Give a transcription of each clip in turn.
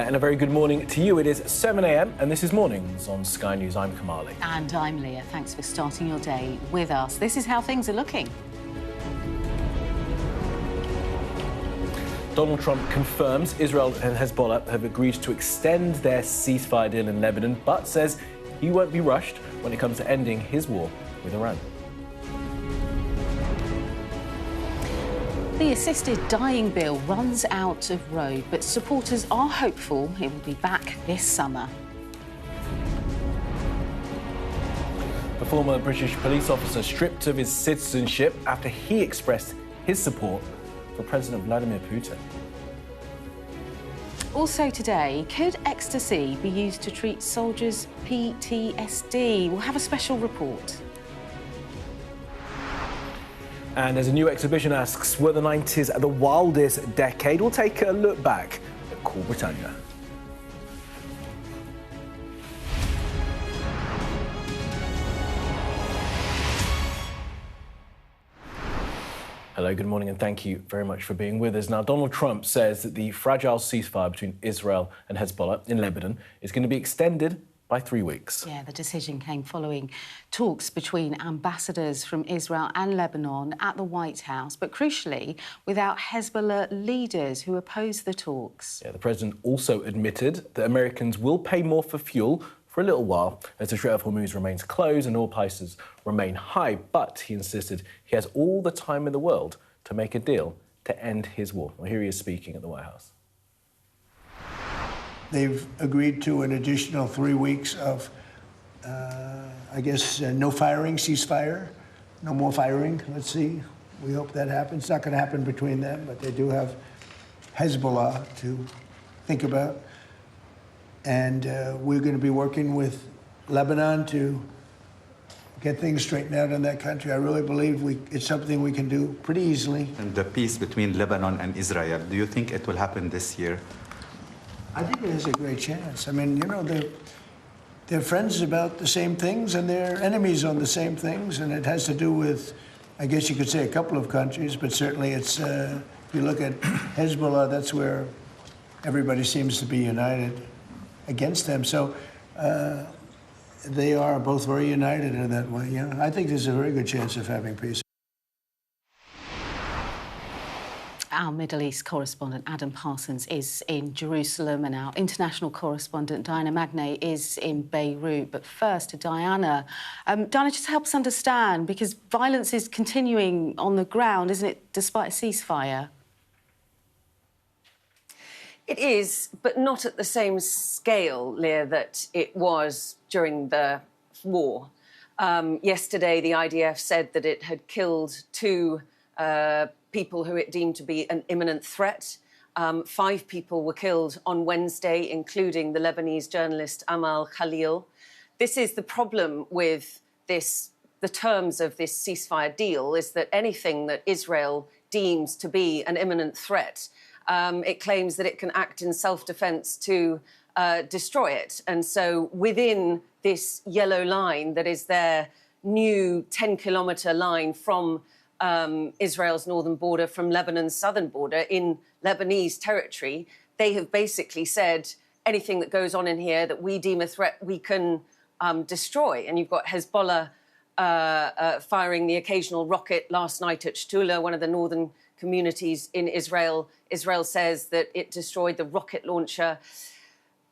And a very good morning to you. It is 7 a.m. and this is Mornings on Sky News. I'm Kamali. And I'm Leah. Thanks for starting your day with us. This is how things are looking. Donald Trump confirms Israel and Hezbollah have agreed to extend their ceasefire deal in Lebanon, but says he won't be rushed when it comes to ending his war with Iran. The assisted dying bill runs out of road, but supporters are hopeful it will be back this summer. The former British police officer stripped of his citizenship after he expressed his support for President Vladimir Putin. Also today, could ecstasy be used to treat soldiers' PTSD? We'll have a special report. And as a new exhibition asks, were the 90s the wildest decade? We'll take a look back at Cool Britannia. Hello, good morning, and thank you very much for being with us. Now, Donald Trump says that the fragile ceasefire between Israel and Hezbollah in Lebanon is going to be extended by 3 weeks. Yeah, the decision came following talks between ambassadors from Israel and Lebanon at the White House, but crucially, without Hezbollah leaders who opposed the talks. Yeah, the president also admitted that Americans will pay more for fuel for a little while as the Strait of Hormuz remains closed and oil prices remain high, but he insisted he has all the time in the world to make a deal to end his war. Well, here he is speaking at the White House. They've agreed to an additional 3 weeks of, no firing, ceasefire, no more firing. Let's see. We hope that happens. It's not going to happen between them, but they do have Hezbollah to think about. And we're going to be working with Lebanon to get things straightened out in that country. I really believe it's something we can do pretty easily. And the peace between Lebanon and Israel, do you think it will happen this year? I think it has a great chance. I mean, you know, they're friends about the same things and they're enemies on the same things, and it has to do with, I guess you could say, a couple of countries, but certainly it's, if you look at Hezbollah, that's where everybody seems to be united against them. So they are both very united in that way. You know, I think there's a very good chance of having peace. Our Middle East correspondent Adam Parsons is in Jerusalem and our international correspondent Diana Magnay is in Beirut. But first to Diana. Diana, just help us understand, because violence is continuing on the ground, isn't it, despite a ceasefire? It is, but not at the same scale, Leah, that it was during the war. Yesterday, the IDF said that it had killed two people who it deemed to be an imminent threat. 5 people were killed on Wednesday, including the Lebanese journalist Amal Khalil. This is the problem with this, the terms of this ceasefire deal, is that anything that Israel deems to be an imminent threat, it claims that it can act in self-defense to destroy it. And so within this yellow line that is their new 10-kilometre line from Israel's northern border, from Lebanon's southern border, in Lebanese territory, they have basically said anything that goes on in here that we deem a threat, we can destroy. And you've got Hezbollah firing the occasional rocket last night at Shtula, one of the northern communities in Israel. Israel says that it destroyed the rocket launcher.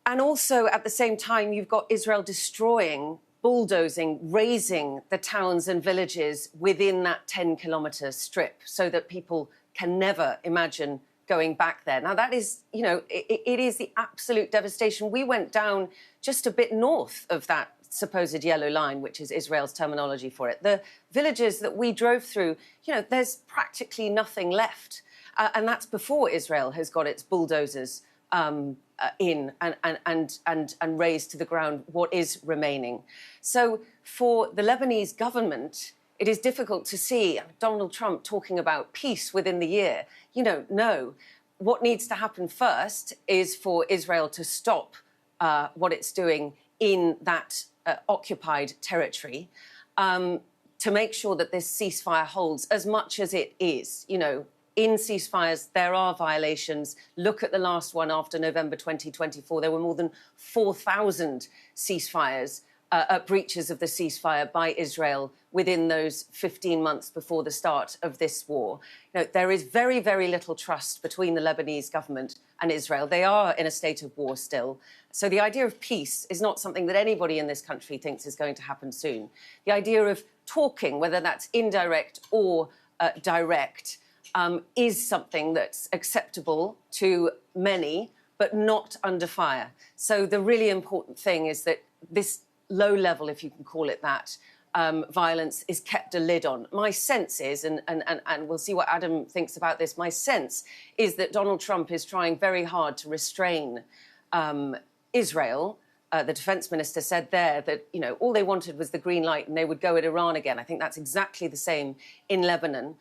And also, at the same time, you've got Israel destroying, bulldozing, razing the towns and villages within that 10-kilometre strip so that people can never imagine going back there. Now, that is, you know, it is the absolute devastation. We went down just a bit north of that supposed yellow line, which is Israel's terminology for it. The villages that we drove through, you know, there's practically nothing left. And that's before Israel has got its bulldozers in and razed to the ground what is remaining. So for the Lebanese government, it is difficult to see Donald Trump talking about peace within the year. You know, no. What needs to happen first is for Israel to stop what it's doing in that occupied territory, to make sure that this ceasefire holds as much as it is. You know, in ceasefires, there are violations. Look at the last one after November 2024. There were more than 4,000 ceasefires, breaches of the ceasefire by Israel within those 15 months before the start of this war. You know, there is very, very little trust between the Lebanese government and Israel. They are in a state of war still. So the idea of peace is not something that anybody in this country thinks is going to happen soon. The idea of talking, whether that's indirect or direct, is something that's acceptable to many, but not under fire. So the really important thing is that this low level, if you can call it that, violence is kept a lid on. My sense is, and we'll see what Adam thinks about this, my sense is that Donald Trump is trying very hard to restrain Israel. The defence minister said there that, you know, all they wanted was the green light and they would go at Iran again. I think that's exactly the same in Lebanon.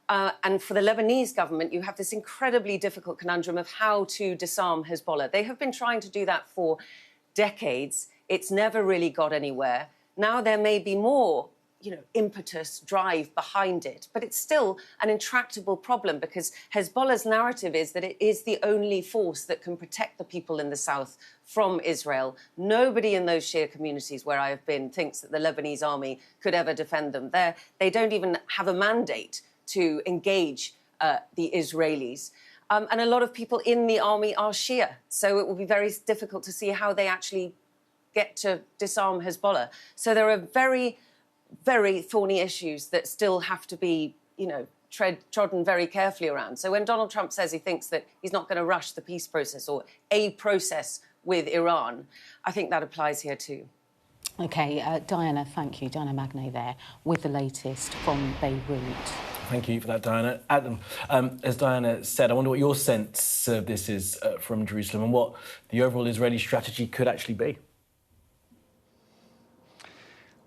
And for the Lebanese government, you have this incredibly difficult conundrum of how to disarm Hezbollah. They have been trying to do that for decades. It's never really got anywhere. Now there may be more, you know, impetus, drive behind it, but it's still an intractable problem because Hezbollah's narrative is that it is the only force that can protect the people in the south from Israel. Nobody in those Shia communities where I have been thinks that the Lebanese army could ever defend them. They don't even have a mandate to engage the Israelis. And a lot of people in the army are Shia, so it will be very difficult to see how they actually get to disarm Hezbollah. So there are very, very thorny issues that still have to be, you know, trodden very carefully around. So when Donald Trump says he thinks that he's not going to rush the peace process or a process with Iran, I think that applies here too. OK, Diana, thank you. Diana Magnay there with the latest from Beirut. Thank you for that, Diana. Adam, as Diana said, I wonder what your sense of this is from Jerusalem and what the overall Israeli strategy could actually be.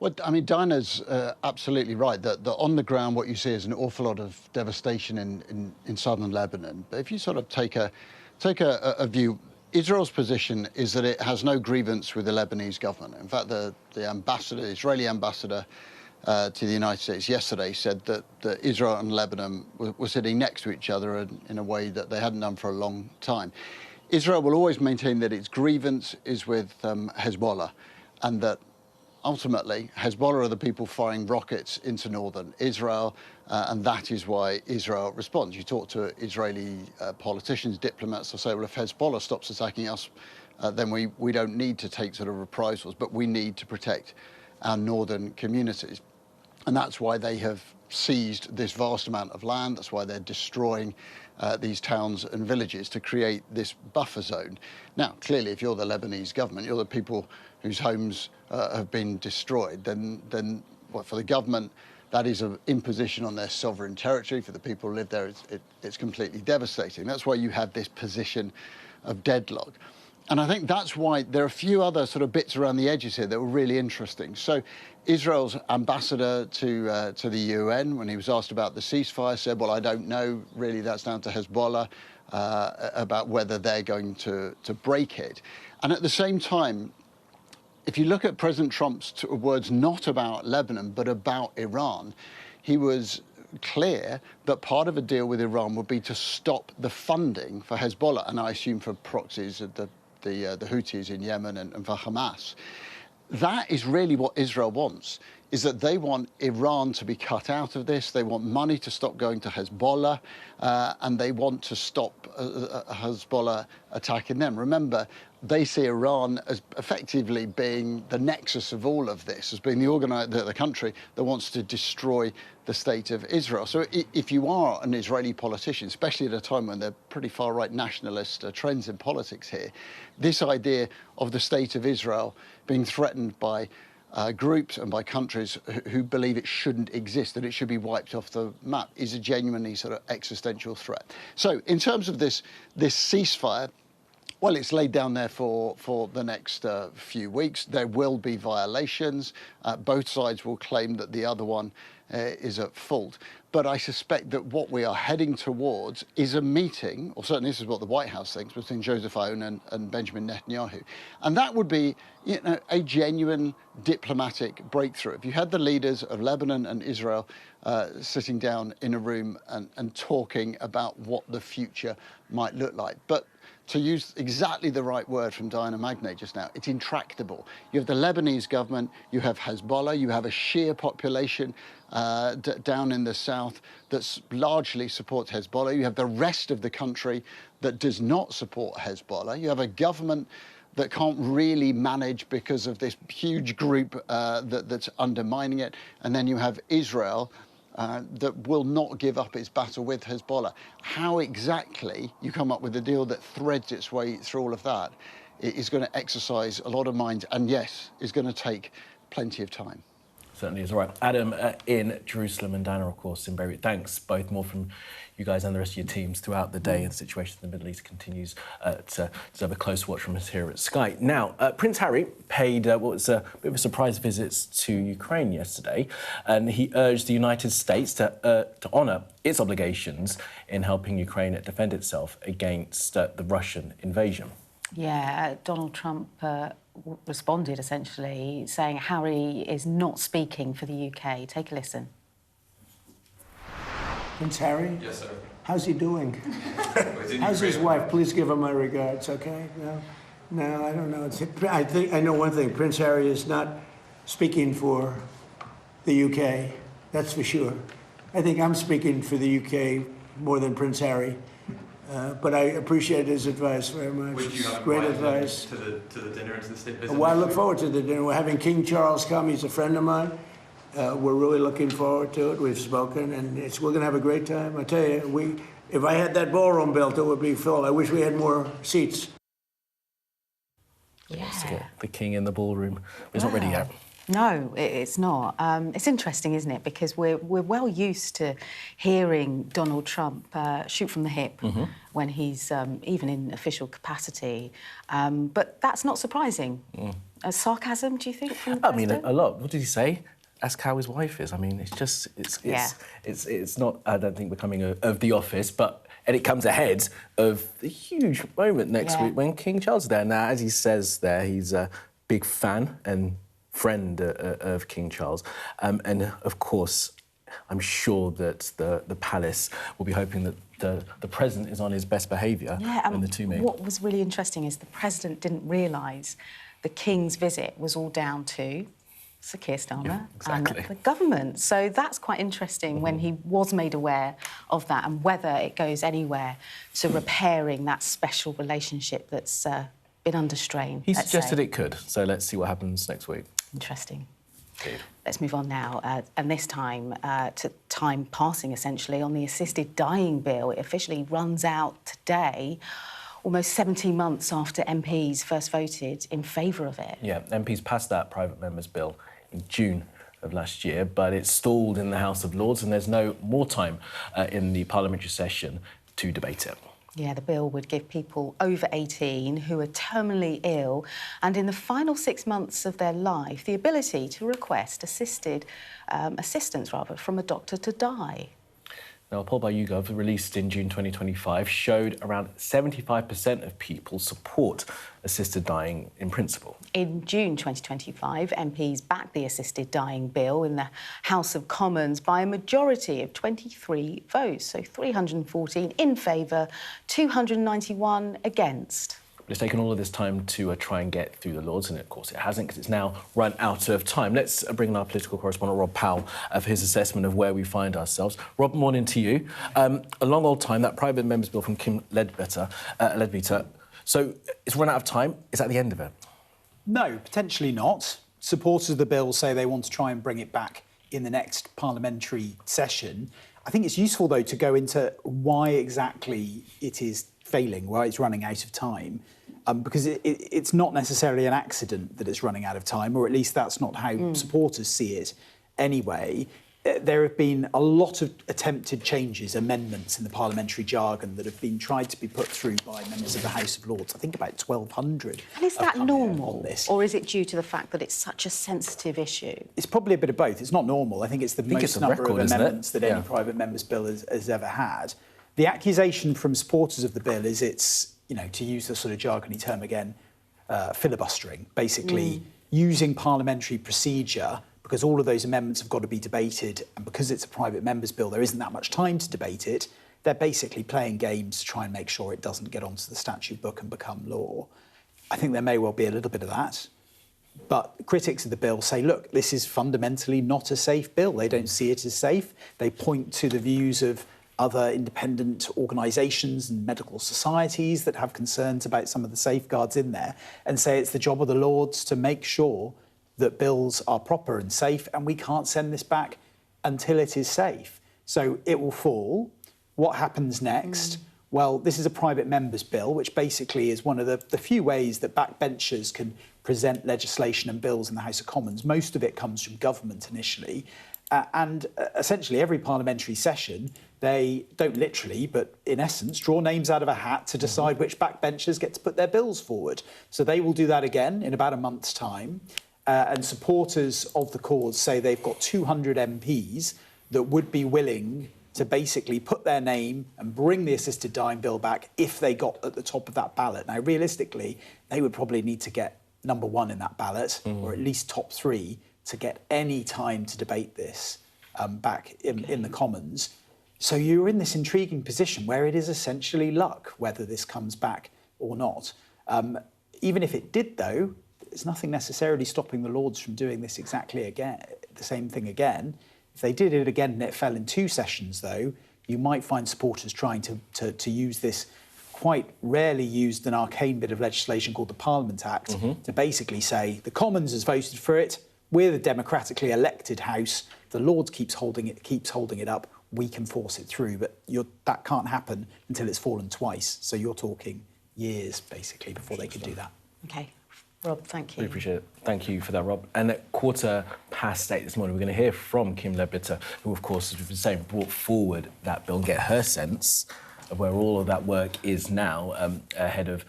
Well, I mean, Diana's absolutely right that on the ground what you see is an awful lot of devastation in southern Lebanon. But if you sort of take a view, Israel's position is that it has no grievance with the Lebanese government. In fact, the Israeli ambassador to the United States yesterday said that Israel and Lebanon were sitting next to each other in a way that they hadn't done for a long time. Israel will always maintain that its grievance is with Hezbollah, and that ultimately, Hezbollah are the people firing rockets into northern Israel, and that is why Israel responds. You talk to Israeli politicians, diplomats, they'll say, well, if Hezbollah stops attacking us, then we don't need to take sort of reprisals, but we need to protect our northern communities. And that's why they have seized this vast amount of land. That's why they're destroying these towns and villages to create this buffer zone. Now, clearly, if you're the Lebanese government, you're the people whose homes have been destroyed, then well, for the government, that is an imposition on their sovereign territory. For the people who live there, it's completely devastating. That's why you have this position of deadlock. And I think that's why there are a few other sort of bits around the edges here that were really interesting. So Israel's ambassador to the UN, when he was asked about the ceasefire, said, well, I don't know, really, that's down to Hezbollah, about whether they're going to break it. And at the same time, if you look at President Trump's words not about Lebanon, but about Iran, he was clear that part of a deal with Iran would be to stop the funding for Hezbollah, and I assume for proxies of the Houthis in Yemen and for Hamas. That is really what Israel wants, is that they want Iran to be cut out of this. They want money to stop going to Hezbollah, and they want to stop Hezbollah attacking them. Remember, they see Iran as effectively being the nexus of all of this, as being the country that wants to destroy the state of Israel. So if you are an Israeli politician, especially at a time when there are pretty far-right nationalist trends in politics here, this idea of the state of Israel being threatened by groups and by countries who believe it shouldn't exist, that it should be wiped off the map, is a genuinely sort of existential threat. So in terms of this ceasefire, well, it's laid down there for the next few weeks. There will be violations. Both sides will claim that the other one is at fault. But I suspect that what we are heading towards is a meeting, or certainly this is what the White House thinks, between Joseph Aoun and Benjamin Netanyahu. And that would be, you know, a genuine diplomatic breakthrough. If you had the leaders of Lebanon and Israel sitting down in a room and talking about what the future might look like. But to use exactly the right word from Diana Magnay just now, it's intractable. You have the Lebanese government, you have Hezbollah, you have a Shia population down in the south that largely supports Hezbollah. You have the rest of the country that does not support Hezbollah. You have a government that can't really manage because of this huge group that's undermining it. And then you have Israel that will not give up its battle with Hezbollah. How exactly you come up with a deal that threads its way through all of that is going to exercise a lot of minds, and yes, is going to take plenty of time. Certainly is. All right. Adam in Jerusalem and Diana, of course, in Beirut. Thanks both more from you guys and the rest of your teams throughout the day. And the situation in the Middle East continues to have a close watch from us here at Sky. Now, Prince Harry paid what was a bit of a surprise visit to Ukraine yesterday, and he urged the United States to honour its obligations in helping Ukraine defend itself against the Russian invasion. Yeah, Donald Trump responded essentially saying Harry is not speaking for the UK. Take a listen. Prince Harry? Yes, sir. How's he doing? How's his wife? Please give her my regards, okay? No, I don't know. I know one thing. Prince Harry is not speaking for the UK. That's for sure. I think I'm speaking for the UK more than Prince Harry. But I appreciate his advice very much. Would you have great invited him advice. to the dinner and to the state visit? Well, I look forward to the dinner. We're having King Charles come. He's a friend of mine. We're really looking forward to it. We've spoken, and we're going to have a great time. I tell you, if I had that ballroom built, it would be filled. I wish we had more seats. Yeah. The king in the ballroom. He's not ready yet. No, it's not. It's interesting, isn't it? Because we're well used to hearing Donald Trump shoot from the hip when he's even in official capacity. But that's not surprising. Sarcasm, do you think? From the president? A lot. What did he say? Ask how his wife is. I mean, it's not, I don't think, becoming of the office, and it comes ahead of the huge moment next week when King Charles is there. Now, as he says there, he's a big fan and friend of King Charles. And, of course, I'm sure that the palace will be hoping that the president is on his best behaviour when the two meet. What was really interesting is the president didn't realise the King's visit was all down to Sir Keir Starmer and the government. So that's quite interesting when he was made aware of that and whether it goes anywhere to repairing that special relationship that's been under strain. He suggested it could, so let's see what happens next week. Interesting. Indeed. Let's move on now, and this time to time passing, essentially, on the assisted dying bill. It officially runs out today, almost 17 months after MPs first voted in favour of it. Yeah, MPs passed that private member's bill in June of last year, but it's stalled in the House of Lords and there's no more time in the parliamentary session to debate it. Yeah, the bill would give people over 18 who are terminally ill and in the final 6 months of their life the ability to request assistance from a doctor to die. Now, a poll by YouGov released in June 2025 showed around 75% of people support assisted dying in principle. In June 2025, MPs backed the assisted dying bill in the House of Commons by a majority of 23 votes, so 314 in favour, 291 against. It's taken all of this time to try and get through the Lords, and of course it hasn't, because it's now run out of time. Let's bring in our political correspondent, Rob Powell, for his assessment of where we find ourselves. Rob, morning to you. A long old time, that private member's bill from Kim Leadbeater. So it's run out of time. Is that the end of it? No, potentially not. Supporters of the bill say they want to try and bring it back in the next parliamentary session. I think it's useful, though, to go into why exactly it is failing, why it's running out of time, because it's not necessarily an accident that it's running out of time, or at least that's not how supporters see it anyway. there have been a lot of attempted changes, amendments in the parliamentary jargon that have been tried to be put through by members of the House of Lords. I think about 1,200. And is that normal, on this. or is it due to the fact that it's such a sensitive issue? It's probably a bit of both. It's not normal. I think it's the most number of amendments that any private member's bill has ever had. The accusation from supporters of the bill is it's, you know, to use the sort of jargony term again, filibustering, basically using parliamentary procedure, because all of those amendments have got to be debated, and because it's a private member's bill, there isn't that much time to debate it. They're basically playing games to try and make sure it doesn't get onto the statute book and become law. I think there may well be a little bit of that. But critics of the bill say, look, this is fundamentally not a safe bill. They don't see it as safe. They point to the views of other independent organisations and medical societies that have concerns about some of the safeguards in there and say it's the job of the Lords to make sure that bills are proper and safe, and we can't send this back until it is safe. So it will fall. What happens next? Well, this is a private member's bill, which basically is one of the few ways that backbenchers can present legislation and bills in the House of Commons. Most of it comes from government initially. And essentially every parliamentary session, they don't literally, but in essence, draw names out of a hat to decide which backbenchers get to put their bills forward. So they will do that again in about a month's time. And supporters of the cause say they've got 200 MPs that would be willing to basically put their name and bring the assisted dying bill back if they got at the top of that ballot. Now, realistically, they would probably need to get number one in that ballot, or at least top three, to get any time to debate this back in the Commons. So you're in this intriguing position where it is essentially luck whether this comes back or not. Even if it did, though, there's nothing necessarily stopping the Lords from doing this exactly again, the same thing again. If they did it again and it fell in 2 sessions, though, you might find supporters trying to use this quite rarely used and arcane bit of legislation called the Parliament Act to basically say the Commons has voted for it, we're the democratically elected House, the Lords keeps holding it up, we can force it through, but that can't happen until it's fallen twice. So you're talking years, basically, before they could do that. OK. Rob, thank you. We appreciate it. Thank you for that, Rob. And at 8:15 this morning, we're going to hear from Kim Leadbitter, who, of course, as we've been saying, brought forward that bill, and get her sense of where all of that work is now ahead of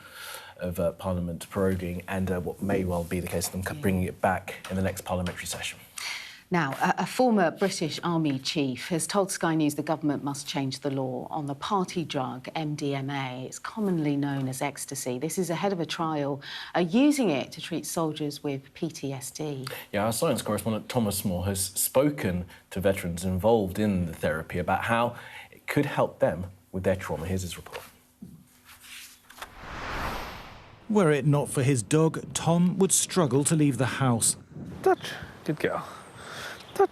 Parliament proroguing and what may well be the case of them bringing it back in the next parliamentary session. Now, a former British Army chief has told Sky News the government must change the law on the party drug MDMA. It's commonly known as ecstasy. This is ahead of a trial using it to treat soldiers with PTSD. Yeah, our science correspondent Thomas Moore has spoken to veterans involved in the therapy about how it could help them with their trauma. Here's his report. Were it not for his dog, Tom would struggle to leave the house. Touch. Good girl. Touch.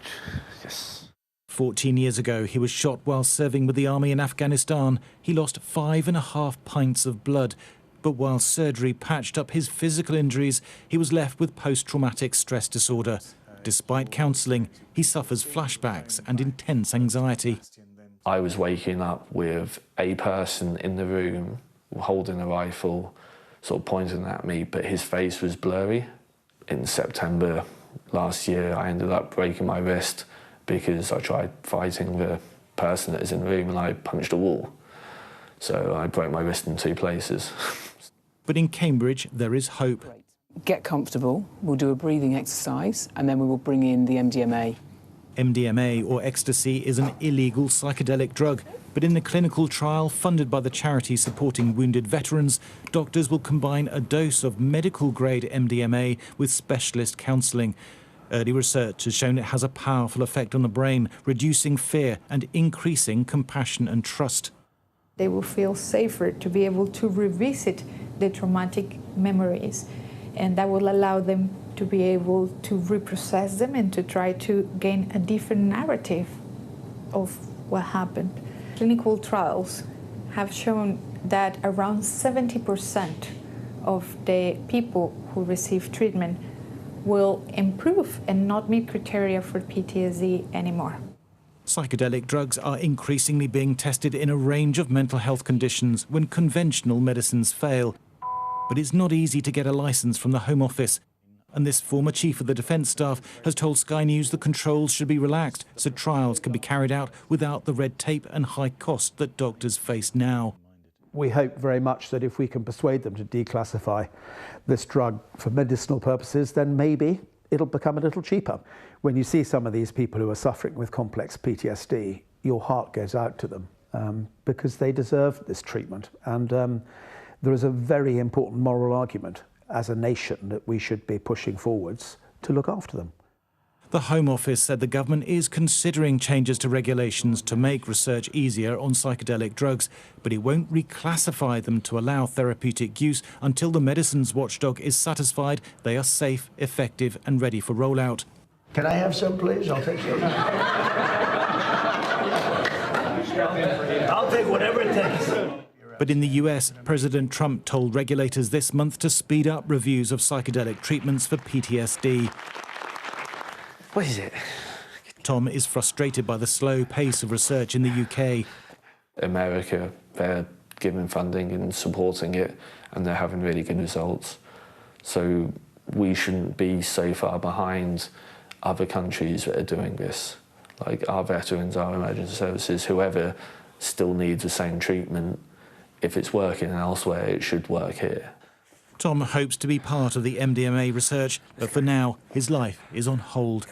Yes. 14 years ago, he was shot while serving with the army in Afghanistan. He lost 5.5 pints of blood. But while surgery patched up his physical injuries, he was left with post-traumatic stress disorder. Despite counselling, he suffers flashbacks and intense anxiety. I was waking up with a person in the room holding a rifle, sort of pointing at me, but his face was blurry. In September last year, I ended up breaking my wrist because I tried fighting the person that was in the room and I punched a wall. So I broke my wrist in 2 places. But in Cambridge, there is hope. Get comfortable, we'll do a breathing exercise, and then we will bring in the MDMA. MDMA, or ecstasy, is an illegal psychedelic drug. But in the clinical trial funded by the charity supporting wounded veterans, doctors will combine a dose of medical-grade MDMA with specialist counselling. Early research has shown it has a powerful effect on the brain, reducing fear and increasing compassion and trust. They will feel safer to be able to revisit the traumatic memories, and that will allow them to be able to reprocess them and to try to gain a different narrative of what happened. Clinical trials have shown that around 70% of the people who receive treatment will improve and not meet criteria for PTSD anymore. Psychedelic drugs are increasingly being tested in a range of mental health conditions when conventional medicines fail. But it's not easy to get a licence from the Home Office. And this former chief of the Defence Staff has told Sky News the controls should be relaxed so trials can be carried out without the red tape and high cost that doctors face now. We hope very much that if we can persuade them to declassify this drug for medicinal purposes, then maybe it'll become a little cheaper. When you see some of these people who are suffering with complex PTSD, your heart goes out to them because they deserve this treatment. And there is a very important moral argument as a nation that we should be pushing forwards to look after them. The Home Office said the government is considering changes to regulations to make research easier on psychedelic drugs, but it won't reclassify them to allow therapeutic use until the medicines watchdog is satisfied they are safe, effective and ready for rollout. Can I have some, please? I'll take some. I'll take whatever it takes. But in the US, President Trump told regulators this month to speed up reviews of psychedelic treatments for PTSD. What is it? Tom is frustrated by the slow pace of research in the UK. America, they're giving funding and supporting it, and they're having really good results. So we shouldn't be so far behind other countries that are doing this. Like our veterans, our emergency services, whoever still needs the same treatment. If it's working elsewhere, it should work here. Tom hopes to be part of the MDMA research, but for now, his life is on hold.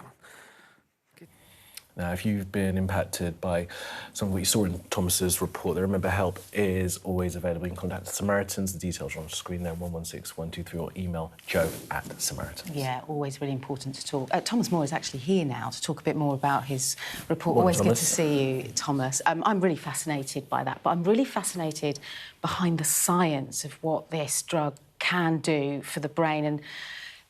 Now, if you've been impacted by some of what you saw in Thomas's report, the Remember Help is always available. You can contact the Samaritans. The details are on the screen there, 116-123, or email joe@Samaritans. Yeah, always really important to talk. Thomas Moore is actually here now to talk a bit more about his report. Morning, Always Thomas. good to see you, Thomas. I'm really fascinated by that, but I'm really fascinated behind the science of what this drug can do for the brain, and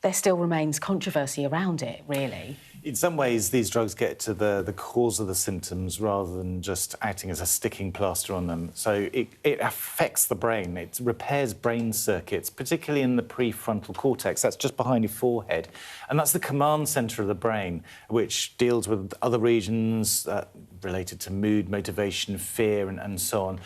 there still remains controversy around it, really. In some ways, these drugs get to the cause of the symptoms rather than just acting as a sticking plaster on them. So it affects the brain. It repairs brain circuits, particularly in the prefrontal cortex. That's just behind your forehead. And that's the command centre of the brain, which deals with other regions related to mood, motivation, fear, and so on.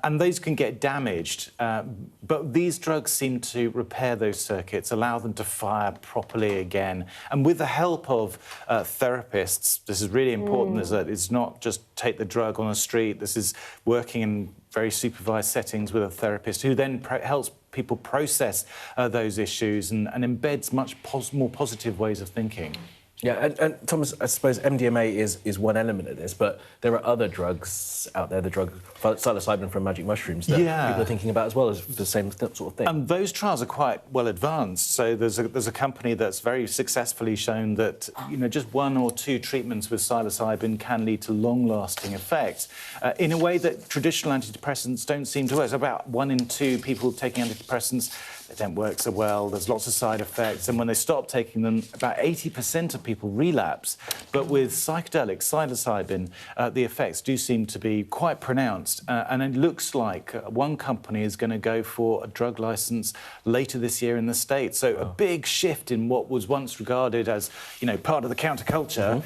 And those can get damaged. But these drugs seem to repair those circuits, allow them to fire properly again. And with the help of therapists, this is really important, is that it's not just take the drug on the street. This is working in very supervised settings with a therapist who then helps people process those issues and embeds much more positive ways of thinking. Yeah, and Thomas, I suppose MDMA is one element of this, but there are other drugs out there, the drug psilocybin from magic mushrooms, that people are thinking about as well as the same sort of thing. And those trials are quite well advanced. So there's a company that's very successfully shown that, you know, just 1 or 2 treatments with psilocybin can lead to long-lasting effects in a way that traditional antidepressants don't seem to work. So about 1 in 2 people taking antidepressants, they don't work so well, there's lots of side effects, and when they stop taking them, about 80% of people relapse. But with psychedelics, psilocybin, the effects do seem to be quite pronounced, and it looks like one company is going to go for a drug licence later this year in the States. So a big shift in what was once regarded as, you know, part of the counterculture,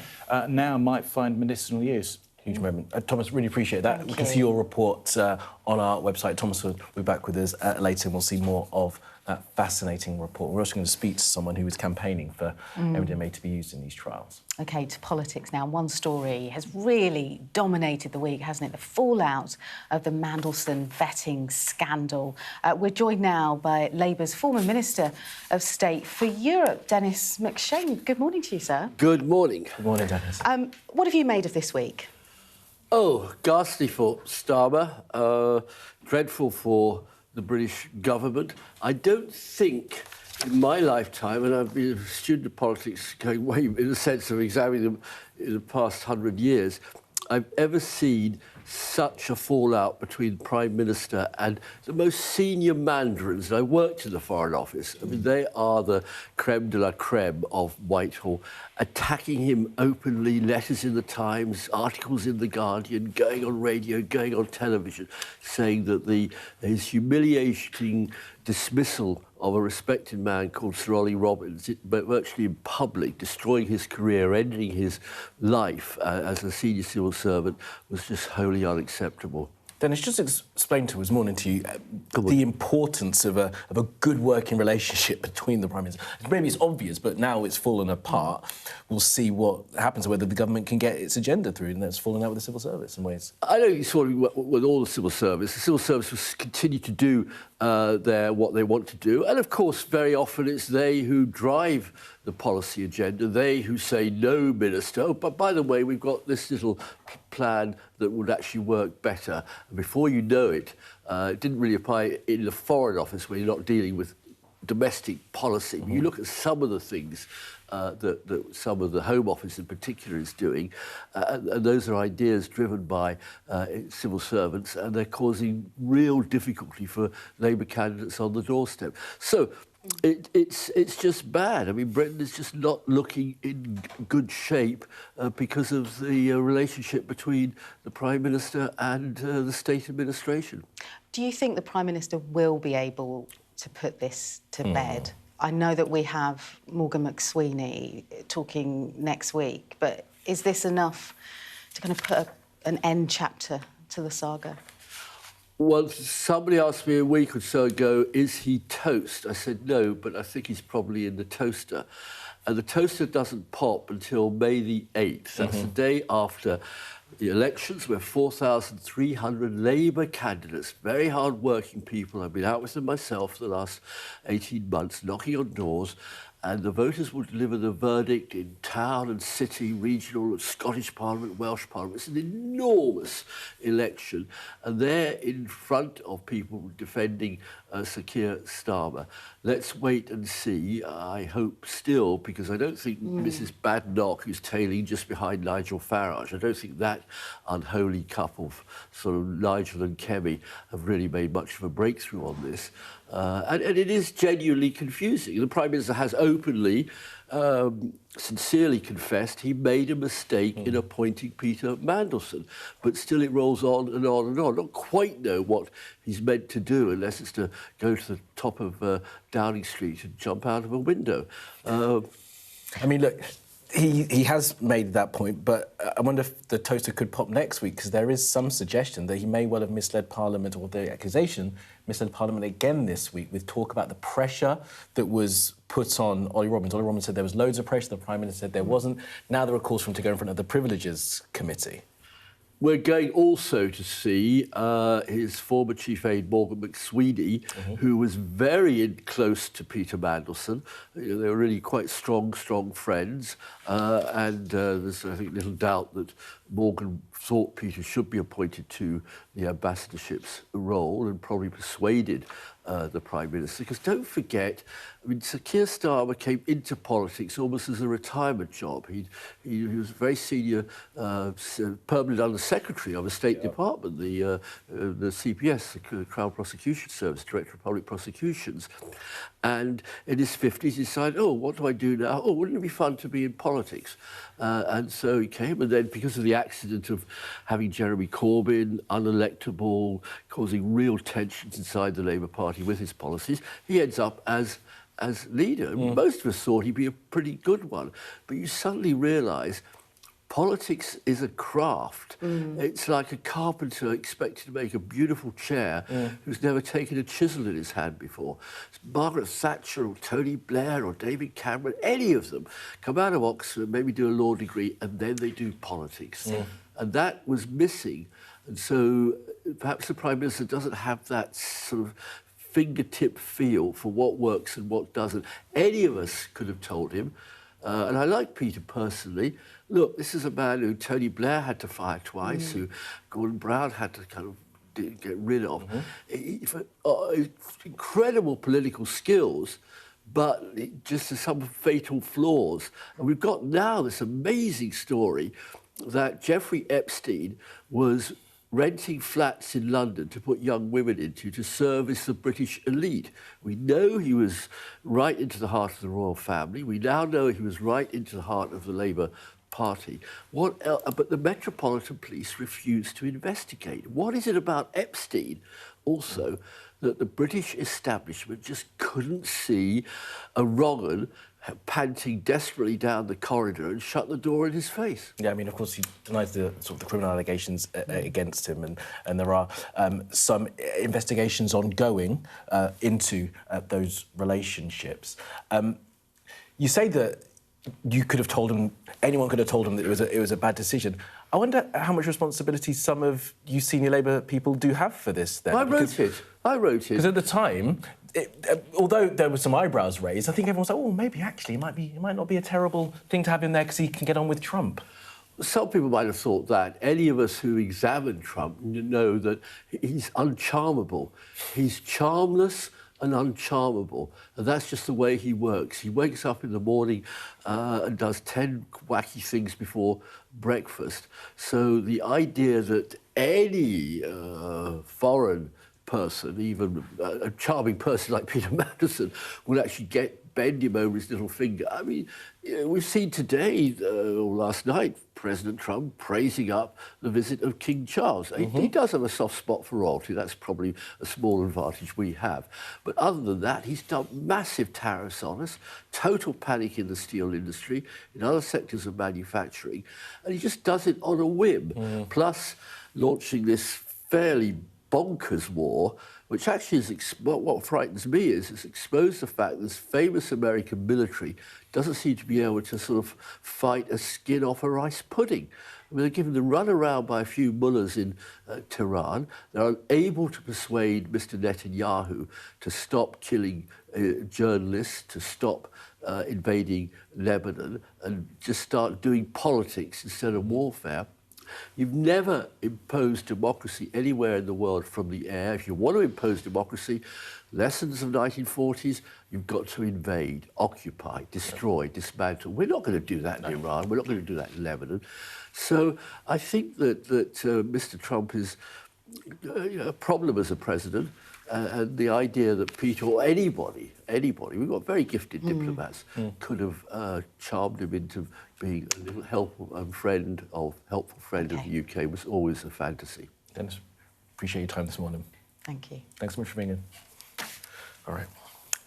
now might find medicinal use. Huge moment. Thomas, really appreciate that. We can see your report on our website. Thomas will be back with us later, and we'll see more of that fascinating report. We're also going to speak to someone who is campaigning for MDMA to be used in these trials. OK, to politics now. One story has really dominated the week, hasn't it? The fallout of the Mandelson vetting scandal. We're joined now by Labour's former Minister of State for Europe, Denis McShane. Good morning to you, sir. Good morning. Good morning, Denis. What have you made of this week? Oh, ghastly for Starmer, dreadful for the British government. I don't think in my lifetime, and I've been a student of politics going way in the sense of examining them in the past 100 years, I've ever seen such a fallout between the Prime Minister and the most senior mandarins. I worked in the Foreign Office. I mean, they are the creme de la creme of Whitehall, attacking him openly, letters in the Times, articles in The Guardian, going on radio, going on television, saying that his humiliating dismissal of a respected man called Sir Ollie Robbins, virtually in public, destroying his career, ending his life as a senior civil servant, was just wholly unacceptable. Dennis, just explain to us, morning to you, the importance of a good working relationship between the Prime Minister. Maybe it's obvious, but now it's fallen apart. We'll see what happens, whether the government can get its agenda through, and that's fallen out with the civil service in ways. I don't think it's falling with all the civil service. The civil service will continue to do what they want to do. And, of course, very often it's they who drive the policy agenda, they who say, no, Minister, oh, but by the way, we've got this little plan that would actually work better. And before you know it, it didn't really apply in the Foreign Office where you're not dealing with domestic policy. You look at some of the things that some of the Home Office in particular is doing, and those are ideas driven by civil servants, and they're causing real difficulty for Labour candidates on the doorstep. So it's just bad. I mean, Britain is just not looking in good shape because of the relationship between the Prime Minister and the state administration. Do you think the Prime Minister will be able to put this to bed? I know that we have Morgan McSweeney talking next week, but is this enough to kind of put an end chapter to the saga? Well, somebody asked me a week or so ago, is he toast? I said no, but I think he's probably in the toaster. And the toaster doesn't pop until May the 8th. That's the day after the elections, where 4,300 Labour candidates, very hard-working people, I've been out with them myself for the last 18 months, knocking on doors, and the voters will deliver the verdict in town and city, regional, Scottish Parliament, Welsh Parliament. It's an enormous election, and they're in front of people defending Sir Keir Starmer. Let's wait and see. I hope still, because I don't think Mrs Badenoch, who's tailing just behind Nigel Farage, I don't think that unholy couple, sort of Nigel and Kemi, have really made much of a breakthrough on this. And it is genuinely confusing. The Prime Minister has openly, sincerely confessed he made a mistake in appointing Peter Mandelson, but still it rolls on and on and on. I don't quite know what he's meant to do unless it's to go to the top of Downing Street and jump out of a window. I mean, look, he has made that point, but I wonder if the toaster could pop next week, because there is some suggestion that he may well have misled Parliament, or the accusation misled Parliament again this week, with talk about the pressure that was put on Ollie Robbins. Ollie Robbins said there was loads of pressure, the Prime Minister said there wasn't. Now there are calls for him to go in front of the Privileges Committee. We're going also to see his former chief aide, Morgan McSweeney, who was very close to Peter Mandelson. They were really quite strong friends. And there's, I think, little doubt that Morgan thought Peter should be appointed to the ambassadorship's role, and probably persuaded the Prime Minister. Because don't forget, I mean, Sir Keir Starmer came into politics almost as a retirement job. He was a very senior permanent Under-Secretary of the State Department, the CPS, the Crown Prosecution Service, Director of Public Prosecutions. And in his 50s, he decided, oh, what do I do now? Oh, wouldn't it be fun to be in politics? And so he came, and then because of the accident of having Jeremy Corbyn unelectable, causing real tensions inside the Labour Party with his policies, he ends up as leader. Most of us thought he'd be a pretty good one. But you suddenly realise politics is a craft. It's like a carpenter expected to make a beautiful chair who's never taken a chisel in his hand before. It's Margaret Thatcher or Tony Blair or David Cameron, any of them come out of Oxford, maybe do a law degree, and then they do politics. And that was missing. And so perhaps the Prime Minister doesn't have that sort of fingertip feel for what works and what doesn't. Any of us could have told him, and I like Peter personally, look, this is a man who Tony Blair had to fire twice, who Gordon Brown had to kind of get rid of. Incredible political skills, but just some fatal flaws. And we've got now this amazing story that Jeffrey Epstein was renting flats in London to put young women into to service the British elite. We know he was right into the heart of the royal family. We now know he was right into the heart of the Labour Party. What else? But the Metropolitan Police refused to investigate. What is it about Epstein also that the British establishment just couldn't see a wrong 'un panting desperately down the corridor and shut the door in his face. Yeah, I mean, of course, he denies the criminal allegations against him, and there are some investigations ongoing into those relationships. You say that you could have told him, anyone could have told him that it was a bad decision. I wonder how much responsibility some of you senior Labour people do have for this, then. I wrote it. Because at the time, although there were some eyebrows raised, I think everyone was like, oh, maybe actually it might not be a terrible thing to have him there because he can get on with Trump. Some people might have thought that. Any of us who examine Trump know that he's uncharmable. He's charmless and uncharmable, and that's just the way he works. He wakes up in the morning and does 10 wacky things before breakfast. So the idea that any foreign person, even a charming person like Peter Mandelson, will actually bend him over his little finger. I mean, we've seen today, or last night, President Trump praising up the visit of King Charles. He does have a soft spot for royalty. That's probably a small advantage we have. But other than that, he's done massive tariffs on us, total panic in the steel industry, in other sectors of manufacturing, and he just does it on a whim. Plus, launching this fairly bonkers war, which actually is what frightens me is it's exposed the fact that this famous American military doesn't seem to be able to sort of fight a skin off a rice pudding. I mean, they're given the runaround by a few mullahs in Tehran. They're unable to persuade Mr. Netanyahu to stop killing journalists, to stop invading Lebanon, and just start doing politics instead of warfare. You've never imposed democracy anywhere in the world from the air. If you want to impose democracy, lessons of 1940s, you've got to invade, occupy, destroy, dismantle. We're not going to do that in Iran. We're not going to do that in Lebanon. So I think that Mr. Trump is a problem as a president. And the idea that Peter or anybody, we've got very gifted diplomats, could have charmed him into being a little helpful friend of the UK was always a fantasy. Dennis, appreciate your time this morning. Thank you. Thanks so much for being in. All right.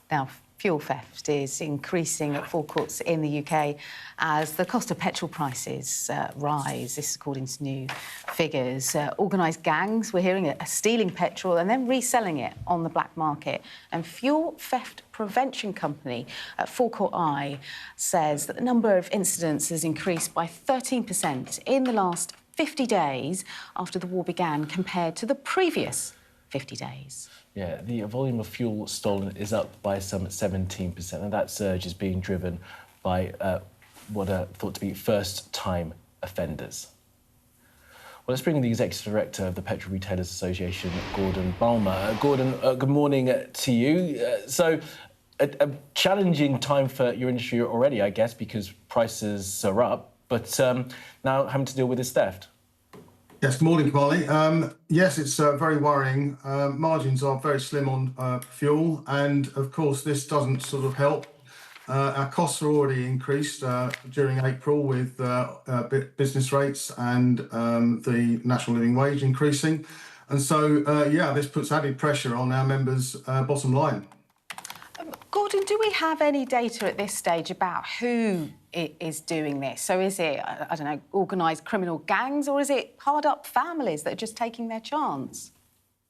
Now, fuel theft is increasing at forecourts in the UK as the cost of petrol prices rise. This is according to new figures. Organised gangs, we're hearing, are stealing petrol and then reselling it on the black market. And fuel theft prevention company Forecourt Eye says that the number of incidents has increased by 13% in the last 50 days after the war began compared to the previous 50 days. Yeah, the volume of fuel stolen is up by some 17%, and that surge is being driven by what are thought to be first-time offenders. Well, let's bring in the Executive Director of the Petrol Retailers Association, Gordon Balmer. Gordon, good morning to you. So, a challenging time for your industry already, I guess, because prices are up, but now having to deal with this theft. Yes, good morning, Kamali. Yes, it's very worrying. Margins are very slim on fuel, and of course, this doesn't sort of help. Our costs are already increased during April with business rates and the national living wage increasing. And so, yeah, this puts added pressure on our members' bottom line. Gordon, do we have any data at this stage about who is doing this? So is it, I don't know, organised criminal gangs, or is it hard-up families that are just taking their chance?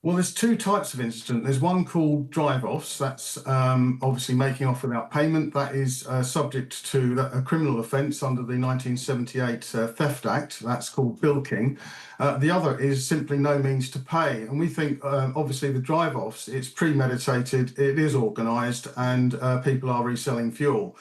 Well, there's two types of incident. There's one called drive-offs. That's obviously making off without payment. That is subject to a criminal offence under the 1978 Theft Act. That's called bilking. The other is simply no means to pay. And we think, obviously, the drive-offs, it's premeditated, it is organised, and people are reselling fuel.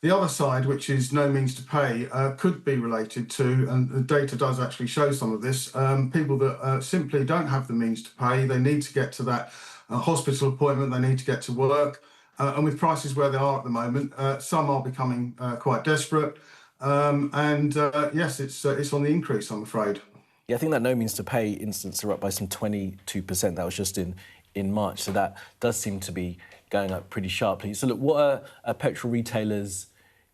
The other side, which is no means to pay, could be related to, and the data does actually show some of this, people that simply don't have the means to pay. They need to get to that hospital appointment, they need to get to work. And with prices where they are at the moment, some are becoming quite desperate. Yes, it's on the increase, I'm afraid. Yeah, I think that no means to pay incidents are up by some 22%. That was just in March. So that does seem to be going up pretty sharply. So look, what are petrol retailers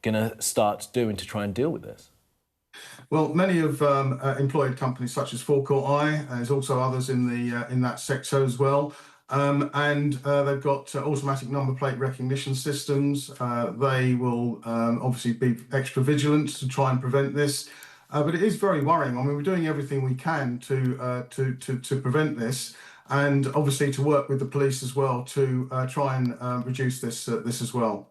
going to start doing to try and deal with this? Well, many of employed companies such as Forecourt Eye, there's also others in that sector as well, And they've got automatic number plate recognition systems. They will obviously be extra vigilant to try and prevent this. But it is very worrying. I mean, we're doing everything we can to prevent this, and obviously to work with the police as well to try and reduce this as well.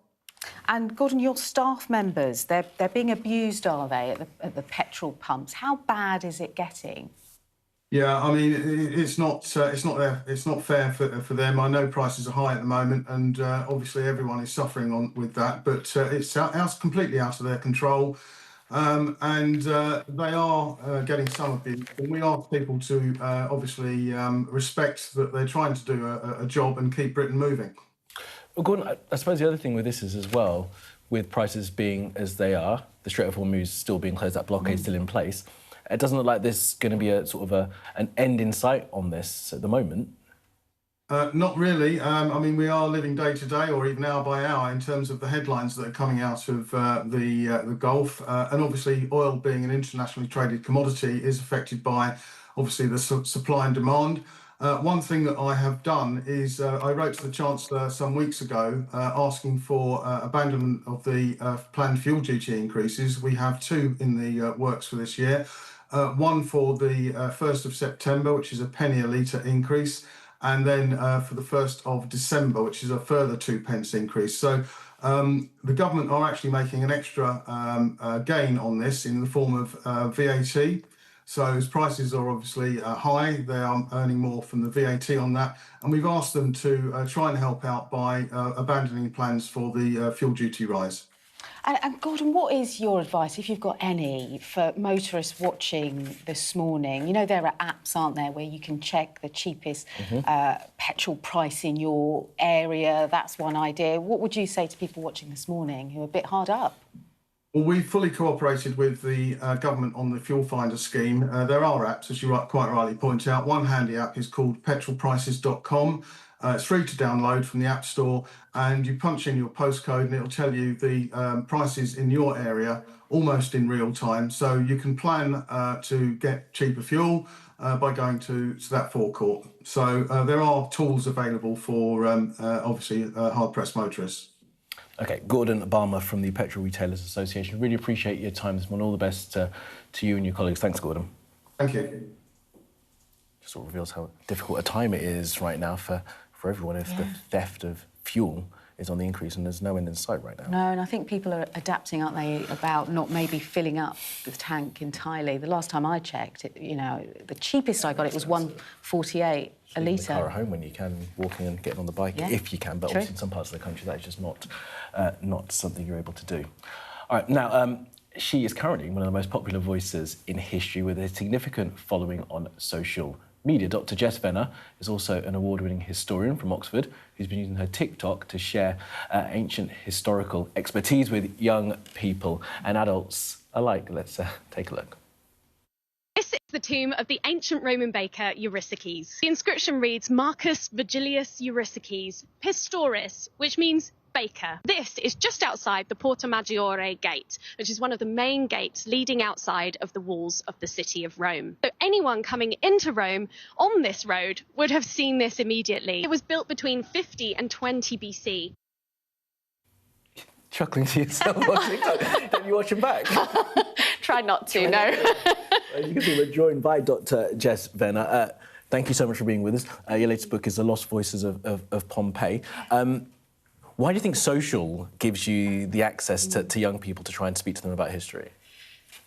And Gordon, your staff members, they're being abused, are they, at the petrol pumps? How bad is it getting? Yeah, I mean, it's not fair for them. I know prices are high at the moment, and obviously everyone is suffering with that. But it's completely out of their control, and they are getting some abuse. And we ask people to obviously respect that they're trying to do a job and keep Britain moving. Well, Gordon, I suppose the other thing with this is as well, with prices being as they are, the Strait of Hormuz still being closed, that blockade still in place. It doesn't look like there's going to be a sort of an end in sight on this at the moment. Not really. I mean, we are living day to day, or even hour by hour, in terms of the headlines that are coming out of the Gulf. And obviously, oil being an internationally traded commodity is affected by, obviously, the supply and demand. One thing that I have done is I wrote to the Chancellor some weeks ago asking for abandonment of the planned fuel duty increases. We have two in the works for this year. One for the 1st of September, which is a penny a litre increase, and then for the 1st of December, which is a further 2 pence increase. So the government are actually making an extra gain on this in the form of VAT. So as prices are obviously high, they are earning more from the VAT on that. And we've asked them to try and help out by abandoning plans for the fuel duty rise. And Gordon, what is your advice, if you've got any, for motorists watching this morning? You know, there are apps, aren't there, where you can check the cheapest petrol price in your area. That's one idea. What would you say to people watching this morning who are a bit hard up? Well, we fully cooperated with the government on the Fuel Finder scheme. There are apps, as you quite rightly point out. One handy app is called petrolprices.com. It's free to download from the App Store, and you punch in your postcode and it'll tell you the prices in your area almost in real time. So you can plan to get cheaper fuel by going to that forecourt. So there are tools available for, obviously, hard-pressed motorists. OK, Gordon Balmer from the Petrol Retailers Association. Really appreciate your time this morning. All the best to you and your colleagues. Thanks, Gordon. Thank you. Just sort of reveals how difficult a time it is right now for everyone if the theft of fuel is on the increase and there's no end in sight right now. No, and I think people are adapting, aren't they, about not maybe filling up the tank entirely. The last time I checked, you know, the cheapest I got it was $1.48 a litre. Car at home when you can, walking and getting on the bike if you can, but obviously in some parts of the country that is just not something you're able to do. All right, now, she is currently one of the most popular voices in history with a significant following on social media. Dr. Jess Venner is also an award-winning historian from Oxford who's been using her TikTok to share ancient historical expertise with young people and adults alike. Let's take a look. This is the tomb of the ancient Roman baker Eurysakes. The inscription reads Marcus Vigilius Eurysakes Pistoris, which means baker. This is just outside the Porta Maggiore gate, which is one of the main gates leading outside of the walls of the city of Rome. So anyone coming into Rome on this road would have seen this immediately. It was built between 50 and 20 BC. Chuckling to yourself on TikTok. Don't you watch them back? Try not to, no. You can see we're joined by Dr. Jess Venner. Thank you so much for being with us. Your latest book is The Lost Voices of Pompeii. Why do you think social gives you the access to young people to try and speak to them about history?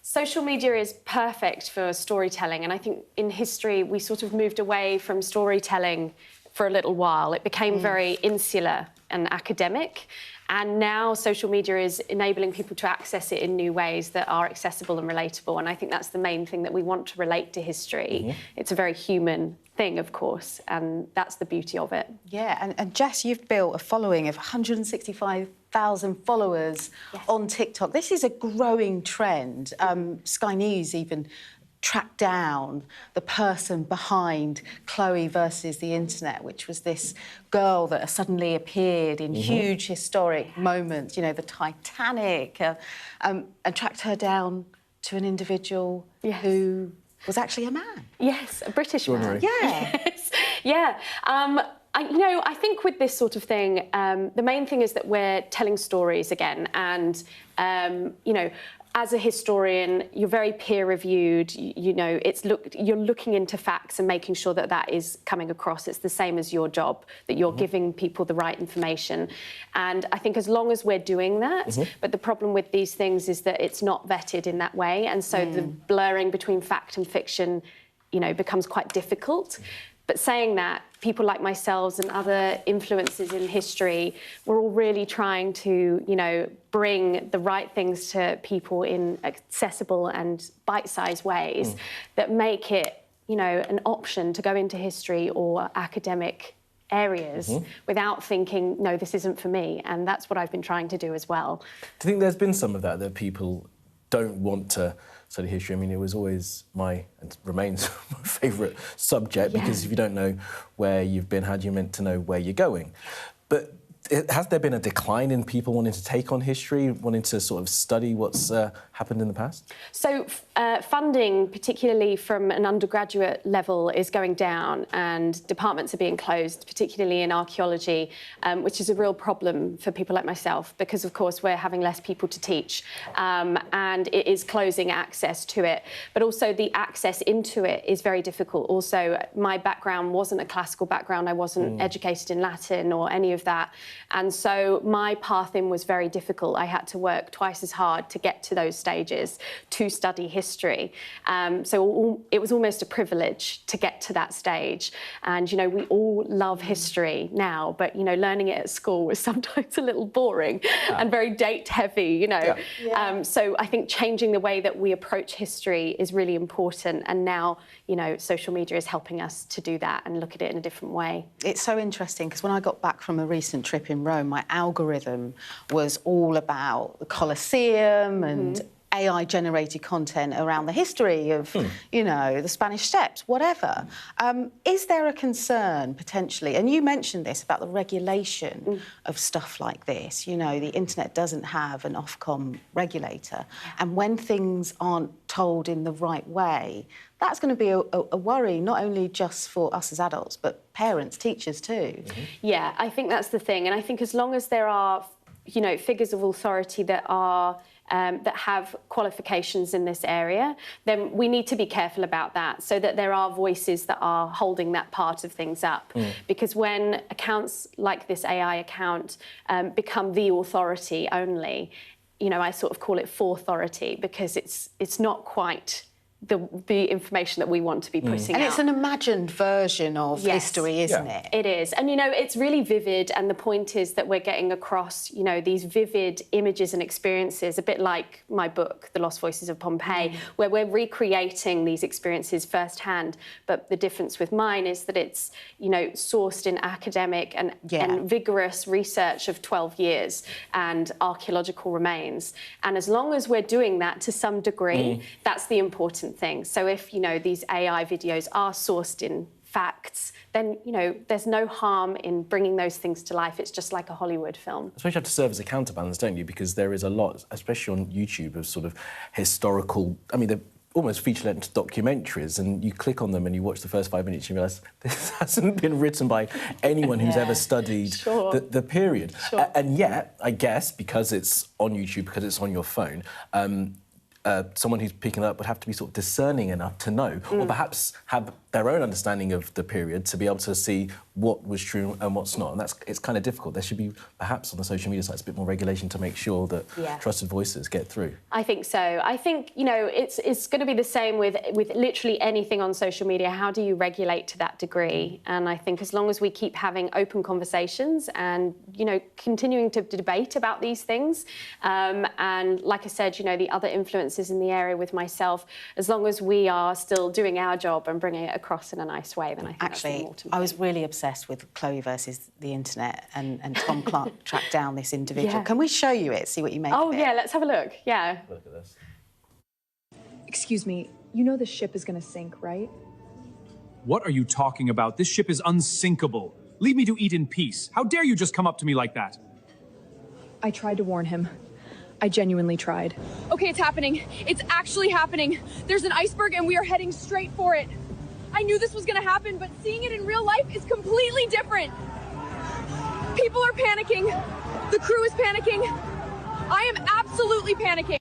Social media is perfect for storytelling, and I think in history we sort of moved away from storytelling for a little while. It became very insular and academic, and now social media is enabling people to access it in new ways that are accessible and relatable, and I think that's the main thing, that we want to relate to history. It's a very human thing, of course, and that's the beauty of it. Yeah, and Jess, you've built a following of 165,000 followers on TikTok. This is a growing trend. Sky News even tracked down the person behind Chloe versus the internet, which was this girl that suddenly appeared in huge historic moments, you know, the Titanic, and tracked her down to an individual who was actually a man. Yes, a British man. Yeah. Yes. Yeah. I think with this sort of thing, the main thing is that we're telling stories again, and as a historian, you're very peer-reviewed. You're looking into facts and making sure that that is coming across. It's the same as your job, that you're giving people the right information. And I think as long as we're doing that, but the problem with these things is that it's not vetted in that way, and so the blurring between fact and fiction, becomes quite difficult. But saying that, people like myself and other influences in history, we're all really trying to, bring the right things to people in accessible and bite-sized ways that make it, an option to go into history or academic areas without thinking, no, this isn't for me. And that's what I've been trying to do as well. Do you think there's been some of that people don't want to study history? I mean, it was always and remains my favourite subject, because if you don't know where you've been, how do you meant to know where you're going? But has there been a decline in people wanting to take on history, wanting to sort of study what's happened in the past? So funding, particularly from an undergraduate level, is going down, and departments are being closed, particularly in archaeology, which is a real problem for people like myself, because, of course, we're having less people to teach, and it is closing access to it. But also the access into it is very difficult. Also, my background wasn't a classical background. I wasn't educated in Latin or any of that. And so my path in was very difficult. I had to work twice as hard to get to those stages to study history. So it was almost a privilege to get to that stage. And, we all love history now, but, learning it at school was sometimes a little boring and very date heavy, So I think changing the way that we approach history is really important. And now, social media is helping us to do that and look at it in a different way. It's so interesting, because when I got back from a recent trip in Rome, my algorithm was all about the Colosseum and AI-generated content around the history of, the Spanish Steps, whatever. Is there a concern, potentially, and you mentioned this, about the regulation of stuff like this? The internet doesn't have an Ofcom regulator, and when things aren't told in the right way, that's going to be a worry, not only just for us as adults, but parents, teachers too. Yeah, I think that's the thing. And I think as long as there are, figures of authority that are that have qualifications in this area, then we need to be careful about that, so that there are voices that are holding that part of things up. Because when accounts like this AI account become the authority only, I sort of call it for authority, because it's not quite the information that we want to be putting out. And it's an imagined version of history, isn't it? It is. And, it's really vivid, and the point is that we're getting across, these vivid images and experiences, a bit like my book, The Lost Voices of Pompeii, where we're recreating these experiences firsthand. But the difference with mine is that it's, sourced in academic and vigorous research of 12 years and archaeological remains. And as long as we're doing that to some degree, that's the important thing. So if, these AI videos are sourced in facts, then, there's no harm in bringing those things to life. It's just like a Hollywood film. I suppose you have to serve as a counterbalance, don't you? Because there is a lot, especially on YouTube, of sort of historical... I mean, they're almost feature-length documentaries, and you click on them and you watch the first 5 minutes and you realise this hasn't been written by anyone who's ever studied the period. And yet, I guess, because it's on YouTube, because it's on your phone, someone who's picking it up would have to be sort of discerning enough to know, or perhaps have their own understanding of the period to be able to see what was true and what's not. And it's kind of difficult. There should be, perhaps on the social media sites, a bit more regulation to make sure that trusted voices get through. I think so. I think, it's going to be the same with literally anything on social media. How do you regulate to that degree? And I think as long as we keep having open conversations and, continuing to debate about these things, and like I said, the other influences in the area with myself, as long as we are still doing our job and bringing it across in a nice way, then I think that's the important I was really obsessed with Chloe versus the internet, and Tom Clark tracked down this individual. Can we show you it, see what you make of it? Oh, yeah, let's have a look, yeah. Look at this. Excuse me, you know the ship is gonna sink, right? What are you talking about? This ship is unsinkable. Leave me to eat in peace. How dare you just come up to me like that? I tried to warn him. I genuinely tried. Okay, it's happening. It's actually happening. There's an iceberg and we are heading straight for it. I knew this was going to happen, but seeing it in real life is completely different. People are panicking. The crew is panicking. I am absolutely panicking.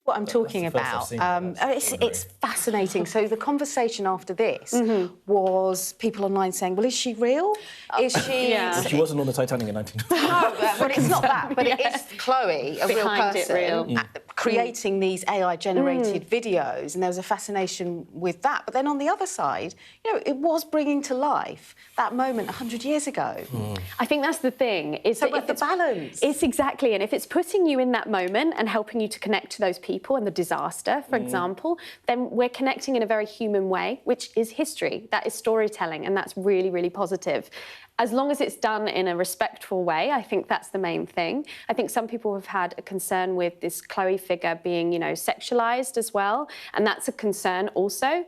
What I'm talking about, it's fascinating. So the conversation after this was people online saying, well, is she real? Is she... Well, she wasn't on the Titanic in 19... No, well, it's not that, but it is Chloe, a real person, creating these AI-generated videos, and there was a fascination with that. But then on the other side, you know, it was bringing to life that moment 100 years ago. I think that's the thing. Is so that the balance. It's exactly, and if it's putting you in that moment and helping you to connect to those people and the disaster, for example, then we're connecting in a very human way, which is history. That is storytelling, and that's really, really positive. As long as it's done in a respectful way, I think that's the main thing. I think some people have had a concern with this Chloe figure being, you know, sexualised as well, and that's a concern also,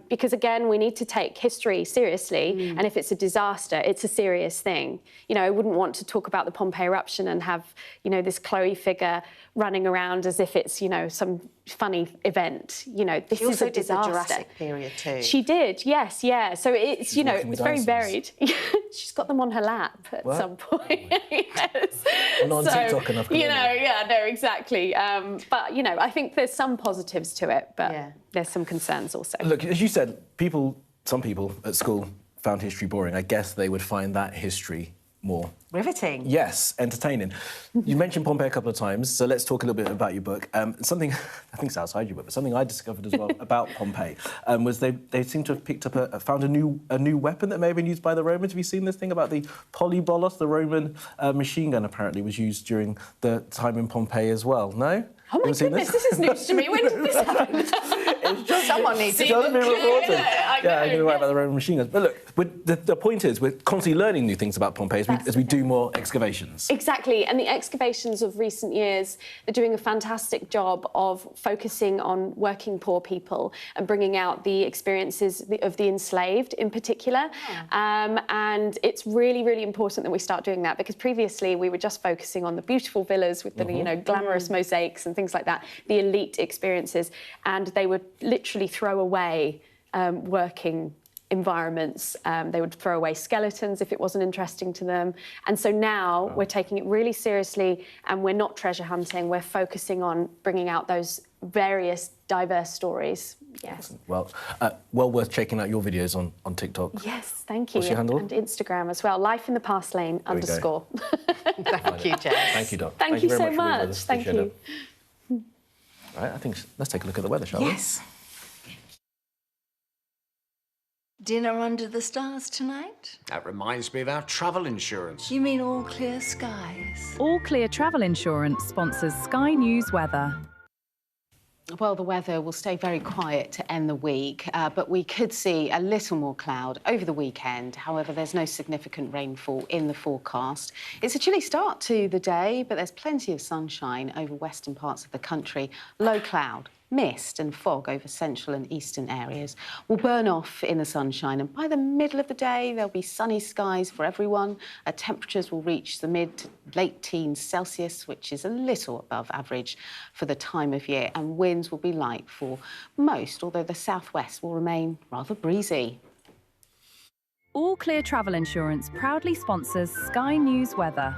because, again, we need to take history seriously, and if it's a disaster, it's a serious thing. You know, I wouldn't want to talk about the Pompeii eruption and have, you know, this Chloe figure running around as if it's, you know, some funny event. You know, this is a disaster. She also did the Jurassic period too. She did, yes, yeah. So it's, you know, it's very varied. She's got them on her lap at some point. Yes. I'm not on TikTok enough. You know, yeah, no, exactly. But, you know, I think there's some positives to it, but there's some concerns also. Look, as you said, some people at school found history boring. I guess they would find that history more riveting. Yes, entertaining. You mentioned Pompeii a couple of times, so let's talk a little bit about your book. Something, I think it's outside your book, but something I discovered as well about Pompeii was they seem to have picked up found a new weapon that may have been used by the Romans. Have you seen this thing about the polybolos, the Roman machine gun apparently was used during the time in Pompeii as well? No? Oh my goodness, this is news to me. When did this happen? Someone needs to be reported. Yeah, I know right about the Roman machine guns. But look, the point is we're constantly learning new things about Pompeii as we do more excavations. Exactly, and the excavations of recent years are doing a fantastic job of focusing on working poor people and bringing out the experiences of the enslaved in particular. And it's really, really important that we start doing that, because previously we were just focusing on the beautiful villas with the you know, glamorous mosaics and things like that, the elite experiences, and they would literally throw away working environments. They would throw away skeletons if it wasn't interesting to them. And so now we're taking it really seriously, and we're not treasure hunting, we're focusing on bringing out those various diverse stories. Yes. Well, well worth checking out your videos on TikTok. Yes, thank you. What's your handle? And Instagram as well, Life in the Past Lane _ Thank you, Jess. Thank you, Doc. Thank you very so much. much. Thank you. All right, I think let's take a look at the weather, shall we? Yes. Dinner under the stars tonight? That reminds me of our travel insurance. You mean All Clear Skies? All Clear Travel Insurance sponsors Sky News Weather. Well, the weather will stay very quiet to end the week, but we could see a little more cloud over the weekend. However, there's no significant rainfall in the forecast. It's a chilly start to the day, but there's plenty of sunshine over western parts of the country. Low cloud, mist and fog over central and eastern areas will burn off in the sunshine, and by the middle of the day there'll be sunny skies for everyone. Temperatures will reach the mid to late teens Celsius, which is a little above average for the time of year, and winds will be light for most, although the southwest will remain rather breezy. All Clear Travel Insurance proudly sponsors Sky News Weather.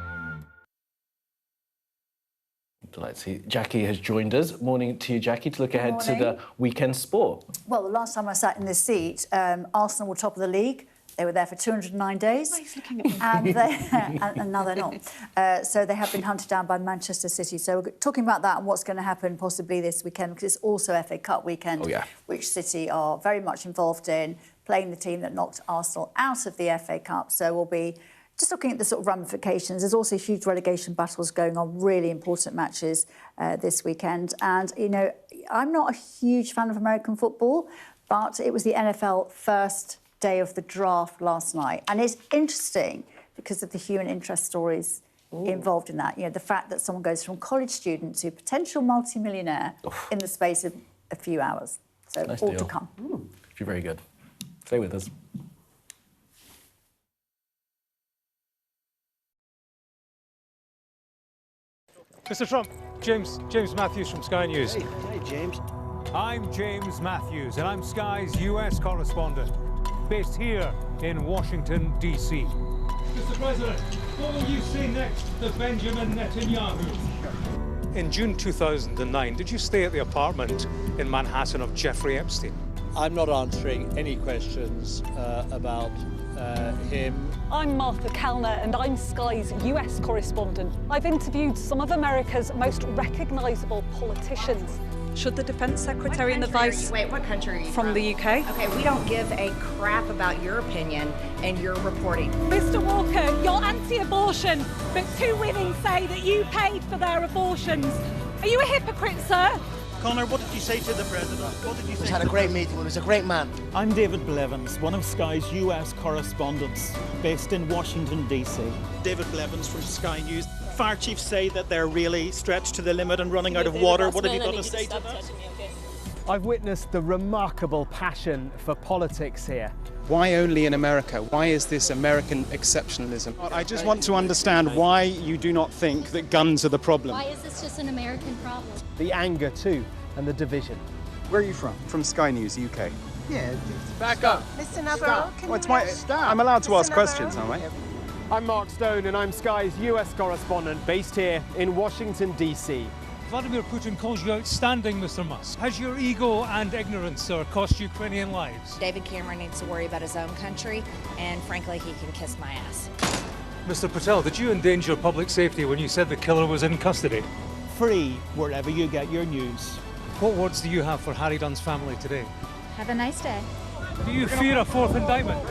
Delighted to see Jackie has joined us. Morning to you, Jackie, to look ahead to the weekend sport. Well, the last time I sat in this seat, Arsenal were top of the league. They were there for 209 days. He's looking at me. And now they're not. So they have been hunted down by Manchester City. So we're talking about that and what's going to happen possibly this weekend, because it's also FA Cup weekend, which City are very much involved in, playing the team that knocked Arsenal out of the FA Cup. So we'll be just looking at the sort of ramifications. There's also huge relegation battles going on, really important matches this weekend. And, you know, I'm not a huge fan of American football, but it was the NFL first day of the draft last night. And it's interesting because of the human interest stories involved in that. You know, the fact that someone goes from college student to potential multimillionaire in the space of a few hours. So nice all deal. to come. You're very good. Stay with us. Mr. Trump, James Matthews from Sky News. Hey, James. I'm James Matthews, and I'm Sky's US correspondent, based here in Washington, D.C. Mr. President, what will you say next to Benjamin Netanyahu? In June 2009, did you stay at the apartment in Manhattan of Jeffrey Epstein? I'm not answering any questions about him. I'm Martha Kellner, and I'm Sky's US correspondent. I've interviewed some of America's most recognisable politicians. Should the Defence Secretary and the Vice... Wait, what country are you from? The UK. Okay, we don't give a crap about your opinion and your reporting. Mr Walker, you're anti-abortion, but 2 women say that you paid for their abortions. Are you a hypocrite, sir? Connor, what did you say to the president? What did you say? We had a great meeting. He was a great man. I'm David Blevins, one of Sky's US correspondents, based in Washington, D.C. David Blevins from Sky News. Fire chiefs say that they're really stretched to the limit and running out of water. What have you got to say to that? I've witnessed the remarkable passion for politics here. Why only in America? Why is this American exceptionalism? I just want to understand why you do not think that guns are the problem. Why is this just an American problem? The anger too, and the division. Where are you from? From Sky News, UK. Yeah. Back up. Mr. Navarro, can you I'm allowed to ask questions, aren't I? I'm Mark Stone, and I'm Sky's US correspondent, based here in Washington, D.C. Vladimir Putin calls you outstanding, Mr. Musk. Has your ego and ignorance, sir, cost Ukrainian lives? David Cameron needs to worry about his own country, and frankly, he can kiss my ass. Mr. Patel, did you endanger public safety when you said the killer was in custody? Free wherever you get your news. What words do you have for Harry Dunn's family today? Have a nice day. Do you fear a 4th indictment?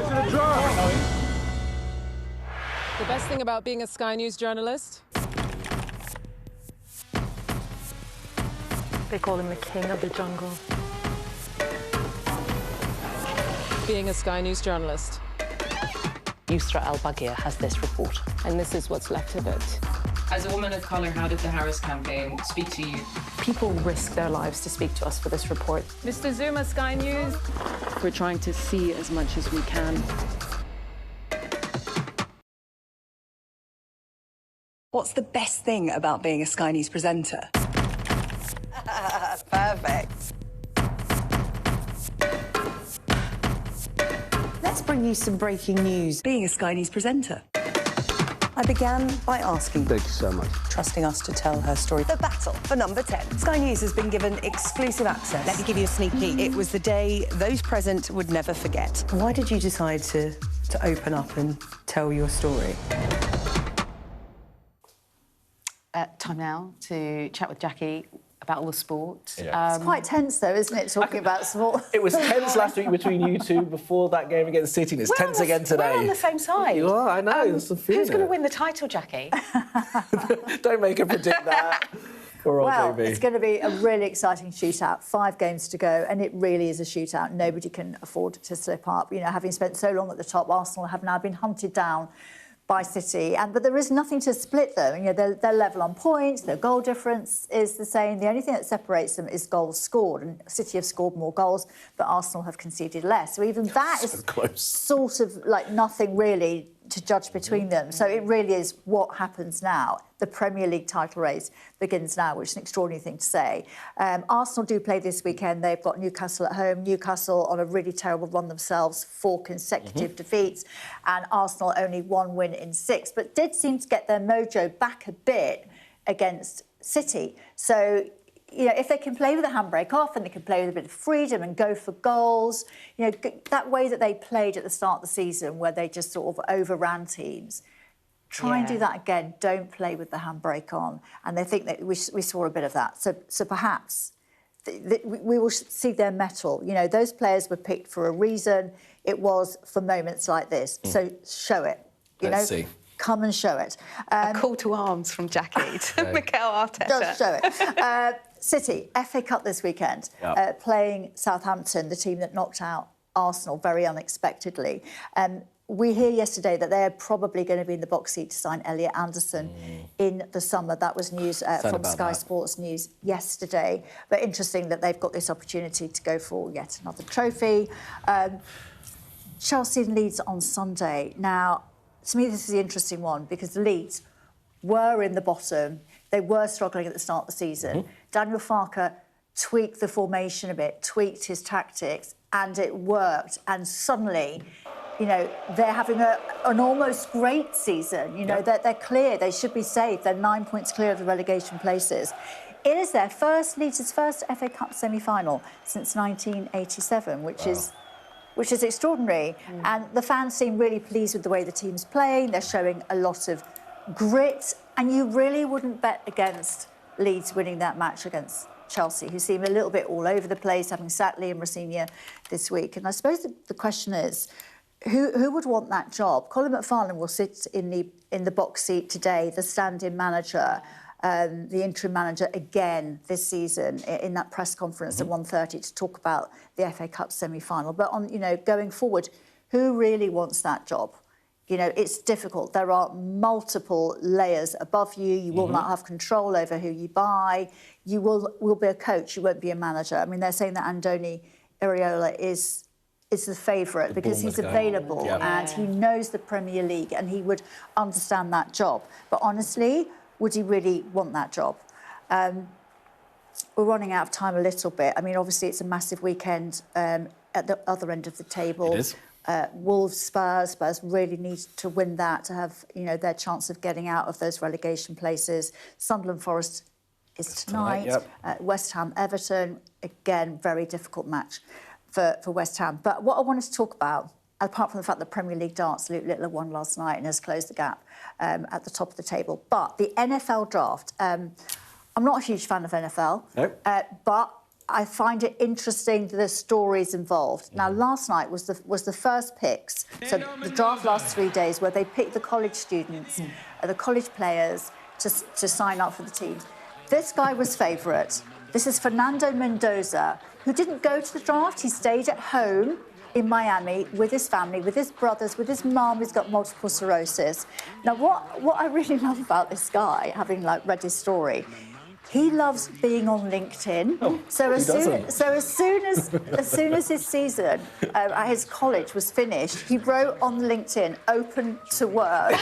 The best thing about being a Sky News journalist? They call him the king of the jungle. Being a Sky News journalist. Yusra Al-Baghir has this report, and this is what's left of it. As a woman of colour, how did the Harris campaign speak to you? People risk their lives to speak to us for this report. Mr. Zuma, Sky News. We're trying to see as much as we can. What's the best thing about being a Sky News presenter? Perfect. Let's bring you some breaking news. Being a Sky News presenter. I began by asking, Thank you so much. trusting us to tell her story. The battle for number 10. Sky News has been given exclusive access. Let me give you a sneak peek. It was the day those present would never forget. Why did you decide to open up and tell your story? Time now to chat with Jackie about all the sport. Yeah. It's quite tense, though, isn't it, talking about sport? It was tense last week between you two before that game against City, and it's tense again today. We're on the same side. You are, I know. Who's going to win the title, Jackie? Don't make her predict that. Well, it's going to be a really exciting shootout. 5 games to go, and it really is a shootout. Nobody can afford to slip up. You know, having spent so long at the top, Arsenal have now been hunted down by City, but there is nothing to split them. You know, they're level on points, their goal difference is the same. The only thing that separates them is goals scored, and City have scored more goals, but Arsenal have conceded less. So even that is close. Sort of like nothing really to judge between them. So it really is what happens now. The Premier League title race begins now, which is an extraordinary thing to say. Arsenal do play this weekend. They've got Newcastle at home. Newcastle on a really terrible run themselves, 4 consecutive defeats, and Arsenal only 1 win in 6, but did seem to get their mojo back a bit against City. So, you know, if they can play with the handbrake off and they can play with a bit of freedom and go for goals, you know, that way that they played at the start of the season where they just sort of overran teams, try and do that again. Don't play with the handbrake on. And they think that we saw a bit of that. So perhaps we will see their mettle. You know, those players were picked for a reason. It was for moments like this. So show it. Let's see. Come and show it. A call to arms from Jackie to Mikel Arteta. Just show it. City, FA Cup this weekend, playing Southampton, the team that knocked out Arsenal very unexpectedly. We hear yesterday that they're probably going to be in the box seat to sign Elliot Anderson in the summer. That was news from Sky Sports News yesterday. But interesting that they've got this opportunity to go for yet another trophy. Chelsea and Leeds on Sunday. Now, to me, this is the interesting one because Leeds were in the bottom. They were struggling at the start of the season. Daniel Farke tweaked the formation a bit, tweaked his tactics, and it worked. And suddenly, you know, they're having an almost great season. You know, they're clear. They should be safe. They're 9 points clear of the relegation places. It is their Leeds' first FA Cup semi-final since 1987, which is extraordinary. And the fans seem really pleased with the way the team's playing. They're showing a lot of grit, and you really wouldn't bet against Leeds winning that match against Chelsea, who seem a little bit all over the place, having sat Liam Rosenior this week. And I suppose the question is, who would want that job? Colin McFarlane will sit in the box seat today, the stand-in manager, the interim manager again this season in that press conference at 1:30 to talk about the FA Cup semi-final. But on, you know, going forward, who really wants that job? You know, it's difficult. There are multiple layers above you. You will not have control over who you buy. You will be a coach. You won't be a manager. I mean, they're saying that Andoni Iraola is the favourite because he's available and he knows the Premier League and he would understand that job. But honestly, would he really want that job? We're running out of time a little bit. I mean, obviously, it's a massive weekend at the other end of the table. It is. Wolves, Spurs really need to win that to have, you know, their chance of getting out of those relegation places. Sunderland Forest is tonight. West Ham, Everton, again, very difficult match for West Ham. But what I wanted to talk about, apart from the fact that Premier League darts, Luke Littler won last night and has closed the gap at the top of the table. But the NFL draft, I'm not a huge fan of NFL, but I find it interesting the stories involved. Now, last night was the first picks. So the draft lasts 3 days where they pick the college students, the college players to sign up for the teams. This guy was favourite. This is Fernando Mendoza, who didn't go to the draft. He stayed at home in Miami with his family, with his brothers, with his mum who's got multiple sclerosis. Now, what I really love about this guy, having read his story, he loves being on LinkedIn. So as soon as his season at his college was finished, he wrote on LinkedIn, "Open to work."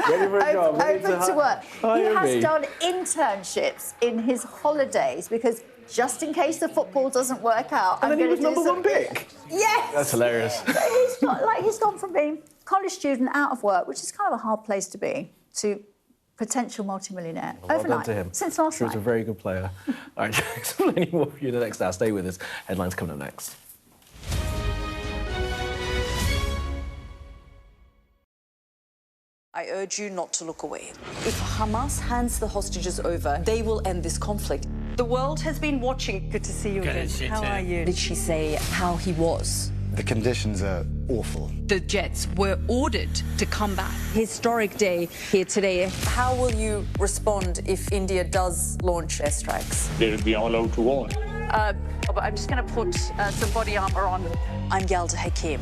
Open to work. He has done internships in his holidays because just in case the football doesn't work out, and then he was #1 pick. Yes, that's hilarious. So he's gone from being college student out of work, which is kind of a hard place to be, to potential multimillionaire overnight. Well done to him. Since last night. He was a very good player. All right, explaining more for you the next hour. Stay with us. Headlines coming up next. I urge you not to look away. If Hamas hands the hostages over, they will end this conflict. The world has been watching. Good to see you again. How are you? Did she say how he was? The conditions are awful. The jets were ordered to come back. Historic day here today. How will you respond if India does launch airstrikes? They will be allowed to war. I'm just going to put some body armor on. I'm Yalda Hakim.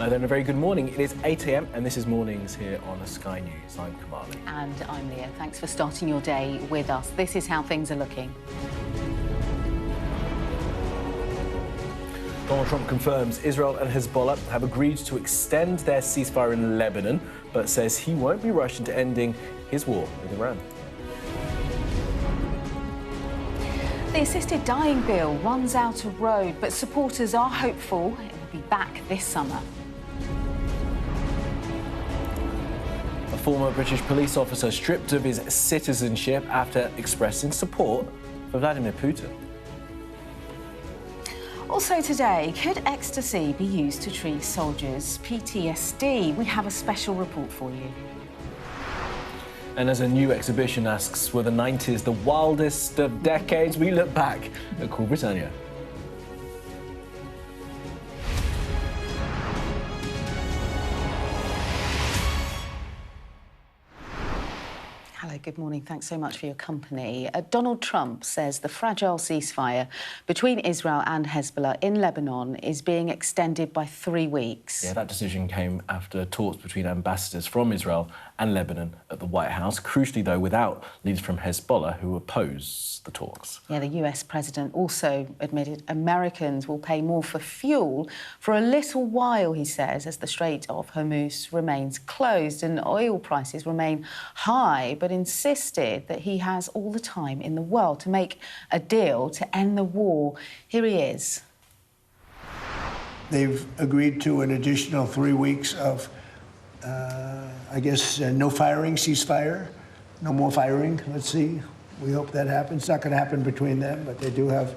Hi there and a very good morning. It is 8 a.m. and this is Mornings here on Sky News. I'm Kamali. And I'm Leah. Thanks for starting your day with us. This is how things are looking. Donald Trump confirms Israel and Hezbollah have agreed to extend their ceasefire in Lebanon, but says he won't be rushed into ending his war with Iran. The assisted dying bill runs out of road, but supporters are hopeful it will be back this summer. A former British police officer stripped of his citizenship after expressing support for Vladimir Putin. Also today, could ecstasy be used to treat soldiers' PTSD? We have a special report for you. And as a new exhibition asks, were the 90s the wildest of decades? We look back at Cool Britannia. Hello, good morning. Thanks so much for your company. Donald Trump says the fragile ceasefire between Israel and Hezbollah in Lebanon is being extended by 3 weeks. Yeah, that decision came after talks between ambassadors from Israel and Lebanon at the White House. Crucially, though, without leaders from Hezbollah who oppose the talks. Yeah, the US president also admitted Americans will pay more for fuel for a little while, he says, as the Strait of Hormuz remains closed and oil prices remain high, but insisted that he has all the time in the world to make a deal to end the war. Here he is. They've agreed to an additional 3 weeks of, no firing, ceasefire, no more firing. Let's see. We hope that happens. It's not going to happen between them, but they do have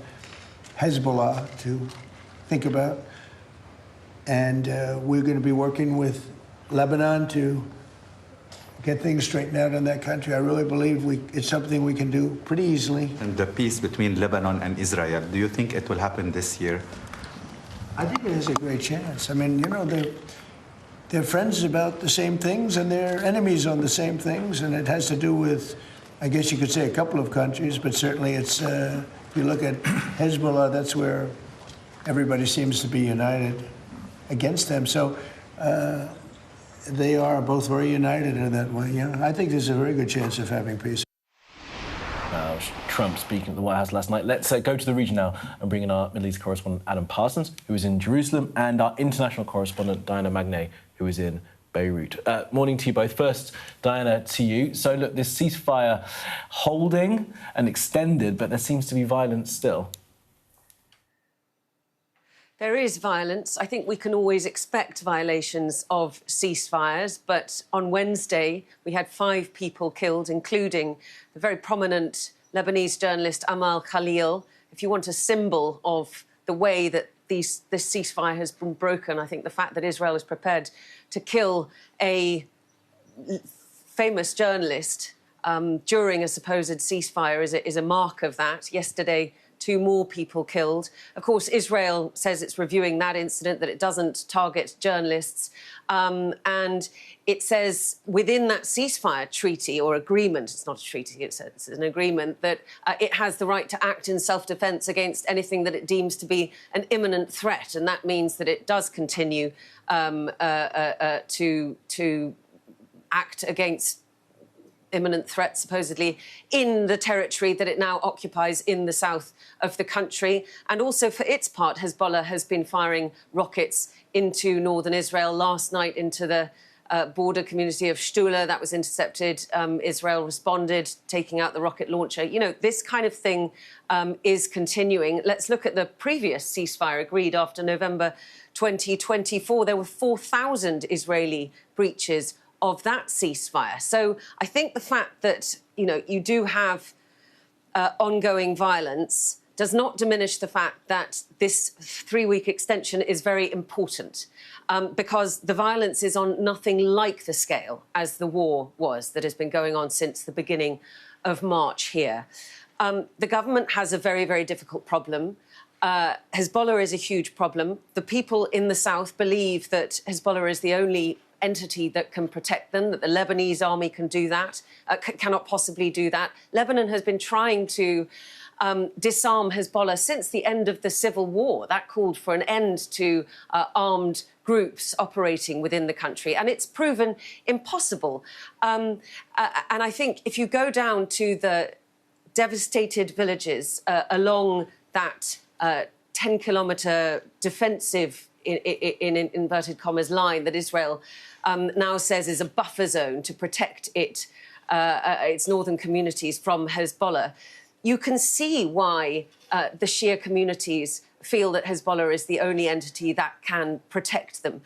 Hezbollah to think about. And we're going to be working with Lebanon to get things straightened out in that country. I really believe it's something we can do pretty easily. And the peace between Lebanon and Israel, do you think it will happen this year? I think it has a great chance. I mean, you know, they're friends about the same things and they're enemies on the same things, and it has to do with, I guess you could say, a couple of countries, but certainly it's, if you look at Hezbollah, that's where everybody seems to be united against them. So they are both very united in that way. You know, I think there's a very good chance of having peace. Trump speaking at the White House last night. Let's go to the region now and bring in our Middle East correspondent Adam Parsons, who is in Jerusalem, and our international correspondent Diana Magnay, who is in Beirut. Morning to you both. First, Diana, to you. So, look, this ceasefire holding and extended, but there seems to be violence still. There is violence. I think we can always expect violations of ceasefires, but on Wednesday we had 5 people killed, including the very prominent Lebanese journalist Amal Khalil. If you want a symbol of the way that this ceasefire has been broken, I think the fact that Israel is prepared to kill a famous journalist during a supposed ceasefire is a mark of that. Yesterday, 2 more people killed. Of course, Israel says it's reviewing that incident, that it doesn't target journalists. And it says within that ceasefire treaty or agreement, it's not a treaty, it's an agreement, that it has the right to act in self-defence against anything that it deems to be an imminent threat. And that means that it does continue to act against imminent threat, supposedly, in the territory that it now occupies in the south of the country. And also, for its part, Hezbollah has been firing rockets into northern Israel. Last night, into the border community of Shtula. That was intercepted. Israel responded, taking out the rocket launcher. You know, this kind of thing is continuing. Let's look at the previous ceasefire agreed after November 2024. There were 4,000 Israeli breaches of that ceasefire. So I think the fact that, you know, you do have ongoing violence does not diminish the fact that this 3-week extension is very important because the violence is on nothing like the scale as the war was that has been going on since the beginning of March here. The government has a very, very difficult problem. Hezbollah is a huge problem. The people in the south believe that Hezbollah is the only entity that can protect them, that the Lebanese army can do that, cannot possibly do that. Lebanon has been trying to disarm Hezbollah since the end of the civil war. That called for an end to armed groups operating within the country, and it's proven impossible. And I think if you go down to the devastated villages along that 10-kilometre defensive, in inverted commas, line that Israel now says is a buffer zone to protect its northern communities from Hezbollah, you can see why the Shia communities feel that Hezbollah is the only entity that can protect them.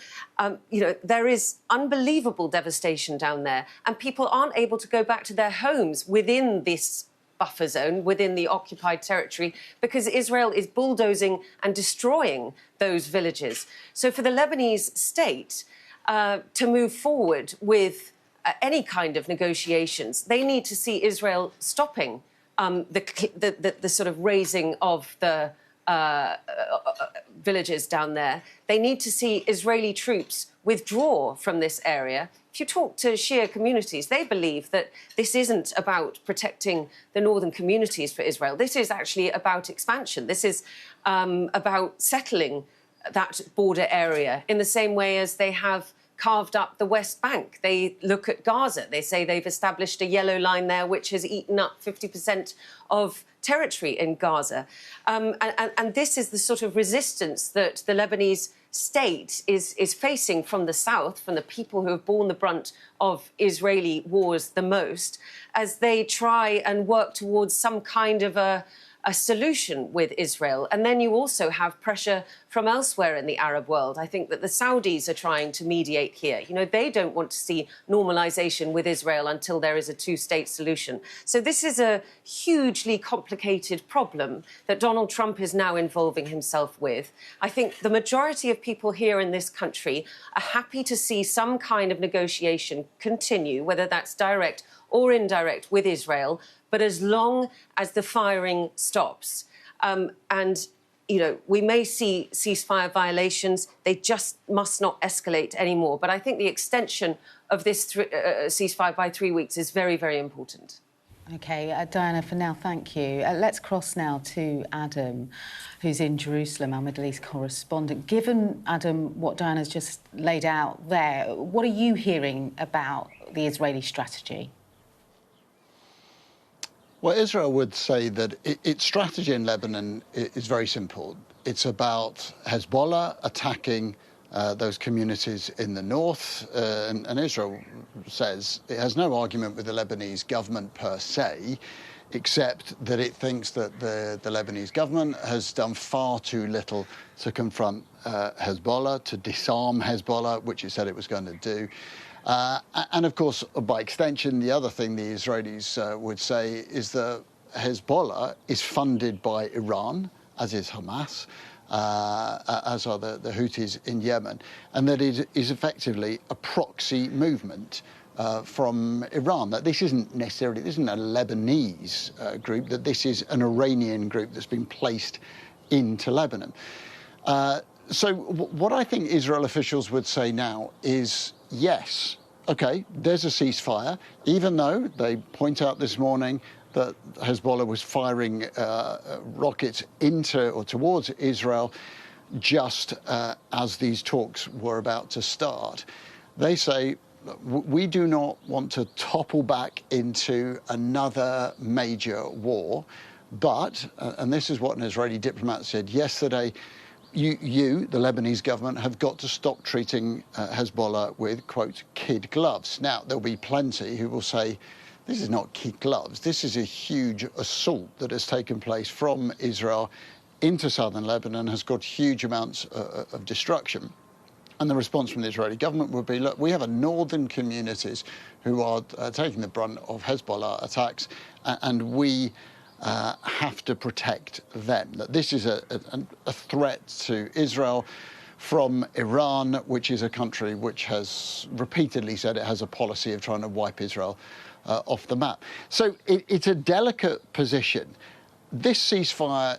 You know, there is unbelievable devastation down there, and people aren't able to go back to their homes within this buffer zone, within the occupied territory, because Israel is bulldozing and destroying those villages. So for the Lebanese state to move forward with any kind of negotiations, they need to see Israel stopping the sort of razing of the villages down there. They need to see Israeli troops withdraw from this area. If you talk to Shia communities, they believe that this isn't about protecting the northern communities for Israel. This is actually about expansion. This is about settling that border area in the same way as they have carved up the West Bank. They look at Gaza. They say they've established a yellow line there which has eaten up 50% of territory in Gaza. And this is the sort of resistance that the Lebanese state is facing from the south, from the people who have borne the brunt of Israeli wars the most, as they try and work towards some kind of a solution with Israel. And then you also have pressure from elsewhere in the Arab world. I think that the Saudis are trying to mediate here. You know, they don't want to see normalization with Israel until there is a two-state solution. So this is a hugely complicated problem that Donald Trump is now involving himself with. I think the majority of people here in this country are happy to see some kind of negotiation continue, whether that's direct or indirect with Israel, but as long as the firing stops. And, you know, we may see ceasefire violations. They just must not escalate anymore. But I think the extension of this ceasefire by 3 weeks is very, very important. OK, Diana, for now, thank you. Let's cross now to Adam, who's in Jerusalem, our Middle East correspondent. Given, Adam, what Diana's just laid out there, what are you hearing about the Israeli strategy? Well, Israel would say that its strategy in Lebanon is very simple. It's about Hezbollah attacking those communities in the north, and Israel says it has no argument with the Lebanese government per se, except that it thinks that the Lebanese government has done far too little to confront Hezbollah, to disarm Hezbollah, which it said it was going to do. And of course, by extension, the other thing the Israelis would say is that Hezbollah is funded by Iran, as is Hamas, as are the Houthis in Yemen, and that it is effectively a proxy movement from Iran. That this isn't a Lebanese group, that this is an Iranian group that's been placed into Lebanon. So what I think Israel officials would say now is, yes, OK, there's a ceasefire, even though they point out this morning that Hezbollah was firing rockets into or towards Israel just as these talks were about to start. They say, we do not want to topple back into another major war, but, and this is what an Israeli diplomat said yesterday, you, the Lebanese government, have got to stop treating Hezbollah with, quote, kid gloves. Now, there'll be plenty who will say, this is not kid gloves. This is a huge assault that has taken place from Israel into southern Lebanon, has got huge amounts of destruction. And the response from the Israeli government would be, look, we have northern communities who are taking the brunt of Hezbollah attacks, and we have to protect them. That this is a threat to Israel from Iran, which is a country which has repeatedly said it has a policy of trying to wipe Israel off the map. So it's a delicate position. This ceasefire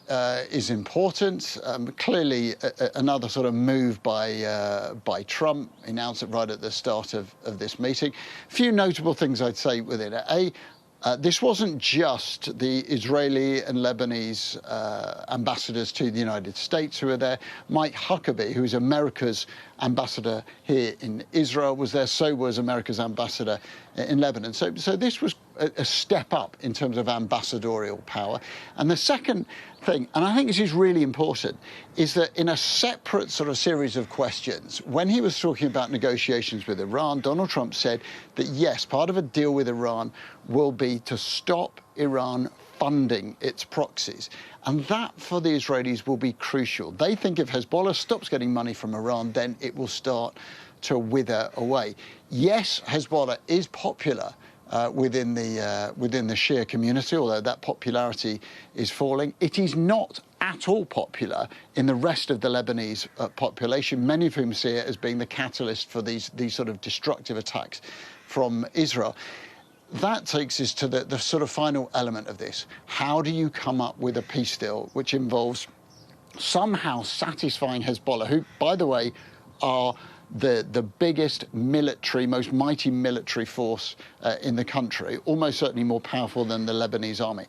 is important. Clearly, another sort of move by Trump, announced it right at the start of this meeting. A few notable things I'd say within it. This wasn't just the Israeli and Lebanese ambassadors to the United States who were there. Mike Huckabee, who is America's ambassador here in Israel, was there. So was America's ambassador in Lebanon. So this was a step up in terms of ambassadorial power. And the second thing, and I think this is really important, is that in a separate sort of series of questions, when he was talking about negotiations with Iran, Donald Trump said that, yes, part of a deal with Iran will be to stop Iran funding its proxies. And that, for the Israelis, will be crucial. They think if Hezbollah stops getting money from Iran, then it will start to wither away. Yes, Hezbollah is popular within the Shia community, although that popularity is falling. It is not at all popular in the rest of the Lebanese population, many of whom see it as being the catalyst for these sort of destructive attacks from Israel. That takes us to the sort of final element of this. How do you come up with a peace deal which involves somehow satisfying Hezbollah, who, by the way, are the biggest military, most mighty military force in the country, almost certainly more powerful than the Lebanese army?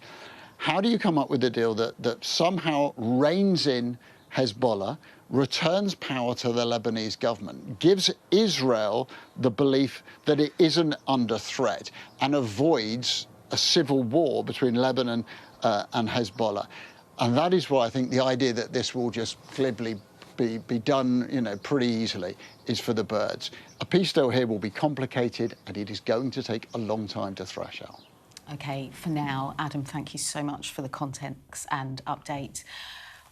How do you come up with a deal that somehow reins in Hezbollah, returns power to the Lebanese government, gives Israel the belief that it isn't under threat, and avoids a civil war between Lebanon and Hezbollah? And that is why I think the idea that this will just glibly be done, you know, pretty easily is for the birds. A peace deal here will be complicated, and it is going to take a long time to thrash out. OK, for now, Adam, thank you so much for the context and update.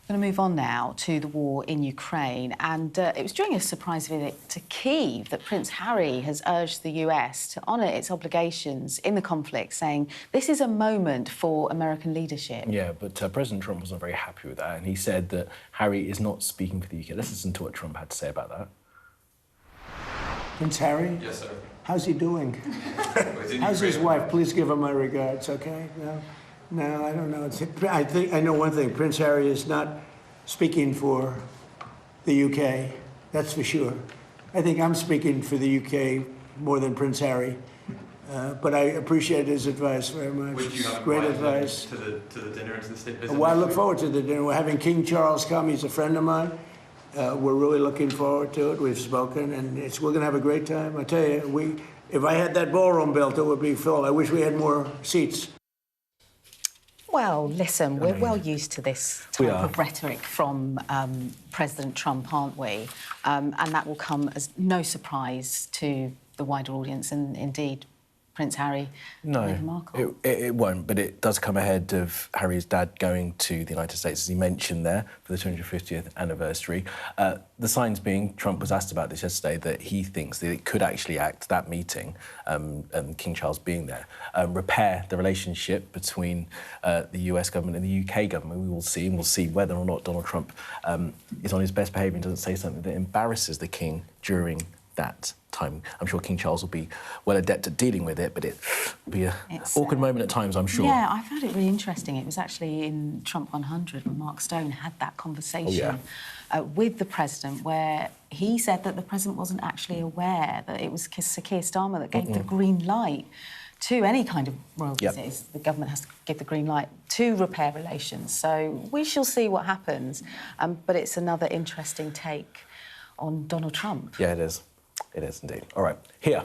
I'm going to move on now to the war in Ukraine. And it was during a surprise visit to Kyiv that Prince Harry has urged the US to honour its obligations in the conflict, saying this is a moment for American leadership. Yeah, but President Trump wasn't very happy with that, and he said that Harry is not speaking for the UK. Let's listen to what Trump had to say about that. Prince Harry? Yes, sir. How's he doing? How's his wife? Please give her my regards, OK? No, I don't know. I know one thing. Prince Harry is not speaking for the UK. That's for sure. I think I'm speaking for the UK more than Prince Harry. But I appreciate his advice very much. Would you have great advice. To the dinner and to the state visit? Well, I look forward to the dinner. We're having King Charles come. He's a friend of mine. We're really looking forward to it. We've spoken, and we're going to have a great time. I tell you, if I had that ballroom built, it would be full. I wish we had more seats. Well, listen, we're well used to this type of rhetoric from President Trump, aren't we? And that will come as no surprise to the wider audience, and indeed Prince Harry and Meghan Markle. It won't, but it does come ahead of Harry's dad going to the United States, as he mentioned there, for the 250th anniversary. The signs being, Trump was asked about this yesterday, that he thinks that it could actually act, that meeting, and King Charles being there, repair the relationship between the US government and the UK government. We will see, and we'll see whether or not Donald Trump is on his best behaviour and doesn't say something that embarrasses the King during that time. I'm sure King Charles will be well adept at dealing with it, but it'll be an awkward moment at times, I'm sure. Yeah, I found it really interesting. It was actually in Trump 100 when Mark Stone had that conversation with the president, where he said that the president wasn't actually aware that it was Sir Keir Starmer that gave the green light to any kind of royal visit. The government has to give the green light to repair relations. So we shall see what happens. But it's another interesting take on Donald Trump. Yeah, it is. It is indeed. All right, here.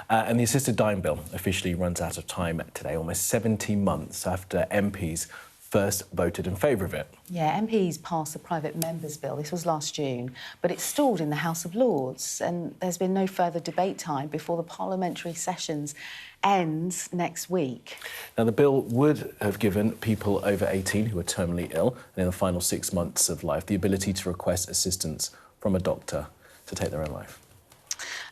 And the assisted dying bill officially runs out of time today, almost 70 months after MPs first voted in favour of it. Yeah, MPs passed the private members' bill. This was last June, but it stalled in the House of Lords, and there's been no further debate time before the parliamentary sessions ends next week. Now, the bill would have given people over 18 who are terminally ill and in the final 6 months of life the ability to request assistance from a doctor to take their own life.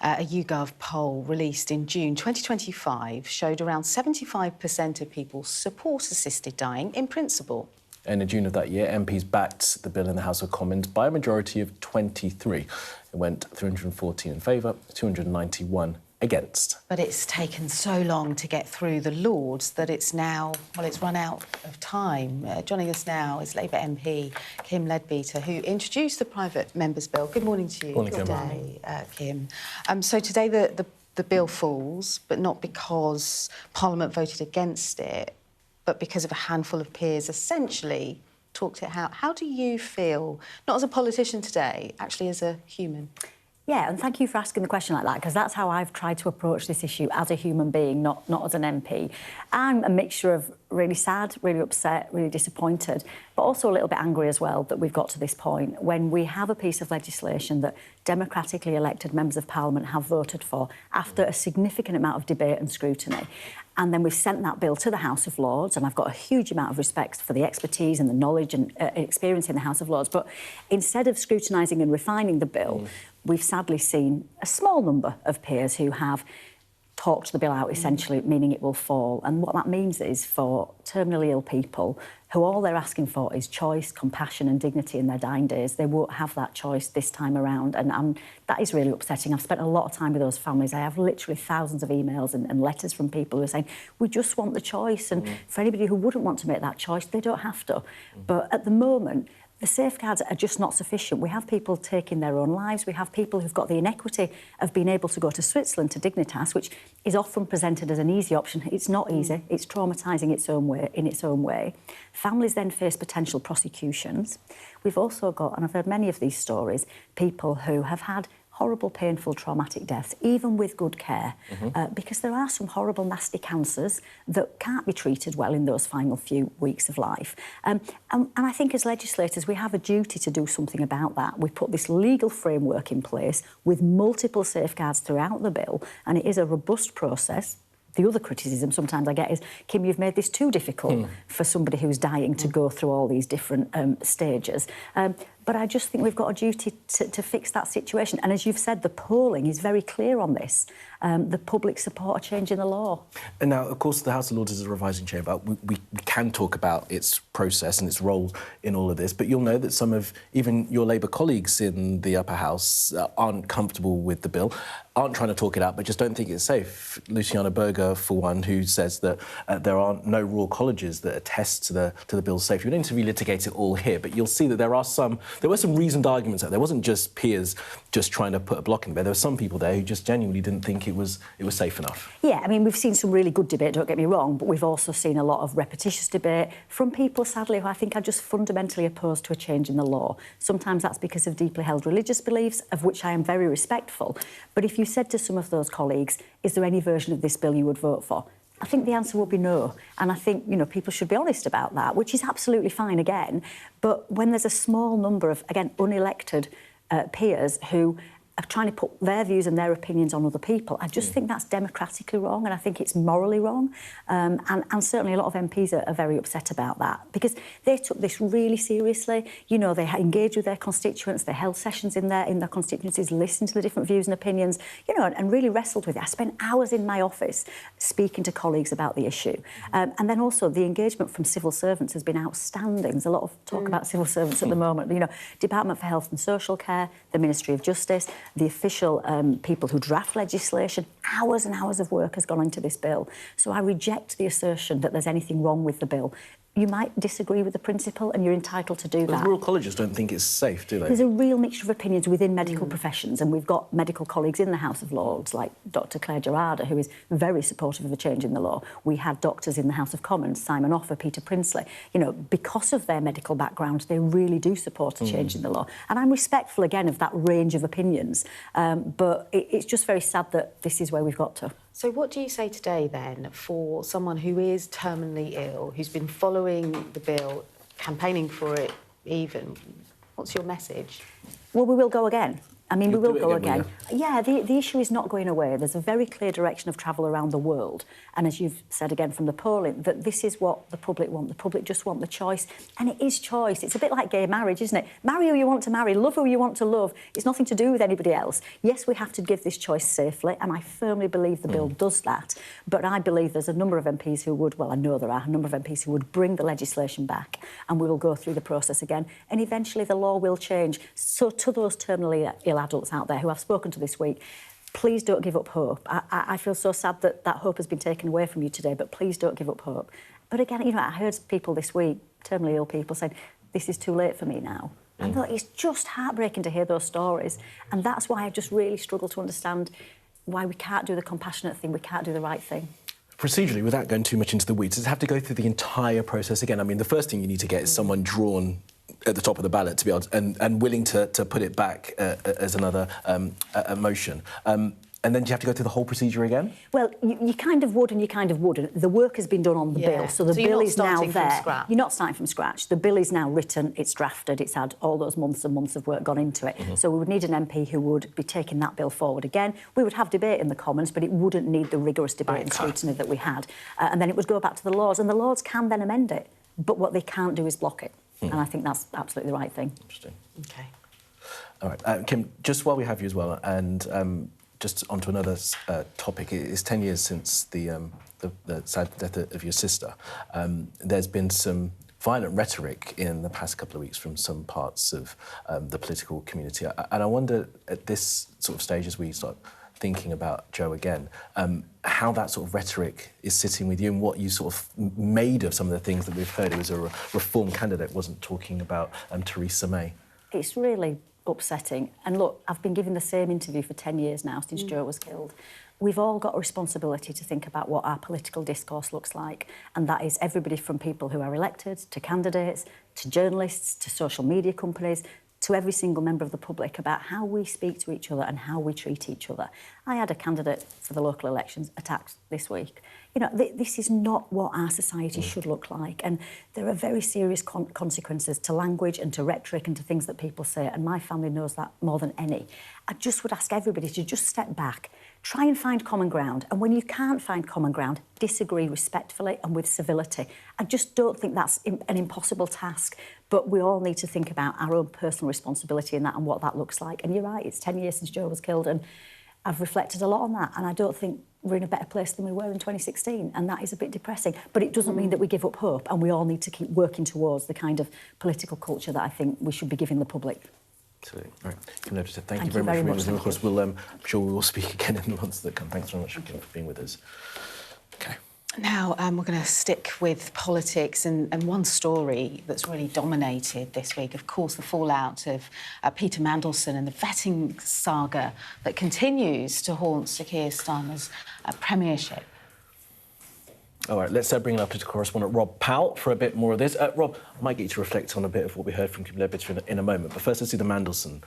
A YouGov poll released in June 2025 showed around 75% of people support assisted dying in principle. And in June of that year, MPs backed the bill in the House of Commons by a majority of 23. It went 314 in favour, 291 against. But it's taken so long to get through the Lords that it's now, well, it's run out of time. Joining us now is Labour MP Kim Leadbeater, who introduced the private members' bill. Good morning to you. Morning, Kim. Good day, Kim. So today the the bill falls, but not because Parliament voted against it, but because of a handful of peers essentially talked it out. How do you feel, not as a politician today, actually as a human? Yeah, and thank you for asking the question like that, because that's how I've tried to approach this issue as a human being, not as an MP. I'm a mixture of really sad, really upset, really disappointed, but also a little bit angry as well that we've got to this point when we have a piece of legislation that democratically elected members of Parliament have voted for after a significant amount of debate and scrutiny. And then we've sent that bill to the House of Lords, and I've got a huge amount of respect for the expertise and the knowledge and experience in the House of Lords. But instead of scrutinising and refining the bill, we've sadly seen a small number of peers who have talked the bill out, essentially, meaning it will fall. And what that means is for terminally ill people who all they're asking for is choice, compassion and dignity in their dying days, they won't have that choice this time around. And that is really upsetting. I've spent a lot of time with those families. I have literally thousands of emails and letters from people who are saying, we just want the choice. And for anybody who wouldn't want to make that choice, they don't have to. But at the moment, the safeguards are just not sufficient. We have people taking their own lives. We have people who've got the inequity of being able to go to Switzerland, to Dignitas, which is often presented as an easy option. It's not easy. It's traumatising in its own way. Families then face potential prosecutions. We've also got, and I've heard many of these stories, people who have had horrible, painful, traumatic deaths, even with good care, because there are some horrible, nasty cancers that can't be treated well in those final few weeks of life. And I think as legislators, we have a duty to do something about that. We've put this legal framework in place with multiple safeguards throughout the bill, and it is a robust process. The other criticism sometimes I get is, Kim, you've made this too difficult for somebody who's dying to go through all these different stages. But I just think we've got a duty to fix that situation. And as you've said, the polling is very clear on this. The public support a change in the law. And now, of course, the House of Lords is a revising chamber. We can talk about its process and its role in all of this, but you'll know that some of even your Labour colleagues in the upper house aren't comfortable with the bill, aren't trying to talk it out, but just don't think it's safe. Luciana Berger, for one, who says that there are no royal colleges that attest to the bill's safety. We don't need to relitigate it all here, but you'll see that there were some reasoned arguments out there. It wasn't just peers just trying to put a block in there. There were some people there who just genuinely didn't think it was safe enough. Yeah, I mean, we've seen some really good debate, don't get me wrong, but we've also seen a lot of repetitious debate from people, sadly, who I think are just fundamentally opposed to a change in the law. Sometimes that's because of deeply held religious beliefs, of which I am very respectful. But if you said to some of those colleagues, is there any version of this bill you would vote for? I think the answer would be no. And I think, you know, people should be honest about that, which is absolutely fine again. But when there's a small number of, again, unelected peers who are trying to put their views and their opinions on other people, I just think that's democratically wrong, and I think it's morally wrong. And certainly a lot of MPs are very upset about that, because they took this really seriously. You know, they engaged with their constituents, they held sessions in their constituencies, listened to the different views and opinions, you know, and really wrestled with it. I spent hours in my office speaking to colleagues about the issue. And then also the engagement from civil servants has been outstanding. There's a lot of talk about civil servants at the moment. You know, Department for Health and Social Care, the Ministry of Justice, the official people who draft legislation. Hours and hours of work has gone into this bill. So I reject the assertion that there's anything wrong with the bill. You might disagree with the principle, and you're entitled to do that. Rural colleges don't think it's safe, do they? There's a real mixture of opinions within medical professions, and we've got medical colleagues in the House of Lords, like Dr Claire Gerarda, who is very supportive of a change in the law. We had doctors in the House of Commons, Simon Offer, Peter Prinsley. You know, because of their medical background, they really do support a change in the law. And I'm respectful, again, of that range of opinions. But it's just very sad that this is where we've got to. So what do you say today, then, for someone who is terminally ill, who's been following the bill, campaigning for it even? What's your message? Well, we will go again. I mean, we will go again. Yeah, the issue is not going away. There's a very clear direction of travel around the world. And as you've said again from the polling, that this is what the public want. The public just want the choice. And it is choice. It's a bit like gay marriage, isn't it? Marry who you want to marry, love who you want to love. It's nothing to do with anybody else. Yes, we have to give this choice safely, and I firmly believe the bill does that. But I believe there's a number of MPs who would, well, I know there are a number of MPs who would bring the legislation back, and we will go through the process again. And eventually the law will change. So to those terminally ill adults out there who I've spoken to this week, please don't give up hope. I feel so sad that that hope has been taken away from you today, but please don't give up hope. But again, you know, I heard people this week, terminally ill people, saying, this is too late for me now. I thought it's just heartbreaking to hear those stories. And that's why I just really struggle to understand why we can't do the compassionate thing, we can't do the right thing. Procedurally, without going too much into the weeds, does it have to go through the entire process again? I mean, the first thing you need to get is someone drawn at the top of the ballot to be able to, and willing to put it back as another motion. And then do you have to go through the whole procedure again? Well, you kind of would and you kind of wouldn't. The work has been done on the bill, so the bill is now there. You're not starting from scratch. The bill is now written, it's drafted, it's had all those months and months of work gone into it. So we would need an MP who would be taking that bill forward again. We would have debate in the Commons, but it wouldn't need the rigorous debate and scrutiny that we had. And then it would go back to the Lords, and the Lords can then amend it. But what they can't do is block it. And I think that's absolutely the right thing. Interesting. OK. All right. Kim, just while we have you as well, and just onto another topic, it's 10 years since the sad death of your sister. There's been some violent rhetoric in the past couple of weeks from some parts of the political community. And I wonder, at this sort of stage, as we start thinking about Joe again, how that sort of rhetoric is sitting with you and what you sort of made of some of the things that we've heard. It was a reform candidate, wasn't talking about Theresa May. It's really upsetting. And look, I've been giving the same interview for 10 years now, since Joe was killed. We've all got a responsibility to think about what our political discourse looks like, and that is everybody from people who are elected, to candidates, to journalists, to social media companies, to every single member of the public, about how we speak to each other and how we treat each other. I had a candidate for the local elections attacked this week. You know, this is not what our society should look like, and there are very serious consequences to language and to rhetoric and to things that people say, and my family knows that more than any. I just would ask everybody to just step back, try and find common ground, and when you can't find common ground, disagree respectfully and with civility. I just don't think that's an impossible task, but we all need to think about our own personal responsibility in that and what that looks like. And you're right, it's 10 years since Joe was killed, and I've reflected a lot on that, and I don't think we're in a better place than we were in 2016, and that is a bit depressing. But it doesn't mean that we give up hope, and we all need to keep working towards the kind of political culture that I think we should be giving the public. Absolutely. Right. Thank you very much for being with us. And of course, I'm sure we will speak again in the months that come. Thanks very much for being with us. OK. Now, we're going to stick with politics and one story that's really dominated this week, of course, the fallout of Peter Mandelson and the vetting saga that continues to haunt Sir Keir Starmer's premiership. All right, let's bring in our political correspondent, Rob Powell, for a bit more of this. Rob, I might get you to reflect on a bit of what we heard from Kim Levitt in a moment, but first let's do the Mandelson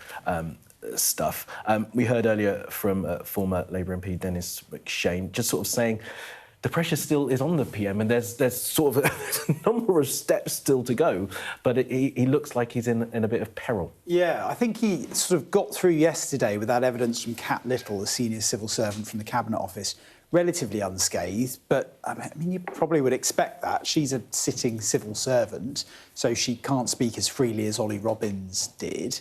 stuff. We heard earlier from former Labour MP Dennis McShane just sort of saying the pressure still is on the PM, and there's sort of a number of steps still to go, but he looks like he's in a bit of peril. Yeah, I think he sort of got through yesterday with that evidence from Kat Little, the senior civil servant from the Cabinet Office, relatively unscathed, but I mean, you probably would expect that. She's a sitting civil servant, so she can't speak as freely as Ollie Robbins did.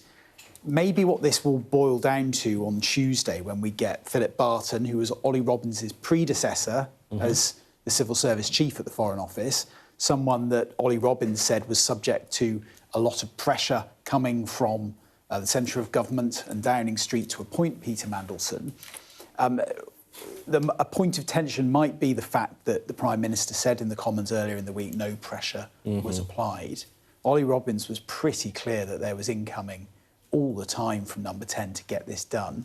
Maybe what this will boil down to on Tuesday, when we get Philip Barton, who was Ollie Robbins' predecessor as the Civil Service Chief at the Foreign Office, someone that Ollie Robbins said was subject to a lot of pressure coming from the centre of government and Downing Street to appoint Peter Mandelson. A point of tension might be the fact that the Prime Minister said in the Commons earlier in the week no pressure was applied. Ollie Robbins was pretty clear that there was incoming all the time from Number 10 to get this done.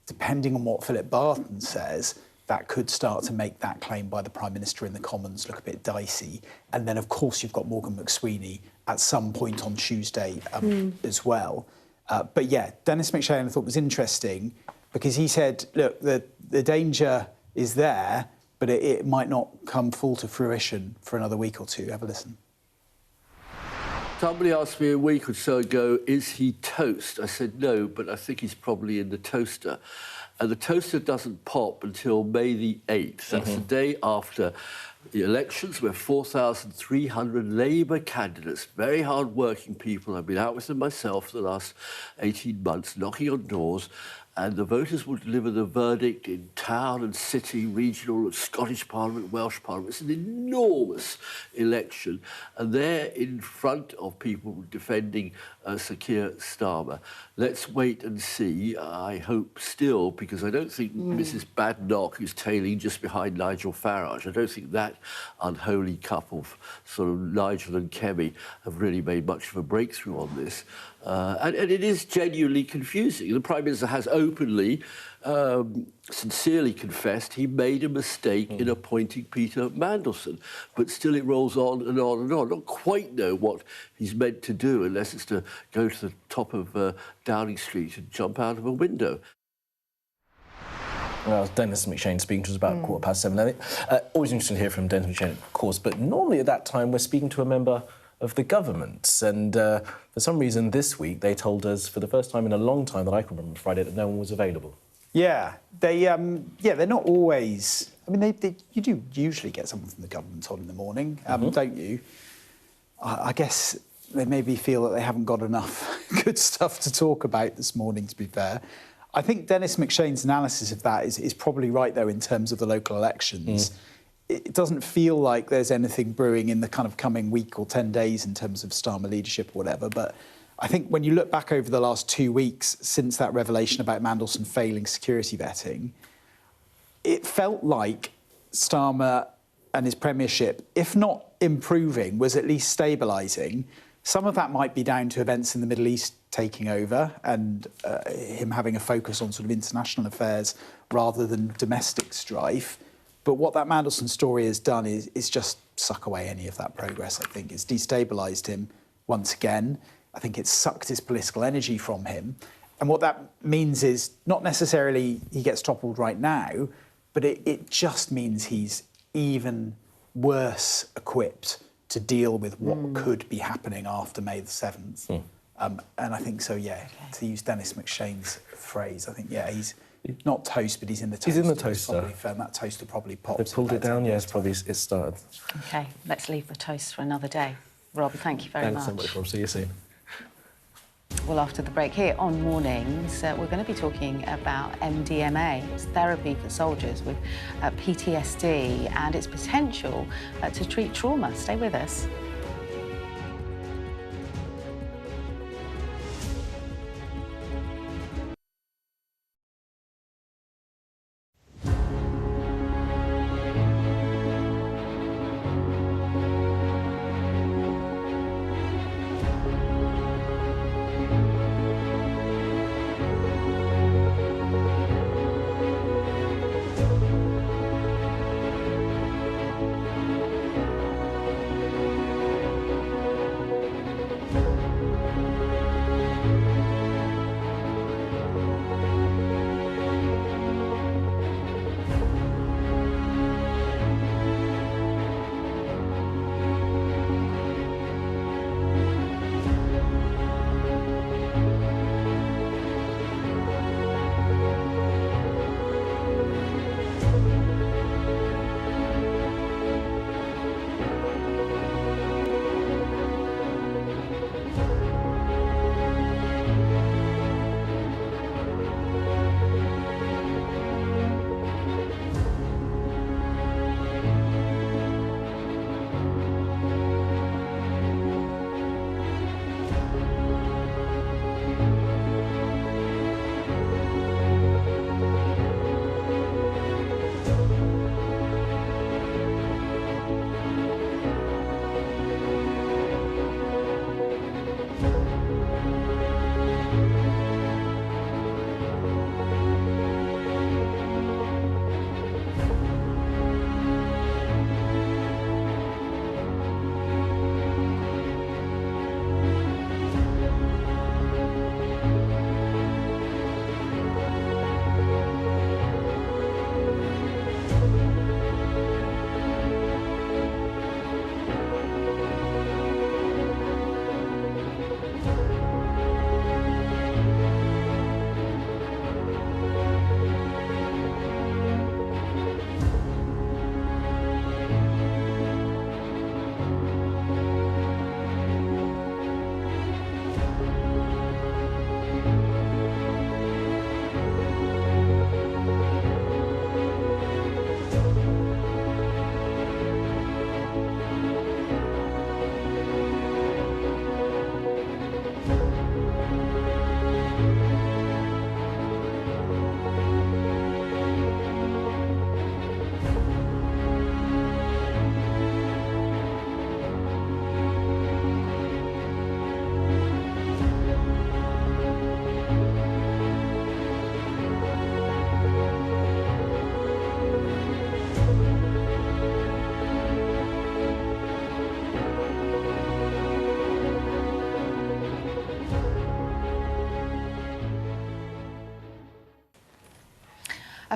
Depending on what Philip Barton says, that could start to make that claim by the Prime Minister in the Commons look a bit dicey. And then, of course, you've got Morgan McSweeney at some point on Tuesday as well. But, yeah, Dennis McShane I thought was interesting because he said, look, the danger is there, but it might not come full to fruition for another week or two. Have a listen. Somebody asked me a week or so ago, is he toast? I said no, but I think he's probably in the toaster. And the toaster doesn't pop until May the 8th. That's the day after the elections, where 4,300 Labour candidates, very hard-working people, I've been out with them myself for the last 18 months, knocking on doors, and the voters will deliver the verdict in town and city, regional, Scottish Parliament, Welsh Parliament. It's an enormous election, and they're in front of people defending Sir Keir Starmer. Let's wait and see. I hope still, because I don't think Mrs Badenoch, who's tailing just behind Nigel Farage, I don't think that unholy couple, sort of Nigel and Kemi, have really made much of a breakthrough on this. And it is genuinely confusing. The Prime Minister has openly, sincerely confessed he made a mistake in appointing Peter Mandelson. But still it rolls on and on and on. I don't quite know what he's meant to do unless it's to go to the top of Downing Street and jump out of a window. Well, Dennis McShane speaking to us about 7:15. Always interesting to hear from Dennis McShane, of course, but normally at that time we're speaking to a member of the government. And for some reason this week they told us for the first time in a long time that I can remember Friday that no one was available. Yeah, they're not always. I mean, you do usually get someone from the government on in the morning, don't you? I guess they maybe feel that they haven't got enough good stuff to talk about this morning, to be fair. I think Dennis McShane's analysis of that is probably right, though, in terms of the local elections. It doesn't feel like there's anything brewing in the kind of coming week or 10 days in terms of Starmer leadership or whatever. But I think when you look back over the last 2 weeks since that revelation about Mandelson failing security vetting, it felt like Starmer and his premiership, if not improving, was at least stabilising. Some of that might be down to events in the Middle East taking over and him having a focus on sort of international affairs rather than domestic strife. But what that Mandelson story has done is just suck away any of that progress, I think. It's destabilised him once again. I think it's sucked his political energy from him. And what that means is not necessarily he gets toppled right now, but it just means he's even worse equipped to deal with what could be happening after May the 7th. And I think so, to use Dennis McShane's phrase, I think, he's not toast, but he's in the toaster. He's in the toaster. And that toaster probably popped. They pulled it down, it's started. OK, let's leave the toast for another day. Rob, thank you very much. Thanks so much, Rob. See you soon. Well, after the break here on Mornings, we're going to be talking about MDMA. It's therapy for soldiers with PTSD and its potential to treat trauma. Stay with us.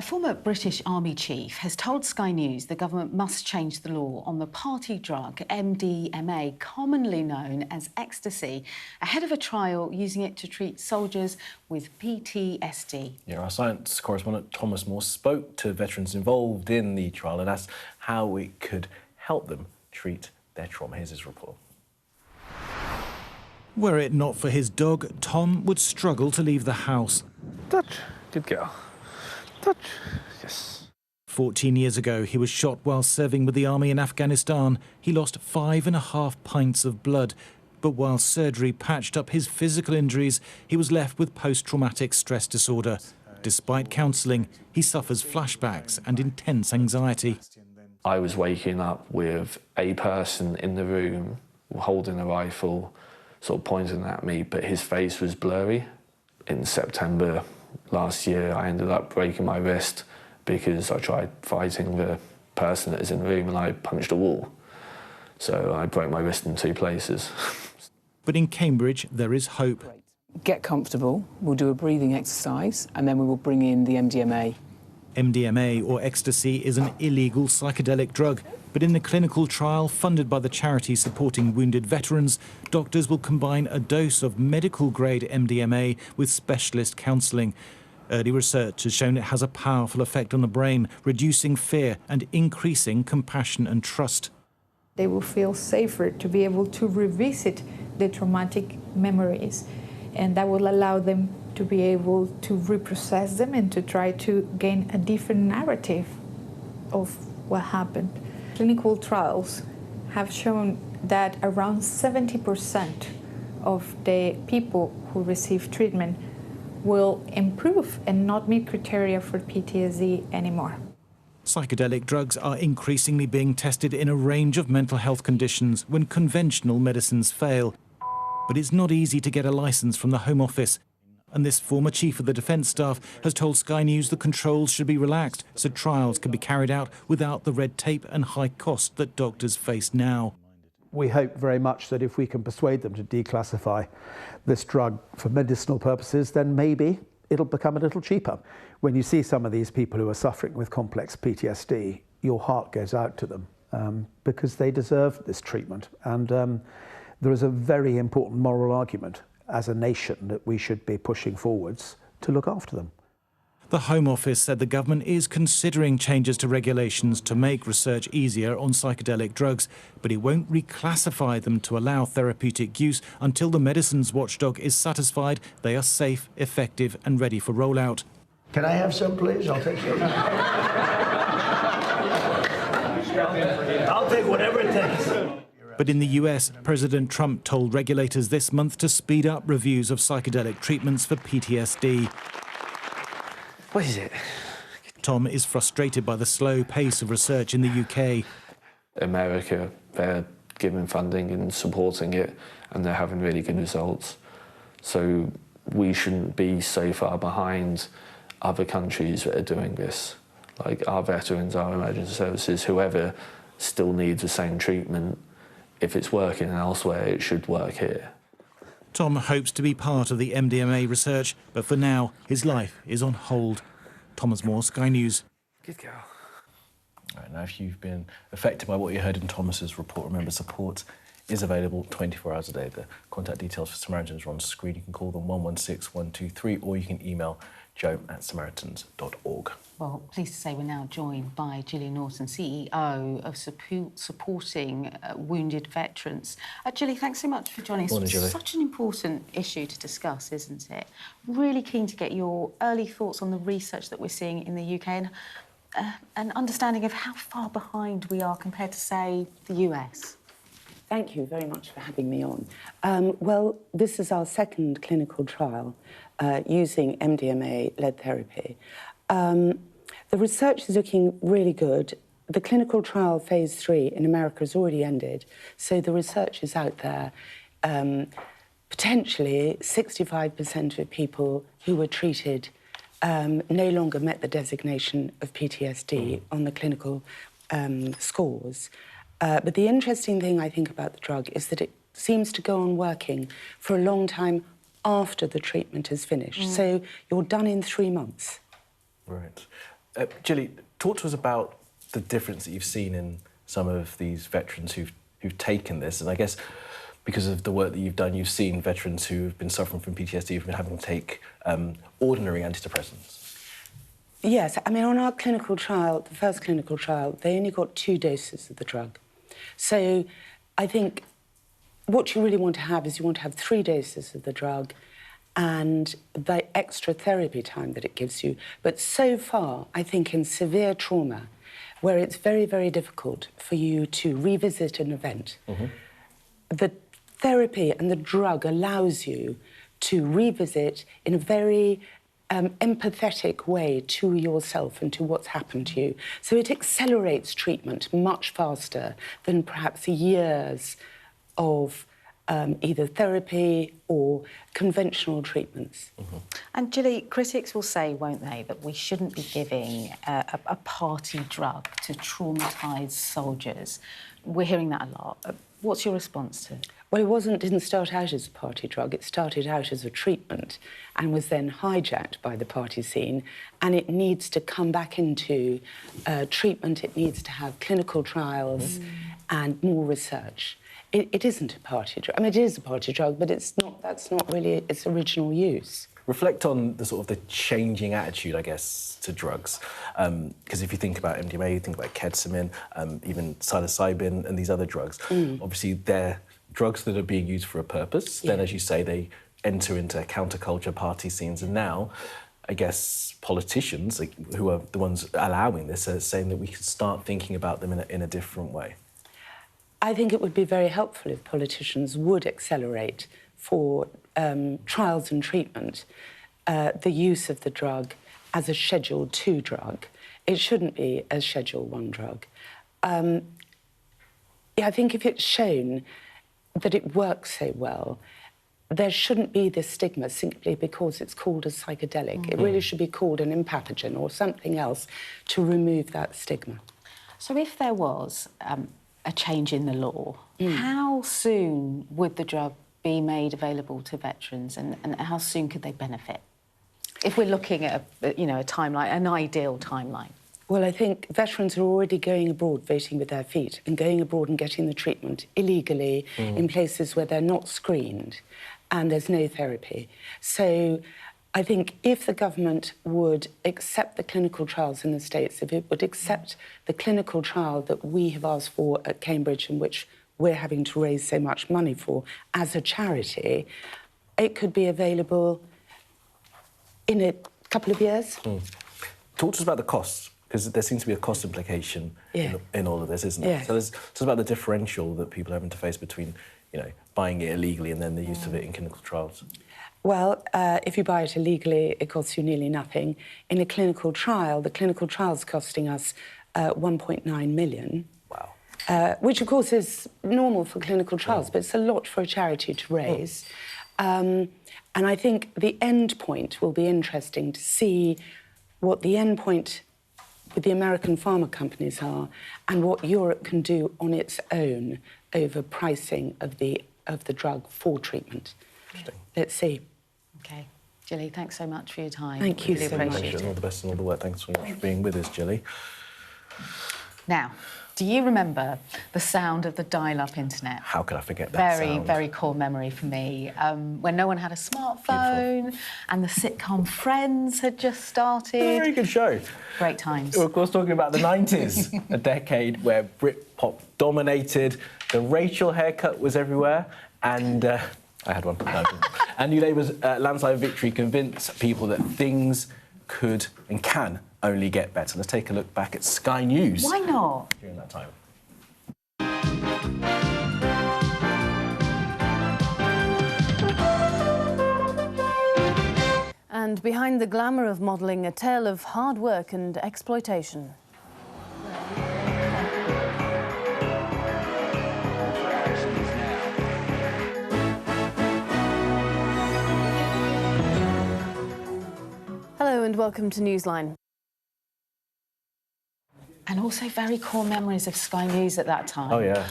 A former British Army chief has told Sky News the government must change the law on the party drug MDMA, commonly known as ecstasy, ahead of a trial using it to treat soldiers with PTSD. Yeah, our science correspondent Thomas Moore spoke to veterans involved in the trial and asked how it could help them treat their trauma. Here's his report. Were it not for his dog, Tom would struggle to leave the house. Touch. Good girl. Touch. Yes. 14 years ago, he was shot while serving with the army in Afghanistan. He lost 5.5 pints of blood. But while surgery patched up his physical injuries, he was left with post-traumatic stress disorder. Despite counselling, he suffers flashbacks and intense anxiety. I was waking up with a person in the room holding a rifle, sort of pointing at me, but his face was blurry. In September last year, I ended up breaking my wrist because I tried fighting the person that was in the room and I punched a wall. So I broke my wrist in 2 places. But in Cambridge, there is hope. Get comfortable, we'll do a breathing exercise, and then we will bring in the MDMA. MDMA, or ecstasy, is an illegal psychedelic drug. But in the clinical trial funded by the charity supporting wounded veterans, doctors will combine a dose of medical-grade MDMA with specialist counselling. Early research has shown it has a powerful effect on the brain, reducing fear and increasing compassion and trust. They will feel safer to be able to revisit the traumatic memories, and that will allow them to be able to reprocess them and to try to gain a different narrative of what happened. Clinical trials have shown that around 70% of the people who receive treatment will improve and not meet criteria for PTSD anymore. Psychedelic drugs are increasingly being tested in a range of mental health conditions when conventional medicines fail. But it's not easy to get a licence from the Home Office. And this former chief of the Defence Staff has told Sky News the controls should be relaxed so trials can be carried out without the red tape and high cost that doctors face now. We hope very much that if we can persuade them to declassify this drug for medicinal purposes, then maybe it'll become a little cheaper. When you see some of these people who are suffering with complex PTSD, your heart goes out to them because they deserve this treatment. And there is a very important moral argument as a nation that we should be pushing forwards to look after them. The Home Office said the government is considering changes to regulations to make research easier on psychedelic drugs, but it won't reclassify them to allow therapeutic use until the medicines watchdog is satisfied they are safe, effective and ready for rollout. Can I have some, please? I'll take some. I'll take whatever it takes. But in the US, President Trump told regulators this month to speed up reviews of psychedelic treatments for PTSD. What is it? Tom is frustrated by the slow pace of research in the UK. America, they're giving funding and supporting it, and they're having really good results. So we shouldn't be so far behind other countries that are doing this. Like our veterans, our emergency services, whoever still needs the same treatment. If it's working elsewhere, it should work here. Tom hopes to be part of the MDMA research, but for now, his life is on hold. Thomas Moore, Sky News. Good girl. All right, now, if you've been affected by what you heard in Thomas's report, remember support is available 24 hours a day. The contact details for Samaritans are on screen. You can call them 116 123, or you can email joe@samaritans.org. Well, pleased to say we're now joined by Gillian Norton, CEO of Supporting Wounded Veterans. Gilly, thanks so much for joining us. Morning, Gilly. Such an important issue to discuss, isn't it? Really keen to get your early thoughts on the research that we're seeing in the UK and an understanding of how far behind we are compared to, say, the US. Thank you very much for having me on. Well, this is our second clinical trial using MDMA-led therapy. The research is looking really good. The clinical trial phase 3 in America has already ended, so the research is out there. Potentially 65% of people who were treated no longer met the designation of PTSD on the clinical scores. But the interesting thing I think about the drug is that it seems to go on working for a long time after the treatment is finished. So you're done in 3 months. Right. Gilly, talk to us about the difference that you've seen in some of these veterans who've taken this, and I guess because of the work that you've done, you've seen veterans who've been suffering from PTSD who've been having to take ordinary antidepressants. Yes, I mean, on our clinical trial, the first clinical trial, they only got 2 doses of the drug. So I think what you really want to have is you want to have 3 doses of the drug and the extra therapy time that it gives you. But so far, I think in severe trauma, where it's very, very difficult for you to revisit an event, the therapy and the drug allows you to revisit in a very empathetic way to yourself and to what's happened to you. So it accelerates treatment much faster than perhaps years of either therapy or conventional treatments. And Gilly, critics will say, won't they, that we shouldn't be giving a party drug to traumatised soldiers. We're hearing that a lot. What's your response to it? Well, didn't start out as a party drug. It started out as a treatment and was then hijacked by the party scene. And it needs to come back into treatment. It needs to have clinical trials and more research. It isn't a party drug. I mean, it is a party drug, but that's not really its original use. Reflect on the sort of the changing attitude, I guess, to drugs. Because if you think about MDMA, you think about ketamine, even psilocybin and these other drugs. Obviously, they're drugs that are being used for a purpose. Then, as you say, they enter into counterculture party scenes. And now, I guess, politicians, who are the ones allowing this, are saying that we can start thinking about them in a different way. I think it would be very helpful if politicians would accelerate for trials and treatment the use of the drug as a Schedule 2 drug. It shouldn't be a Schedule 1 drug. I think if it's shown that it works so well, there shouldn't be this stigma simply because it's called a psychedelic. It really should be called an empathogen or something else to remove that stigma. So if there was a change in the law, how soon would the drug be made available to veterans, and how soon could they benefit? If we're looking at a timeline, an ideal timeline. Well, I think veterans are already going abroad voting with their feet and going abroad and getting the treatment illegally in places where they're not screened and there's no therapy. So I think if the government would accept the clinical trials in the States, if it would accept the clinical trial that we have asked for at Cambridge and which we're having to raise so much money for as a charity, it could be available in a couple of years. Talk to us about the costs, because there seems to be a cost implication in all of this, isn't there? So tell us about the differential that people are having to face between, buying it illegally and then the use of it in clinical trials. Well, if you buy it illegally, it costs you nearly nothing. In a clinical trial, the clinical trial's costing us 1.9 million. Wow. Which, of course, is normal for clinical trials, but it's a lot for a charity to raise. And I think the end point will be interesting to see what the end point with the American pharma companies are and what Europe can do on its own over pricing of the drug for treatment. Let's see. OK. Gilly, thanks so much for your time. Thank you so much. And all the best and all the work. Thanks so much for being with us, Gilly. Now, do you remember the sound of the dial-up internet? How could I forget that sound? Very core memory for me. When no one had a smartphone and the sitcom Friends had just started. Very good show. Great times. We're, of course, talking about the 90s, a decade where Britpop dominated, the Rachel haircut was everywhere, and... I had one. No, I didn't. And New Labour's landslide victory convinced people that things could and can only get better. Let's take a look back at Sky News. Why not? During that time. And behind the glamour of modelling, a tale of hard work and exploitation. Hello and welcome to Newsline. And also very core memories of Sky News at that time. Oh, yeah.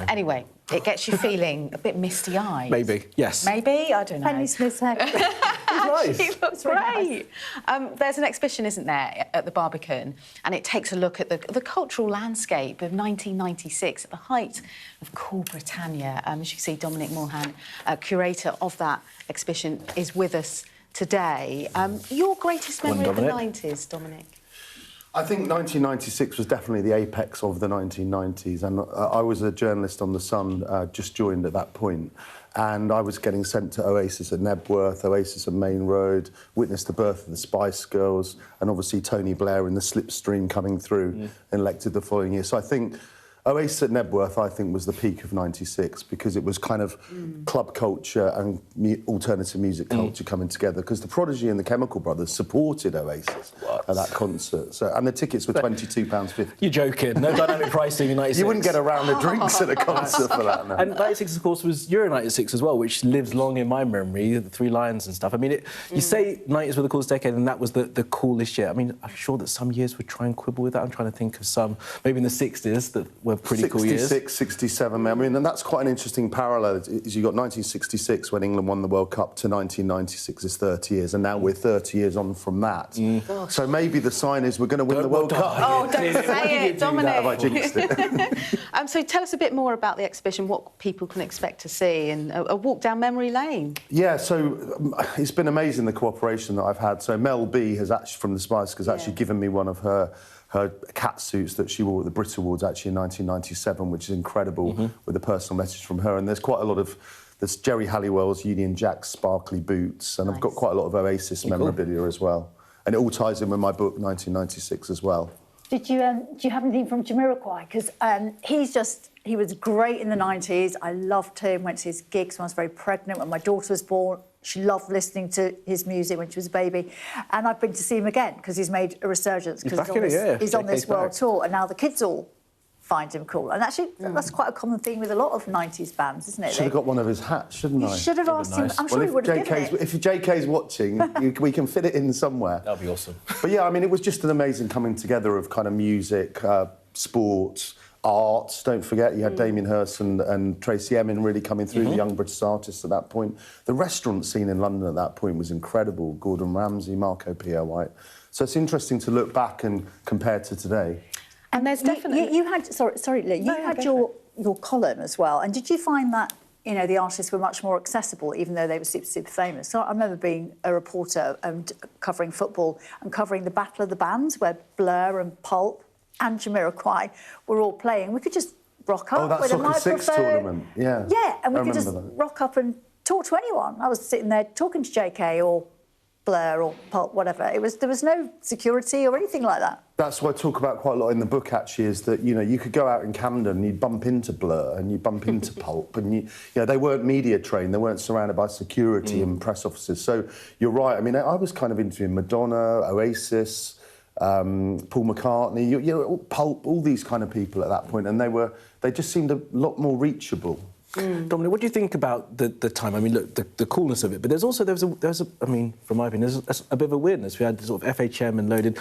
Anyway, it gets you feeling a bit misty-eyed. Maybe, yes. Maybe? I don't know. Penny Smith's haircut. nice. She looks great. There's an exhibition, isn't there, at the Barbican, and it takes a look at the cultural landscape of 1996 at the height of Cool Britannia. As you can see, Dominic Morhan, curator of that exhibition, is with us today. Your greatest memory of the 90s, Dominic? I think 1996 was definitely the apex of the 1990s, and I was a journalist on The Sun, just joined at that point, and I was getting sent to Oasis at Nebworth, Oasis at Main Road, witnessed the birth of the Spice Girls, and obviously Tony Blair in the slipstream coming through, and elected the following year. So I think Oasis at Nebworth, I think, was the peak of 96 because it was kind of club culture and alternative music culture coming together, because the Prodigy and the Chemical Brothers supported Oasis at that concert. So, and the tickets were £22.50. You're joking. No dynamic pricing in 96. You wouldn't get a round of drinks at a concert for that, no. And 96, of course, was Euro 96 as well, which lives long in my memory, the Three Lions and stuff. I mean, you say 90s were the coolest decade and that was the coolest year. I mean, I'm sure that some years would try and quibble with that. I'm trying to think of some, maybe in the 60s, that were pretty cool years. 66, 67, I mean, and that's quite an interesting parallel. Is you got 1966 when England won the World Cup to 1996 is 30 years, and now we're 30 years on from that. So maybe the sign is we're going to win the World Cup. Oh, don't say it, Dominic. Have I jinxed it? So tell us a bit more about the exhibition, what people can expect to see, and a walk down memory lane. Yeah, so it's been amazing, the cooperation that I've had. So Mel B has actually, from the Spice, has actually given me one of her cat suits that she wore at the Brit Awards actually in 1997, which is incredible, with a personal message from her. And there's quite a lot of... There's Jerry Halliwell's Union Jack sparkly boots, and I've got quite a lot of Oasis memorabilia as well. And it all ties in with my book, 1996, as well. Did you, do you have anything from Jamiroquai? Because he was great in the 90s. I loved him, went to his gigs when I was very pregnant, when my daughter was born. She loved listening to his music when she was a baby. And I've been to see him again, because he's made a resurgence, because he's on this world tour, and now the kids all find him cool. And actually, that's quite a common theme with a lot of 90s bands, isn't it? Should have got one of his hats, shouldn't I? You should have asked him. I'm sure he would have given it. If JK's watching, we can fit it in somewhere. That'd be awesome. But yeah, I mean, it was just an amazing coming together of kind of music, sport, art. Don't forget, you had Damien Hirst and Tracy Emin really coming through, the young British artists at that point. The restaurant scene in London at that point was incredible. Gordon Ramsay, Marco Pierre White. So it's interesting to look back and compare to today. And there's definitely... You had... Sorry, Lee. You had your column as well. And did you find that, you know, the artists were much more accessible, even though they were super, super famous? So I remember being a reporter and covering football and covering the Battle of the Bands, where Blur and Pulp and Jamiroquai were all playing. We could just rock up with a microphone. Six tournament, yeah. Yeah, and we could just rock up and talk to anyone. I was sitting there talking to JK or Blur or Pulp, whatever. There was no security or anything like that. That's what I talk about quite a lot in the book, actually, is that, you know, you could go out in Camden and you'd bump into Blur and you'd bump into Pulp, and, you know, they weren't media trained, they weren't surrounded by security and press officers. So you're right. I mean, I was kind of interviewing Madonna, Oasis, Paul McCartney, you know, Pulp, all these kind of people at that point, and they just seemed a lot more reachable. Dominic, what do you think about the time? I mean, look, the coolness of it, but there's also, I mean, from my opinion, there's a bit of a weirdness. We had sort of FHM and Loaded.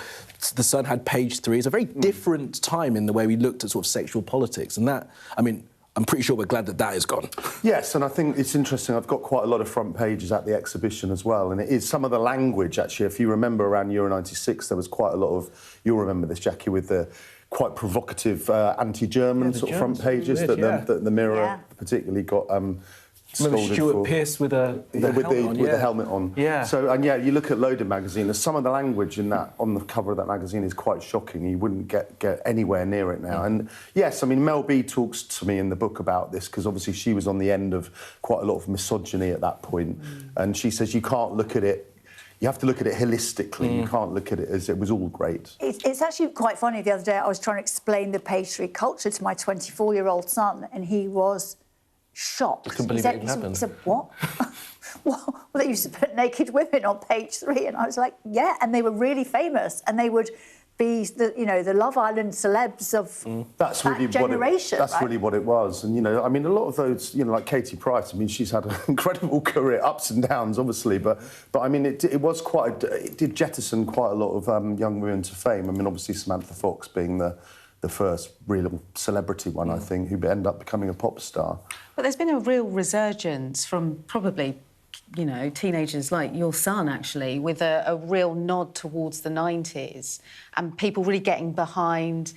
The Sun had Page 3. It's a very different time in the way we looked at sort of sexual politics, and that, I mean, I'm pretty sure we're glad that that is gone. Yes, and I think it's interesting. I've got quite a lot of front pages at the exhibition as well, and it is some of the language, actually. If you remember around Euro 96, there was quite a lot of... You'll remember this, Jackie, with the quite provocative anti-German sort of front pages that the Mirror particularly got scolded Stuart for. Pearce with the helmet on. Yeah. So, and yeah, you look at Loaded magazine, and some of the language in that, on the cover of that magazine, is quite shocking. You wouldn't get anywhere near it now. And yes, I mean, Mel B talks to me in the book about this, because obviously she was on the end of quite a lot of misogyny at that point. And she says you can't look at it... You have to look at it holistically. You can't look at it as it was all great. It's actually quite funny. The other day I was trying to explain the Page 3 culture to my 24-year-old son, and he was shocked. I couldn't believe it happened. He said, what? Well, they used to put naked women on Page 3, and I was like, yeah, and they were really famous, and they would be the Love Island celebs of that generation. That's really what it was. And, you know, I mean, a lot of those, you know, like Katie Price, I mean, she's had an incredible career, ups and downs, obviously, but I mean, it was quite... It did jettison quite a lot of young women to fame. I mean, obviously, Samantha Fox being the first real celebrity one, I think, who ended up becoming a pop star. But there's been a real resurgence from probably you know, teenagers like your son, actually, with a real nod towards the 90s and people really getting behind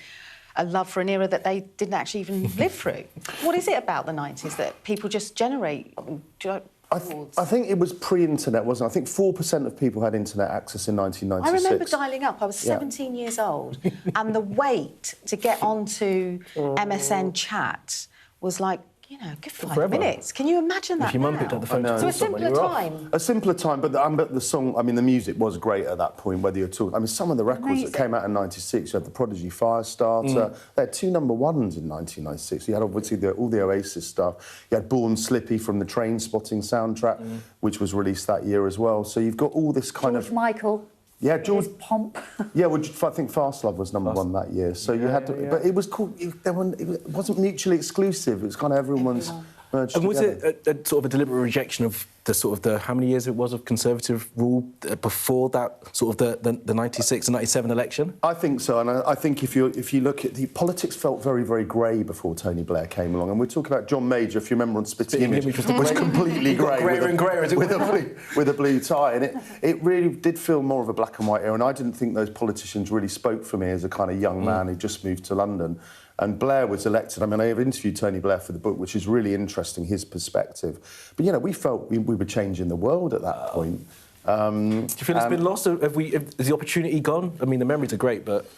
a love for an era that they didn't actually even live through. What is it about the 90s that people just generate towards? I think it was pre-internet, wasn't it? I think 4% of people had internet access in 1996. I remember dialing up. I was 17 years old, and the wait to get onto MSN chat was like, you know, good 5 minutes. Can you imagine that? If your mum picked up the phone, so a simpler time. A simpler time, but the song, I mean, the music was great at that point, whether you're talking... I mean, some of the records that came out in 96, you had the Prodigy Firestarter, they had 2 number ones in 1996. You had, obviously, all the Oasis stuff. You had Born Slippy from the Train Spotting soundtrack, which was released that year as well. So you've got all this kind George Michael. Yeah, George... Pomp. Yeah, well, I think Fast Love was number 1 that year. So you had to... But it was cool. It wasn't mutually exclusive. It was kind of everyone's... And was it a sort of a deliberate rejection of the how many years it was of Conservative rule before that sort of the 96 and 97 election? I think so, and I think if you look at the politics felt very, very grey before Tony Blair came along, and we're talking about John Major, if you remember on Spitting Image, was completely grey with a blue tie, and it really did feel more of a black and white era, and I didn't think those politicians really spoke for me as a kind of young man who just moved to London. And Blair was elected. I mean, I have interviewed Tony Blair for the book, which is really interesting, his perspective. But, you know, we felt we were changing the world at that point. Do you feel it's been lost? Is the opportunity gone? I mean, the memories are great, but...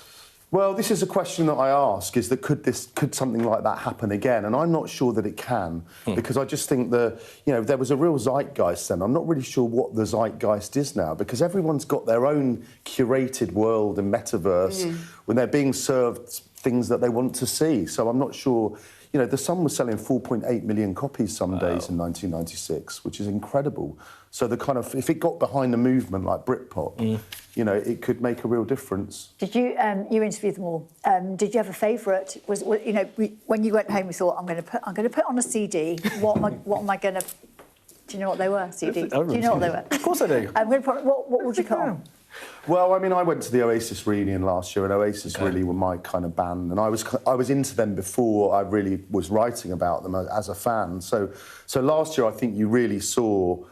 Well, this is a question that I ask, is that could something like that happen again? And I'm not sure that it can, because I just think that, you know, there was a real zeitgeist then. I'm not really sure what the zeitgeist is now, because everyone's got their own curated world and metaverse when they're being served things that they want to see. So I'm not sure... You know, The Sun was selling 4.8 million copies some days in 1996, which is incredible. So the kind of... If it got behind a movement like Britpop, you know, it could make a real difference. Did you... you interviewed them all. Did you have a favourite? Was you know, when you went home, you thought, I'm going to put on a CD. What am I going to... Do you know what they were, CD? Do you know what they were? Of course I do. I'm going to put... What would you put on? Well, I mean, I went to the Oasis reunion last year, and Oasis really were my kind of band, and I was into them before I really was writing about them as a fan. So last year, I think you really saw,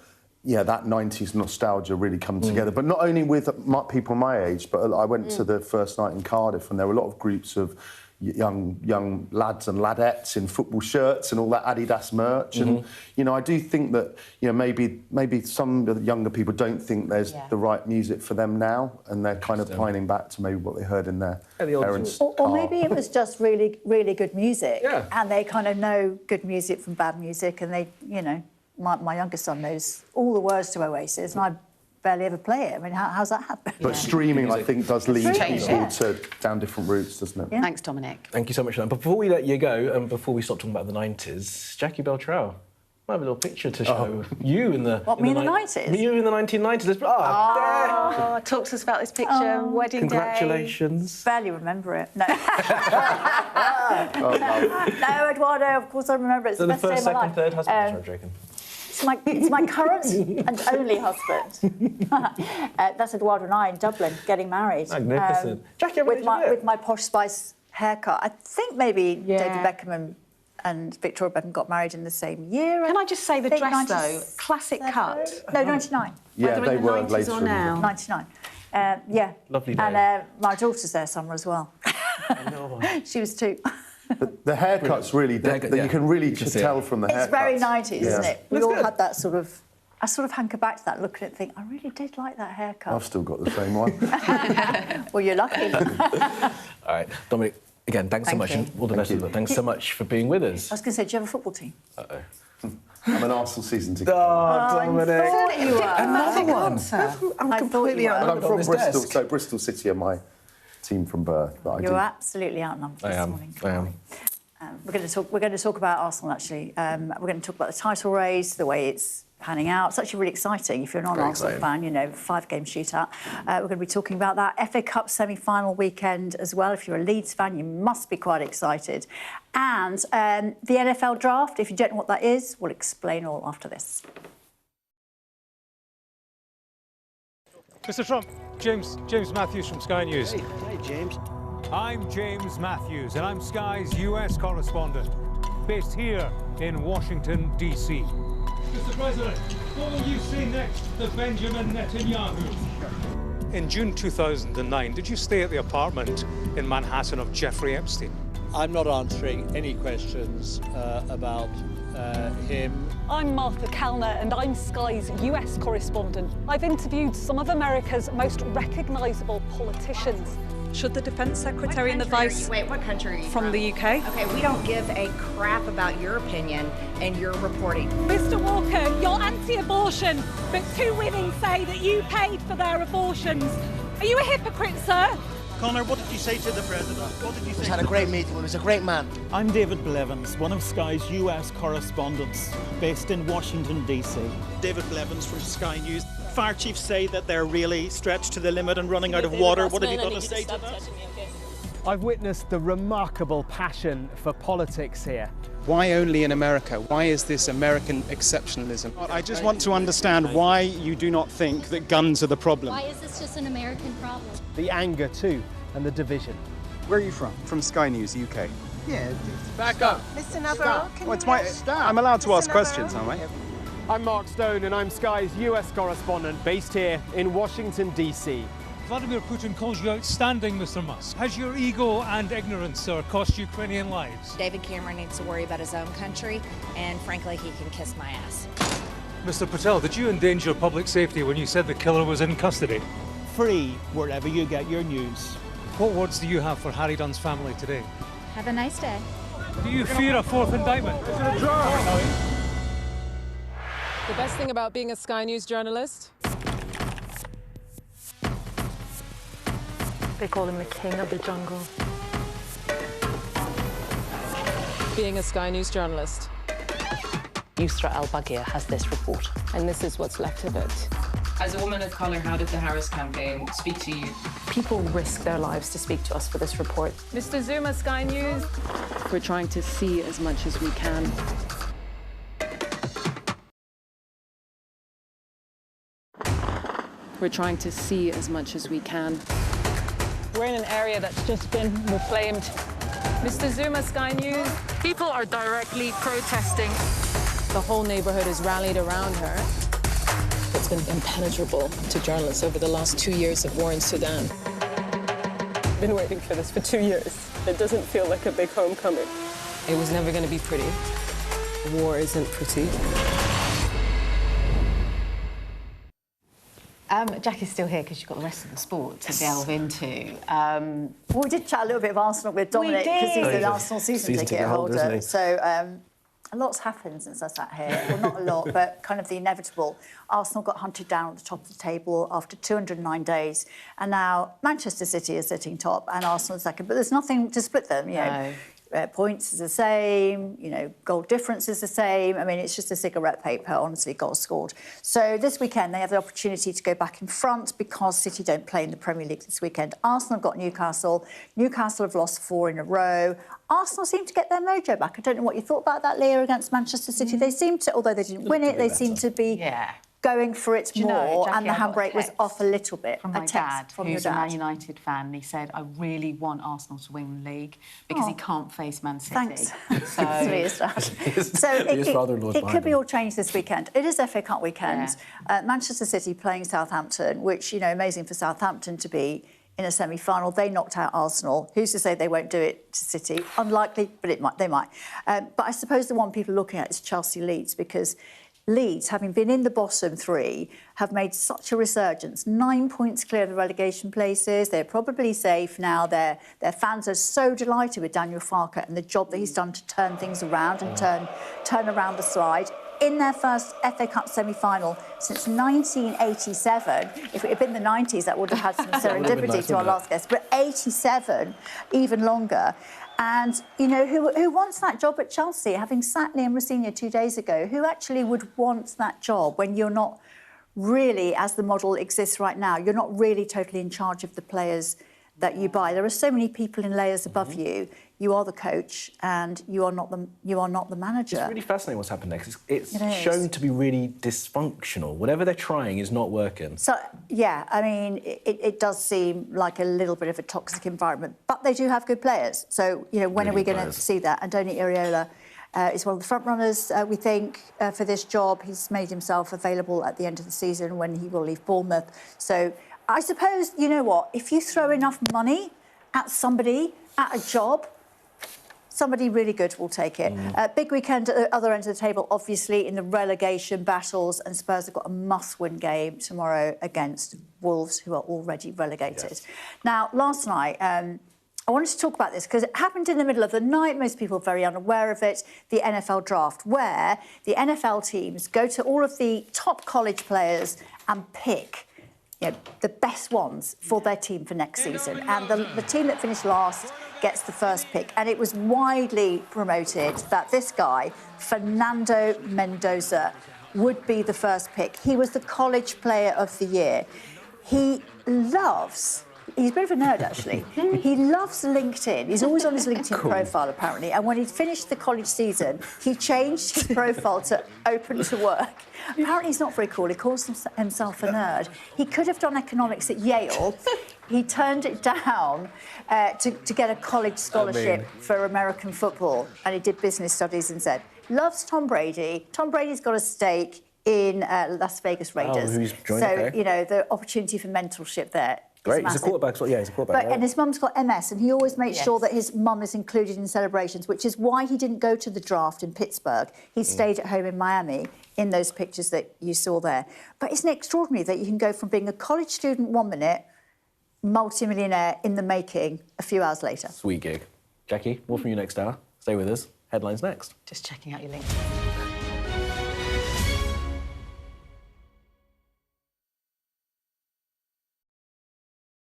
yeah, that 90s nostalgia really come together. But not only with people my age, but I went to the first night in Cardiff, and there were a lot of groups of young lads and ladettes in football shirts and all that Adidas merch. And, you know, I do think that, you know, maybe some of the younger people don't think there's the right music for them now, and they're kind of pining back to maybe what they heard in their parents' or maybe it was just really, really good music, and they kind of know good music from bad music, and they, you know, my youngest son knows all the words to Oasis, and I barely ever play it. I mean, how's that happen? But streaming, I think, does lead people down different routes, doesn't it? Yeah. Thanks, Dominic. Thank you so much for that. But before we let you go, and before we stop talking about the 90s, Jackie Beltrao, I have a little picture to show you in the... What, me in the 90s? You in the 1990s. Talk to us about this picture, wedding Congratulations. Day. Barely remember it. No. No, Eduardo, of course I remember it. It's the best day of my life. Third husband, I'm joking. It's my current and only husband. That's Eduardo and I in Dublin, getting married. Magnificent. Jackie, with my Posh Spice haircut. I think maybe David Beckham and Victoria Beckham got married in the same year. Can I just say the dress, though? Classic cut. No, 99. Yeah, they were later. Or now? 99. Yeah. Lovely day. And my daughter's there summer as well. I know. She was 2. The haircut's really... You can really tell from the haircut. It's very 90s, isn't it? We all had that sort of... I sort of hanker back to that, look at it and think, I really did like that haircut. I've still got the same one. Well, you're lucky. All right, Dominic, again, thanks so much, and all the best of luck. Thanks so much for being with us. I was going to say, do you have a football team? I'm an Arsenal season ticket. Dominic. I thought you were. Another one. I'm completely out on from this Bristol, desk. so Bristol City are my team from birth. You're absolutely outnumbered this morning. I am. We're going to talk about Arsenal, actually. We're going to talk about the title race, the way it's panning out. It's actually really exciting. If you're an Arsenal fan, you know, 5-game shootout. We're going to be talking about that FA Cup semi-final weekend as well. If you're a Leeds fan, you must be quite excited. And the NFL draft, if you don't know what that is, we'll explain all after this. Mr. Trump, James Matthews from Sky News. Hey, James. I'm James Matthews, and I'm Sky's US correspondent, based here in Washington, D.C. Mr. President. What will you say next to Benjamin Netanyahu? In June 2009, did you stay at the apartment in Manhattan of Jeffrey Epstein? I'm not answering any questions about him. I'm Martha Kellner and I'm Sky's US correspondent. I've interviewed some of America's most recognisable politicians. Should the Defence Secretary and the Vice... Wait, what country are you from? The UK. Okay, we don't give a crap about your opinion and your reporting. Mr Walker, you're anti-abortion, but 2 women say that you paid for their abortions. Are you a hypocrite, sir? Connor, what did you say to the president? What did you say? We had a great meeting. He was a great man. I'm David Blevins, one of Sky's US correspondents based in Washington, D.C. David Blevins from Sky News. Fire chiefs say that they're really stretched to the limit and running out of water. What have you got to say to that? I've witnessed the remarkable passion for politics here. Why only in America? Why is this American exceptionalism? I just want to understand why you do not think that guns are the problem. Why is this just an American problem? The anger too, and the division. Where are you from? From Sky News, UK. Yeah. Back up. Mr. Navarro, Well, it's my... I'm allowed to ask questions, aren't I? I'm Mark Stone and I'm Sky's US correspondent based here in Washington, D.C. Vladimir Putin calls you outstanding, Mr Musk. Has your ego and ignorance, sir, cost Ukrainian lives? David Cameron needs to worry about his own country, and frankly, he can kiss my ass. Mr Patel, did you endanger public safety when you said the killer was in custody? Free wherever you get your news. What words do you have for Harry Dunn's family today? Have a nice day. Do you fear a 4th indictment? The best thing about being a Sky News journalist? They call him the king of the jungle. Being a Sky News journalist. Yusra Al-Baghir has this report. And this is what's left of it. As a woman of colour, how did the Harris campaign speak to you? People risk their lives to speak to us for this report. Mr. Zuma, Sky News. We're trying to see as much as we can. We're trying to see as much as we can. We're in an area that's just been reclaimed. Mr. Zuma, Sky News. People are directly protesting. The whole neighborhood is rallied around her. It's been impenetrable to journalists over the last 2 years of war in Sudan. I've been waiting for this for 2 years. It doesn't feel like a big homecoming. It was never going to be pretty. War isn't pretty. Jackie's still here because you've got the rest of the sport to delve into. Well, we did chat a little bit of Arsenal with Dominic because he's an Arsenal season ticket holder. So a lot's happened since I sat here. Well, not a lot, but kind of the inevitable. Arsenal got hunted down at the top of the table after 209 days, and now Manchester City is sitting top and Arsenal second. But there's nothing to split them, you know. Points is the same, you know, goal difference is the same. I mean, it's just a cigarette paper, honestly, goals scored. So this weekend, they have the opportunity to go back in front because City don't play in the Premier League this weekend. Arsenal have got Newcastle. Newcastle have lost 4 in a row. Arsenal seem to get their mojo back. I don't know what you thought about that, Leah, against Manchester City. They seem to, although they didn't win it, they seem to be going for it more, and the handbrake was off a little bit. From my dad, who's a Man United fan, and he said, I really want Arsenal to win the league because he can't face Man City. Thanks. So, so it could be all changed this weekend. It is FA Cup weekend. Manchester City playing Southampton, which, you know, amazing for Southampton to be in a semi-final. They knocked out Arsenal. Who's to say they won't do it to City? Unlikely, but they might. But I suppose the one people are looking at is Chelsea-Leeds, because Leeds, having been in the bottom 3, have made such a resurgence. 9 points clear of the relegation places. They're probably safe now. Their fans are so delighted with Daniel Farke and the job that he's done to turn things around and turn around the side. In their first FA Cup semi-final since 1987. If it had been the 90s, that would have had some serendipity to our last guest. But 87, even longer. And, you know, who wants that job at Chelsea? Having sat Liam Rosenior 2 days ago, who actually would want that job when you're not really, as the model exists right now, you're not really totally in charge of the players that you buy? There are so many people in layers above you. You are the coach, and you are not the manager. It's really fascinating what's happened next. It's shown to be really dysfunctional. Whatever they're trying is not working. So, yeah, I mean, it does seem like a little bit of a toxic environment, but they do have good players. So, you know, when are we going to see that? Andoni Iraola He's one of the front runners, we think, for this job. He's made himself available at the end of the season when he will leave Bournemouth. So I suppose, you know what, if you throw enough money at somebody, at a job, somebody really good will take it. Big weekend at the other end of the table, obviously, in the relegation battles, and Spurs have got a must-win game tomorrow against Wolves, who are already relegated. Yes. Now, last night, I wanted to talk about this because it happened in the middle of the night. Most people are very unaware of it, the NFL draft, where the NFL teams go to all of the top college players and pick the best ones for their team for next season. And the team that finished last gets the first pick. And it was widely promoted that this guy, Fernando Mendoza, would be the first pick. He was the College Player of the Year. He's a bit of a nerd, actually. He loves LinkedIn. He's always on his LinkedIn profile, apparently. And when he finished the college season, he changed his profile to open to work. Apparently, he's not very cool. He calls himself a nerd. He could have done economics at Yale. He turned it down to get a college scholarship for American football. And he did business studies instead. Loves Tom Brady. Tom Brady's got a stake in Las Vegas Raiders. Oh, who's joined so, you know, the opportunity for mentorship there. Great, he's a quarterback. Yeah, he's a quarterback. But, and his mum's got MS, and he always makes sure that his mum is included in celebrations, which is why he didn't go to the draft in Pittsburgh. He stayed at home in Miami in those pictures that you saw there. But isn't it extraordinary that you can go from being a college student 1 minute, multi-millionaire in the making a few hours later? Sweet gig. Jackie, more from you next hour. Stay with us. Headlines next. Just checking out your link.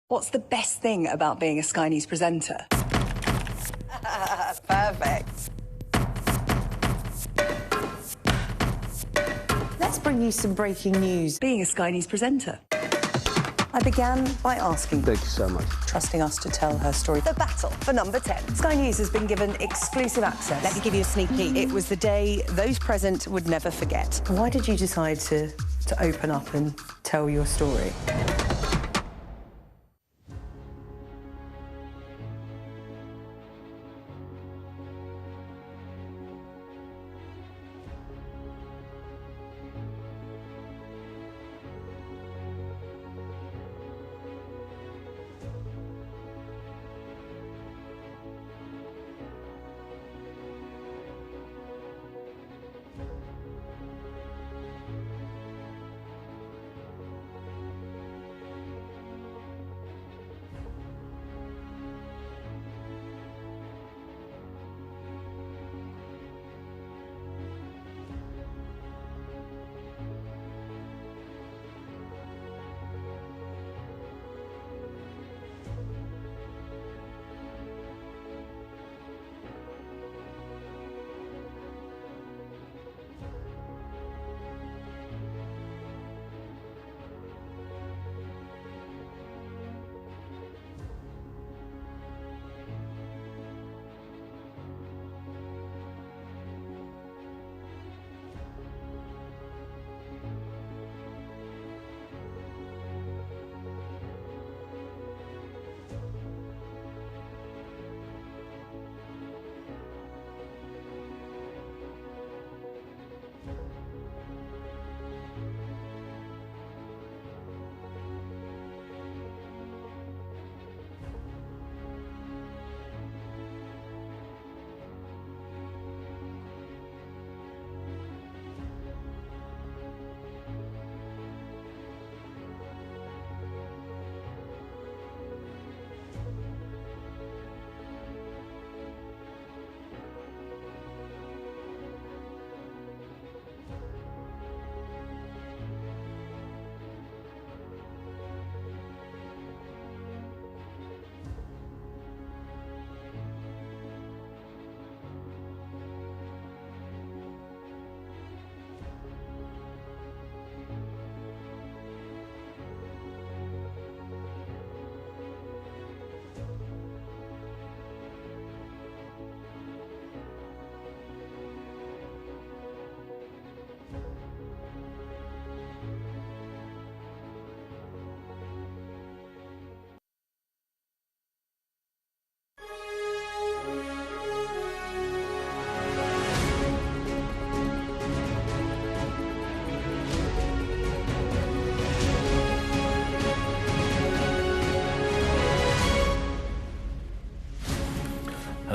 What's the best thing about being a Sky News presenter? Perfect. Let's bring you some breaking news. Being a Sky News presenter. I began by asking... Thank you so much. ...trusting us to tell her story. The battle for number 10. Sky News has been given exclusive access. Let me give you a sneak peek. It was the day those present would never forget. Why did you decide to open up and tell your story?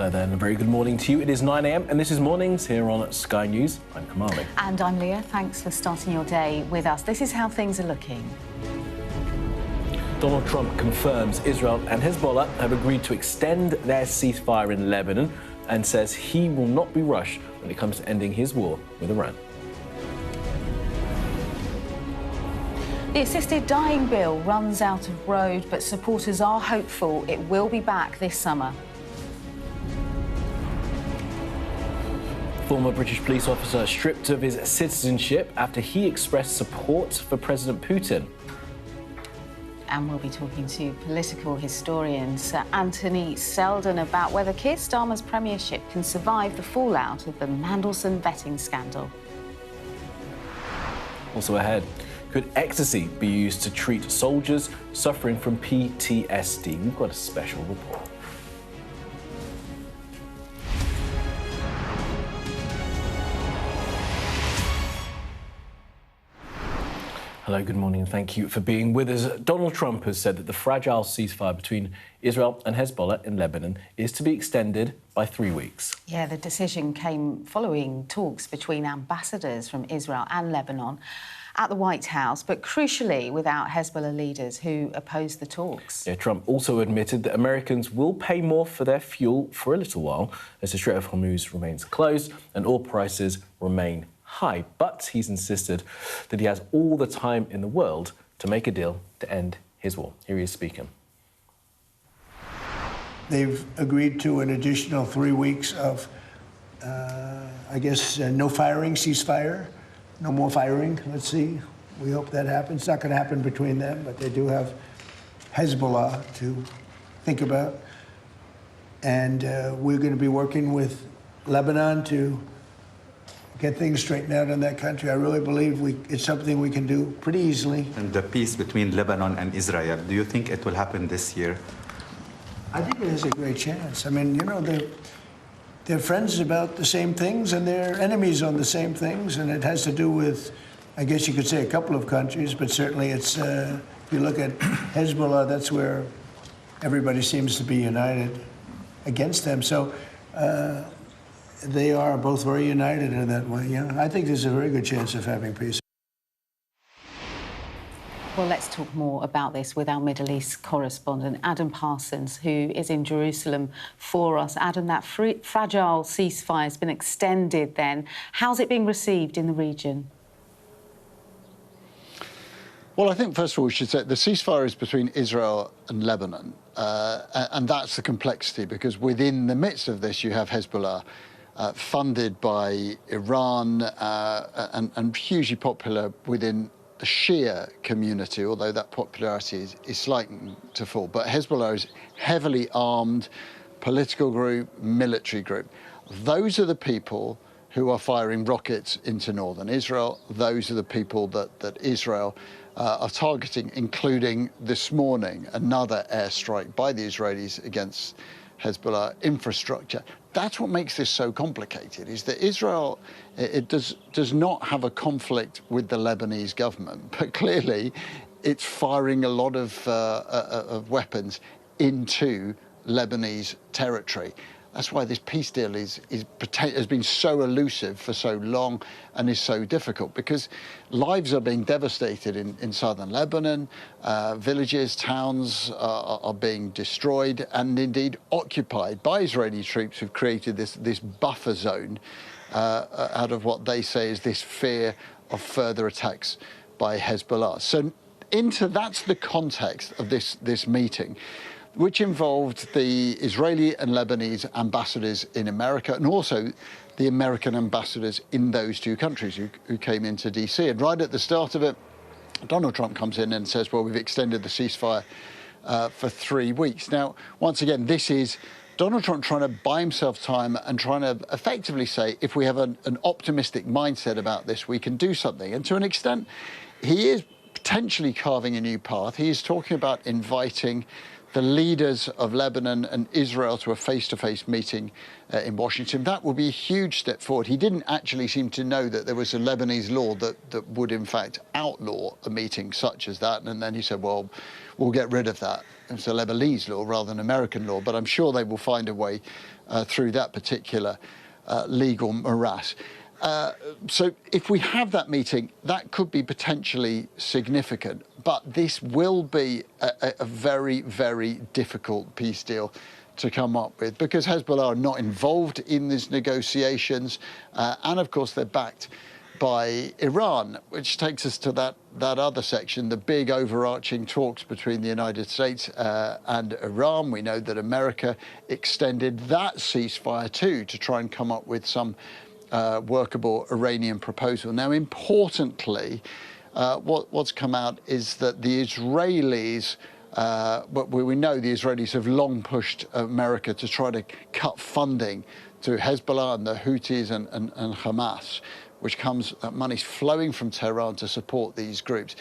Hello then, a very good morning to you. It is 9 a.m. and this is Mornings here on Sky News. I'm Kamali. And I'm Leah. Thanks for starting your day with us. This is how things are looking. Donald Trump confirms Israel and Hezbollah have agreed to extend their ceasefire in Lebanon and says he will not be rushed when it comes to ending his war with Iran. The assisted dying bill runs out of road, but supporters are hopeful it will be back this summer. Former British police officer stripped of his citizenship after he expressed support for President Putin. And we'll be talking to political historian Sir Anthony Selden about whether Keir Starmer's premiership can survive the fallout of the Mandelson vetting scandal. Also ahead, could ecstasy be used to treat soldiers suffering from PTSD? We've got a special report. Hello, good morning, and thank you for being with us. Donald Trump has said that the fragile ceasefire between Israel and Hezbollah in Lebanon is to be extended by 3 weeks. Yeah, the decision came following talks between ambassadors from Israel and Lebanon at the White House, but crucially without Hezbollah leaders who opposed the talks. Yeah, Trump also admitted that Americans will pay more for their fuel for a little while as the Strait of Hormuz remains closed and oil prices remain high, but he's insisted that he has all the time in the world to make a deal to end his war. Here he is speaking. They've agreed to an additional 3 weeks of, no firing, ceasefire, no more firing. Let's see. We hope that happens. It's not going to happen between them, but they do have Hezbollah to think about. And we're going to be working with Lebanon to get things straightened out in that country. I really believe it's something we can do pretty easily. And the peace between Lebanon and Israel, do you think it will happen this year? I think it has a great chance. I mean, they're friends about the same things and they're enemies on the same things, and it has to do with, I guess you could say, a couple of countries, but certainly it's, if you look at Hezbollah, that's where everybody seems to be united against them. So, they are both very united in that way. Yeah, I think there's a very good chance of having peace. Well, let's talk more about this with our Middle East correspondent, Adam Parsons, who is in Jerusalem for us. Adam, that fragile ceasefire has been extended then. How's it being received in the region? Well, I think, first of all, we should say the ceasefire is between Israel and Lebanon, and that's the complexity, because within the midst of this, you have Hezbollah, funded by Iran and hugely popular within the Shia community, although that popularity is slightly to fall. But Hezbollah is heavily armed political group, military group. Those are the people who are firing rockets into northern Israel. Those are the people that Israel are targeting, including this morning another airstrike by the Israelis against Hezbollah infrastructure. That's what makes this so complicated, is that Israel does not have a conflict with the Lebanese government, but clearly it's firing a lot of weapons into Lebanese territory. That's why this peace deal has been so elusive for so long and is so difficult, because lives are being devastated in southern Lebanon. Villages, towns are being destroyed and indeed occupied by Israeli troops who've created this buffer zone out of what they say is this fear of further attacks by Hezbollah. So that's the context of this meeting, which involved the Israeli and Lebanese ambassadors in America, and also the American ambassadors in those two countries who came into DC. And right at the start of it, Donald Trump comes in and says, well, we've extended the ceasefire for 3 weeks. Now, once again, this is Donald Trump trying to buy himself time and trying to effectively say, if we have an optimistic mindset about this, we can do something. And to an extent, he is potentially carving a new path. He is talking about inviting the leaders of Lebanon and Israel to a face-to-face meeting in Washington. That would be a huge step forward. He didn't actually seem to know that there was a Lebanese law that would, in fact, outlaw a meeting such as that. And then he said, well, we'll get rid of that. It's a Lebanese law rather than American law. But I'm sure they will find a way through that particular legal morass. So if we have that meeting, that could be potentially significant. But this will be a very, very difficult peace deal to come up with, because Hezbollah are not involved in these negotiations. And, of course, they're backed by Iran, which takes us to that other section, the big overarching talks between the United States and Iran. We know that America extended that ceasefire too to try and come up with some workable Iranian proposal. Now, importantly, what's come out is that the Israelis, but we know the Israelis have long pushed America to try to cut funding to Hezbollah and the Houthis and Hamas, which comes, money's flowing from Tehran to support these groups.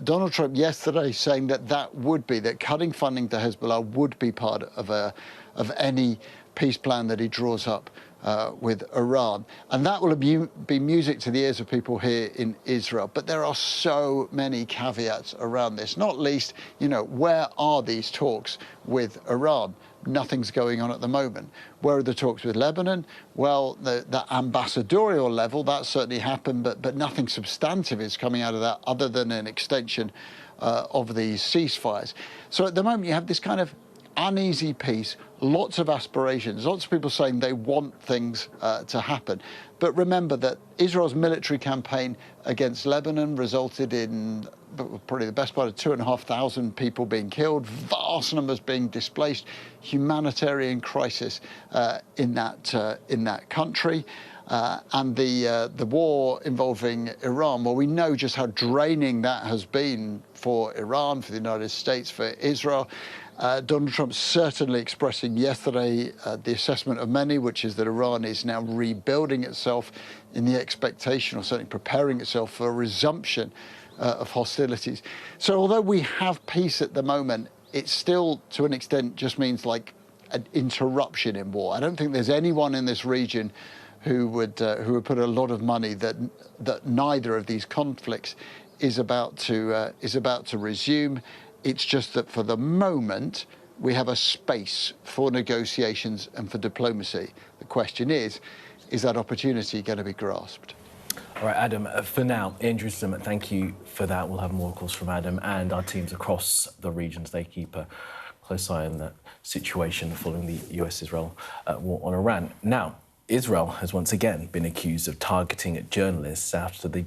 Donald Trump yesterday saying that cutting funding to Hezbollah would be part of any peace plan that he draws up with Iran. And that will be music to the ears of people here in Israel. But there are so many caveats around this, not least, where are these talks with Iran? Nothing's going on at the moment. Where are the talks with Lebanon? Well, the ambassadorial level, that certainly happened, but nothing substantive is coming out of that other than an extension of these ceasefires. So at the moment, you have this kind of uneasy peace, lots of aspirations, lots of people saying they want things to happen. But remember that Israel's military campaign against Lebanon resulted in probably the best part of 2,500 people being killed, vast numbers being displaced, humanitarian crisis in that country. And the war involving Iran, well, we know just how draining that has been for Iran, for the United States, for Israel. Donald Trump certainly expressing yesterday the assessment of many, which is that Iran is now rebuilding itself in the expectation, or certainly preparing itself for a resumption of hostilities. So although we have peace at the moment, it still, to an extent, just means like an interruption in war. I don't think there's anyone in this region who would put a lot of money that neither of these conflicts is about to resume. It's just that for the moment, we have a space for negotiations and for diplomacy. The question is that opportunity going to be grasped? All right, Adam, for now, in Jerusalem, thank you for that. We'll have more calls from Adam and our teams across the regions. They keep a close eye on the situation following the US-Israel war on Iran. Now, Israel has once again been accused of targeting journalists after the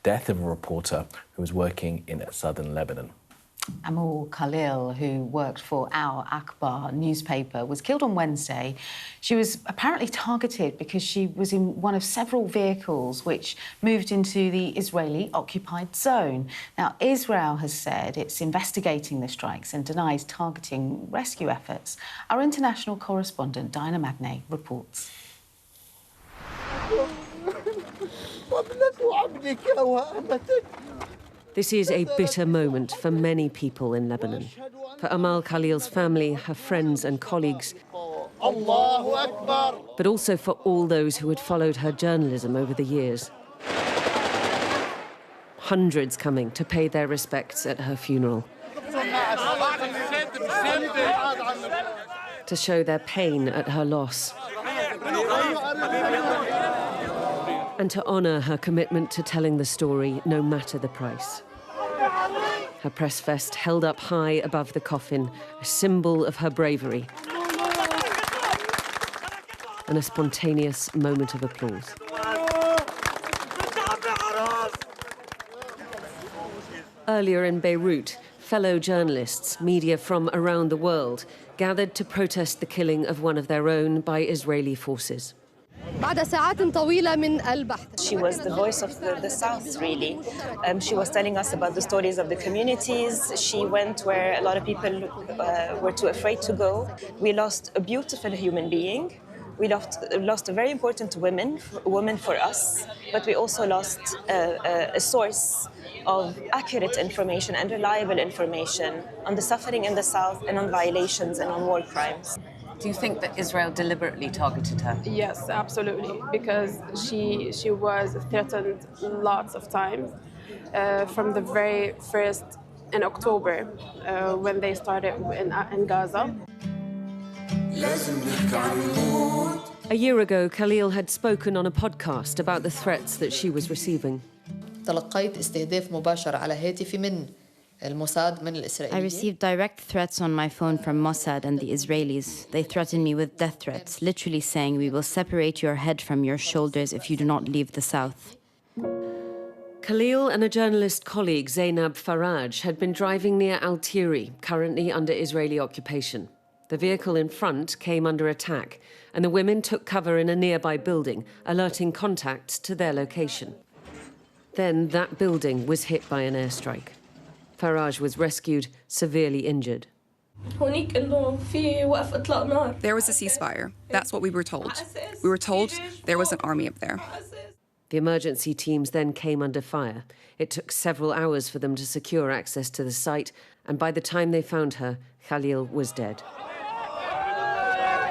death of a reporter who was working in southern Lebanon. Amal Khalil, who worked for Al Akbar newspaper, was killed on Wednesday. She was apparently targeted because she was in one of several vehicles which moved into the Israeli-occupied zone. Now, Israel has said it's investigating the strikes and denies targeting rescue efforts. Our international correspondent, Diana Magnay, reports. This is a bitter moment for many people in Lebanon. For Amal Khalil's family, her friends and colleagues, but also for all those who had followed her journalism over the years. Hundreds coming to pay their respects at her funeral, to show their pain at her loss, and to honour her commitment to telling the story no matter the price. Her press vest held up high above the coffin, a symbol of her bravery, and a spontaneous moment of applause. Earlier in Beirut, fellow journalists, media from around the world, gathered to protest the killing of one of their own by Israeli forces. She was the voice of the South, really. She was telling us about the stories of the communities. She went where a lot of people were too afraid to go. We lost a beautiful human being We lost a very important woman for us, but we also lost a source of accurate information and reliable information on the suffering in the south and on violations and on war crimes. Do you think that Israel deliberately targeted her? Yes, absolutely, because she was threatened lots of times from the very first in October when they started in Gaza. A year ago, Khalil had spoken on a podcast about the threats that she was receiving. تلقيت استهداف مباشر على هاتفي من الموساد من الإسرائيليين. I received direct threats on my phone from Mossad and the Israelis. They threatened me with death threats, literally saying, "We will separate your head from your shoulders if you do not leave the south." Khalil and a journalist colleague, Zainab Faraj, had been driving near Al-Tiri, currently under Israeli occupation. The vehicle in front came under attack, and the women took cover in a nearby building, alerting contacts to their location. Then that building was hit by an airstrike. Faraj was rescued, severely injured. There was a ceasefire. That's what we were told. We were told there was an army up there. The emergency teams then came under fire. It took several hours for them to secure access to the site, and by the time they found her, Khalil was dead.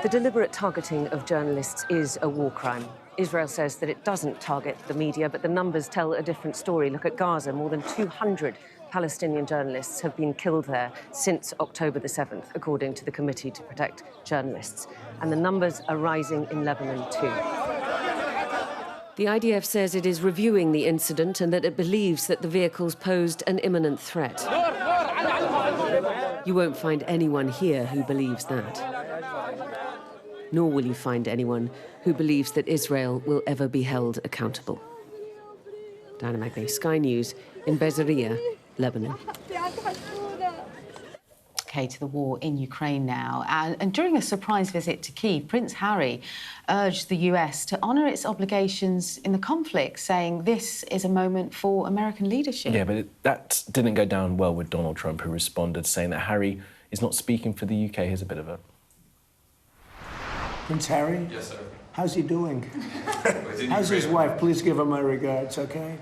The deliberate targeting of journalists is a war crime. Israel says that it doesn't target the media, but the numbers tell a different story. Look at Gaza. More than 200 Palestinian journalists have been killed there since October the 7th, according to the Committee to Protect Journalists. And the numbers are rising in Lebanon too. The IDF says it is reviewing the incident and that it believes that the vehicles posed an imminent threat. You won't find anyone here who believes that. Nor will you find anyone who believes that Israel will ever be held accountable. Diana Magnay, Sky News in Bezeria, Lebanon. Okay, to the war in Ukraine now. And during a surprise visit to Kyiv, Prince Harry urged the US to honour its obligations in the conflict, saying this is a moment for American leadership. Yeah, but that didn't go down well with Donald Trump, who responded saying that Harry is not speaking for the UK. Here's a bit of it. Prince Harry? Yes, sir. How's he doing? How's his wife? Please give her my regards, okay?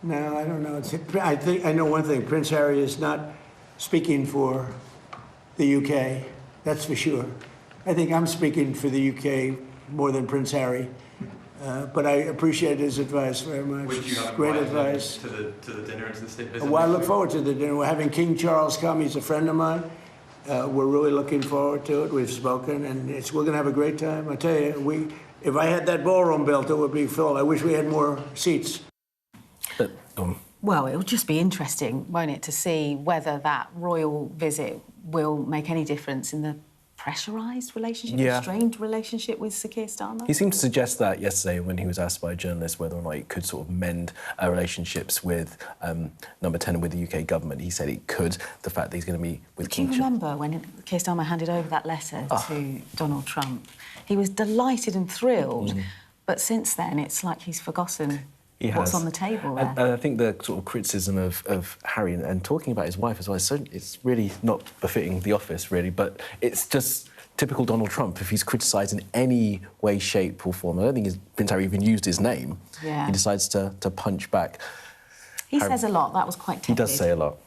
No, I don't know. I know one thing. Prince Harry is not speaking for the UK, that's for sure. I think I'm speaking for the UK more than Prince Harry. But I appreciate his advice very much. Would you have great invited advice. To the dinner and to the state visit? Well, I look forward to the dinner. We're having King Charles come. He's a friend of mine. We're really looking forward to it. We've spoken, and we're going to have a great time. I tell you, if I had that ballroom built, it would be full. I wish we had more seats. Well, it'll just be interesting, won't it, to see whether that royal visit will make any difference in the pressurised relationship, the strained relationship with Sir Keir Starmer? He seemed to suggest that yesterday when he was asked by a journalist whether or not it could sort of mend relationships with Number 10 and with the UK government. He said it could. The fact that he's going to meet with King Charles. Do you remember when Keir Starmer handed over that letter to Donald Trump? He was delighted and thrilled, but since then it's like he's forgotten what's on the table there. And I think the sort of criticism of Harry and talking about his wife as well, it's really not befitting the office, really, but it's just typical Donald Trump. If he's criticised in any way, shape or form, I don't think Prince Harry even used his name. Yeah. He decides to punch back. He says a lot. That was quite tepid. He does say a lot.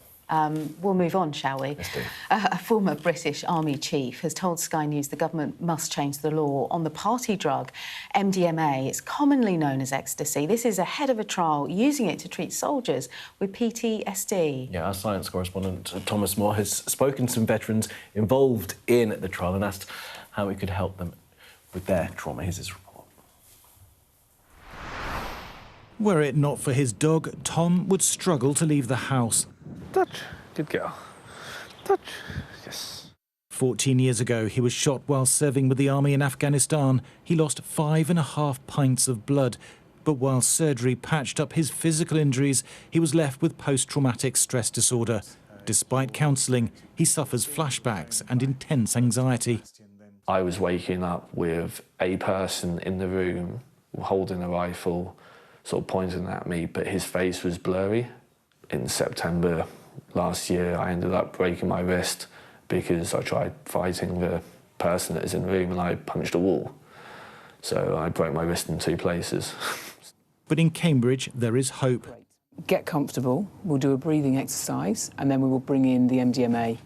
We'll move on, shall we? Let's do. A former British Army chief has told Sky News the government must change the law on the party drug MDMA. It's commonly known as ecstasy. This is ahead of a trial using it to treat soldiers with PTSD. Yeah, our science correspondent Thomas Moore has spoken to some veterans involved in the trial and asked how we could help them with their trauma. Here's his report. Were it not for his dog, Tom would struggle to leave the house. Touch. Good girl. Touch. Yes. 14 years ago, he was shot while serving with the army in Afghanistan. He lost 5.5 pints of blood. But while surgery patched up his physical injuries, he was left with post-traumatic stress disorder. Despite counselling, he suffers flashbacks and intense anxiety. I was waking up with a person in the room holding a rifle, sort of pointing at me, but his face was blurry. In September last year, I ended up breaking my wrist because I tried fighting the person that was in the room and I punched a wall. So I broke my wrist in 2 places. But in Cambridge, there is hope. Get comfortable, we'll do a breathing exercise, and then we will bring in the MDMA.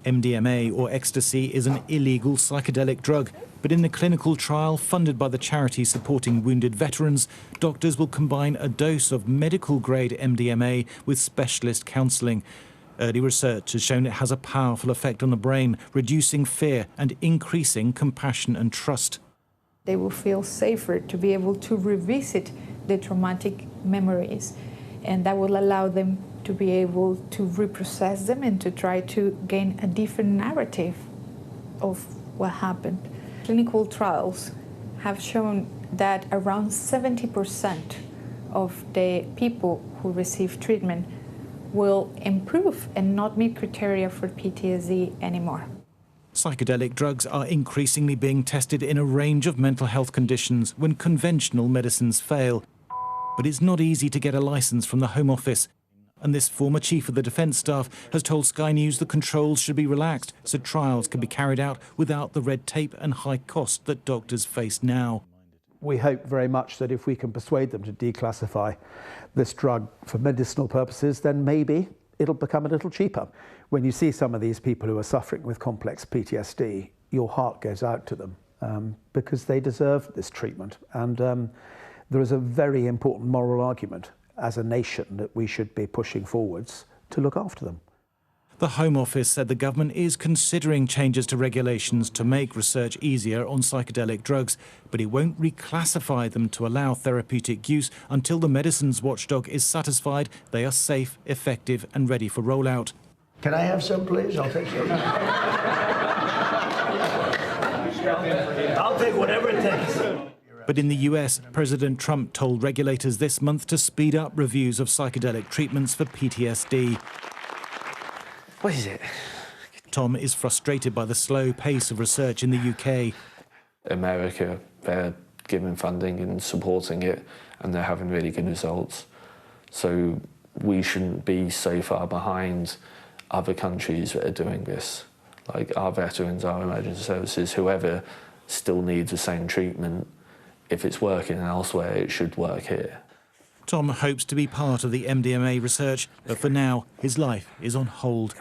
MDMA, or ecstasy, is an illegal psychedelic drug. But in the clinical trial funded by the charity supporting wounded veterans, doctors will combine a dose of medical-grade MDMA with specialist counselling. Early research has shown it has a powerful effect on the brain, reducing fear and increasing compassion and trust. They will feel safer to be able to revisit the traumatic memories, and that will allow them to be able to reprocess them and to try to gain a different narrative of what happened. Clinical trials have shown that around 70% of the people who receive treatment will improve and not meet criteria for PTSD anymore. Psychedelic drugs are increasingly being tested in a range of mental health conditions when conventional medicines fail. But it's not easy to get a licence from the Home Office. And this former chief of the Defence Staff has told Sky News the controls should be relaxed so trials can be carried out without the red tape and high cost that doctors face now. We hope very much that if we can persuade them to declassify this drug for medicinal purposes, then maybe it'll become a little cheaper. When you see some of these people who are suffering with complex PTSD, your heart goes out to them because they deserve this treatment. And there is a very important moral argument as a nation that we should be pushing forwards to look after them. The Home Office said the government is considering changes to regulations to make research easier on psychedelic drugs, but it won't reclassify them to allow therapeutic use until the medicines watchdog is satisfied they are safe, effective and ready for rollout. Can I have some, please? I'll take some. I'll take whatever it takes. But in the US, President Trump told regulators this month to speed up reviews of psychedelic treatments for PTSD. What is it? Tom is frustrated by the slow pace of research in the UK. America, they're giving funding and supporting it, and they're having really good results. So we shouldn't be so far behind other countries that are doing this. Like our veterans, our emergency services, whoever still needs the same treatment. If it's working elsewhere, it should work here. Tom hopes to be part of the MDMA research, but for now, his life is on hold.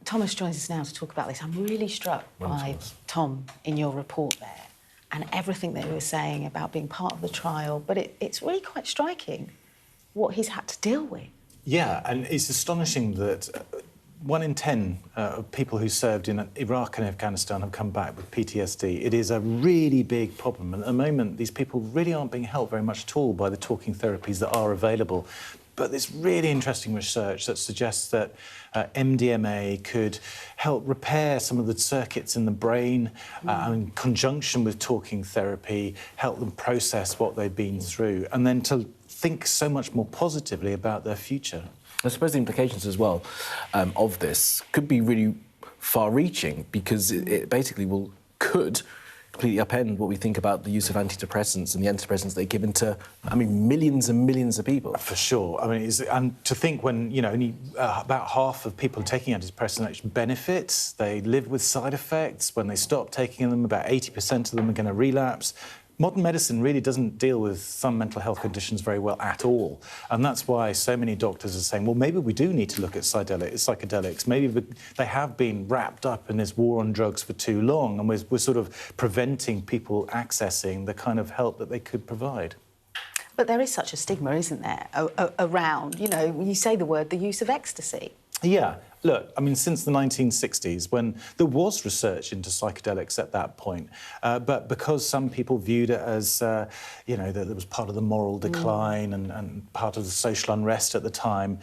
Thomas joins us now to talk about this. I'm really struck by Tom in your report there and everything that he was saying about being part of the trial, but it's really quite striking what he's had to deal with. Yeah, and it's astonishing that 1 in 10 people who served in Iraq and Afghanistan have come back with PTSD. It is a really big problem. And at the moment, these people really aren't being helped very much at all by the talking therapies that are available. But there's really interesting research that suggests that MDMA could help repair some of the circuits in the brain and in conjunction with talking therapy, help them process what they've been through, and then to think so much more positively about their future. I suppose the implications as well of this could be really far-reaching because it basically could completely upend what we think about the use of antidepressants and the antidepressants they're given to, I mean, millions and millions of people. For sure. I mean, and to think when, you know, only about half of people taking antidepressants actually benefit, they live with side effects. When they stop taking them, about 80% of them are going to relapse. Modern medicine really doesn't deal with some mental health conditions very well at all. And that's why so many doctors are saying, well, maybe we do need to look at psychedelics. Maybe they have been wrapped up in this war on drugs for too long, and we're sort of preventing people accessing the kind of help that they could provide. But there is such a stigma, isn't there, around, you know, when you say the word, the use of ecstasy. Yeah. Look, I mean, since the 1960s, when there was research into psychedelics at that point, but because some people viewed it as, you know, that it was part of the moral decline and part of the social unrest at the time,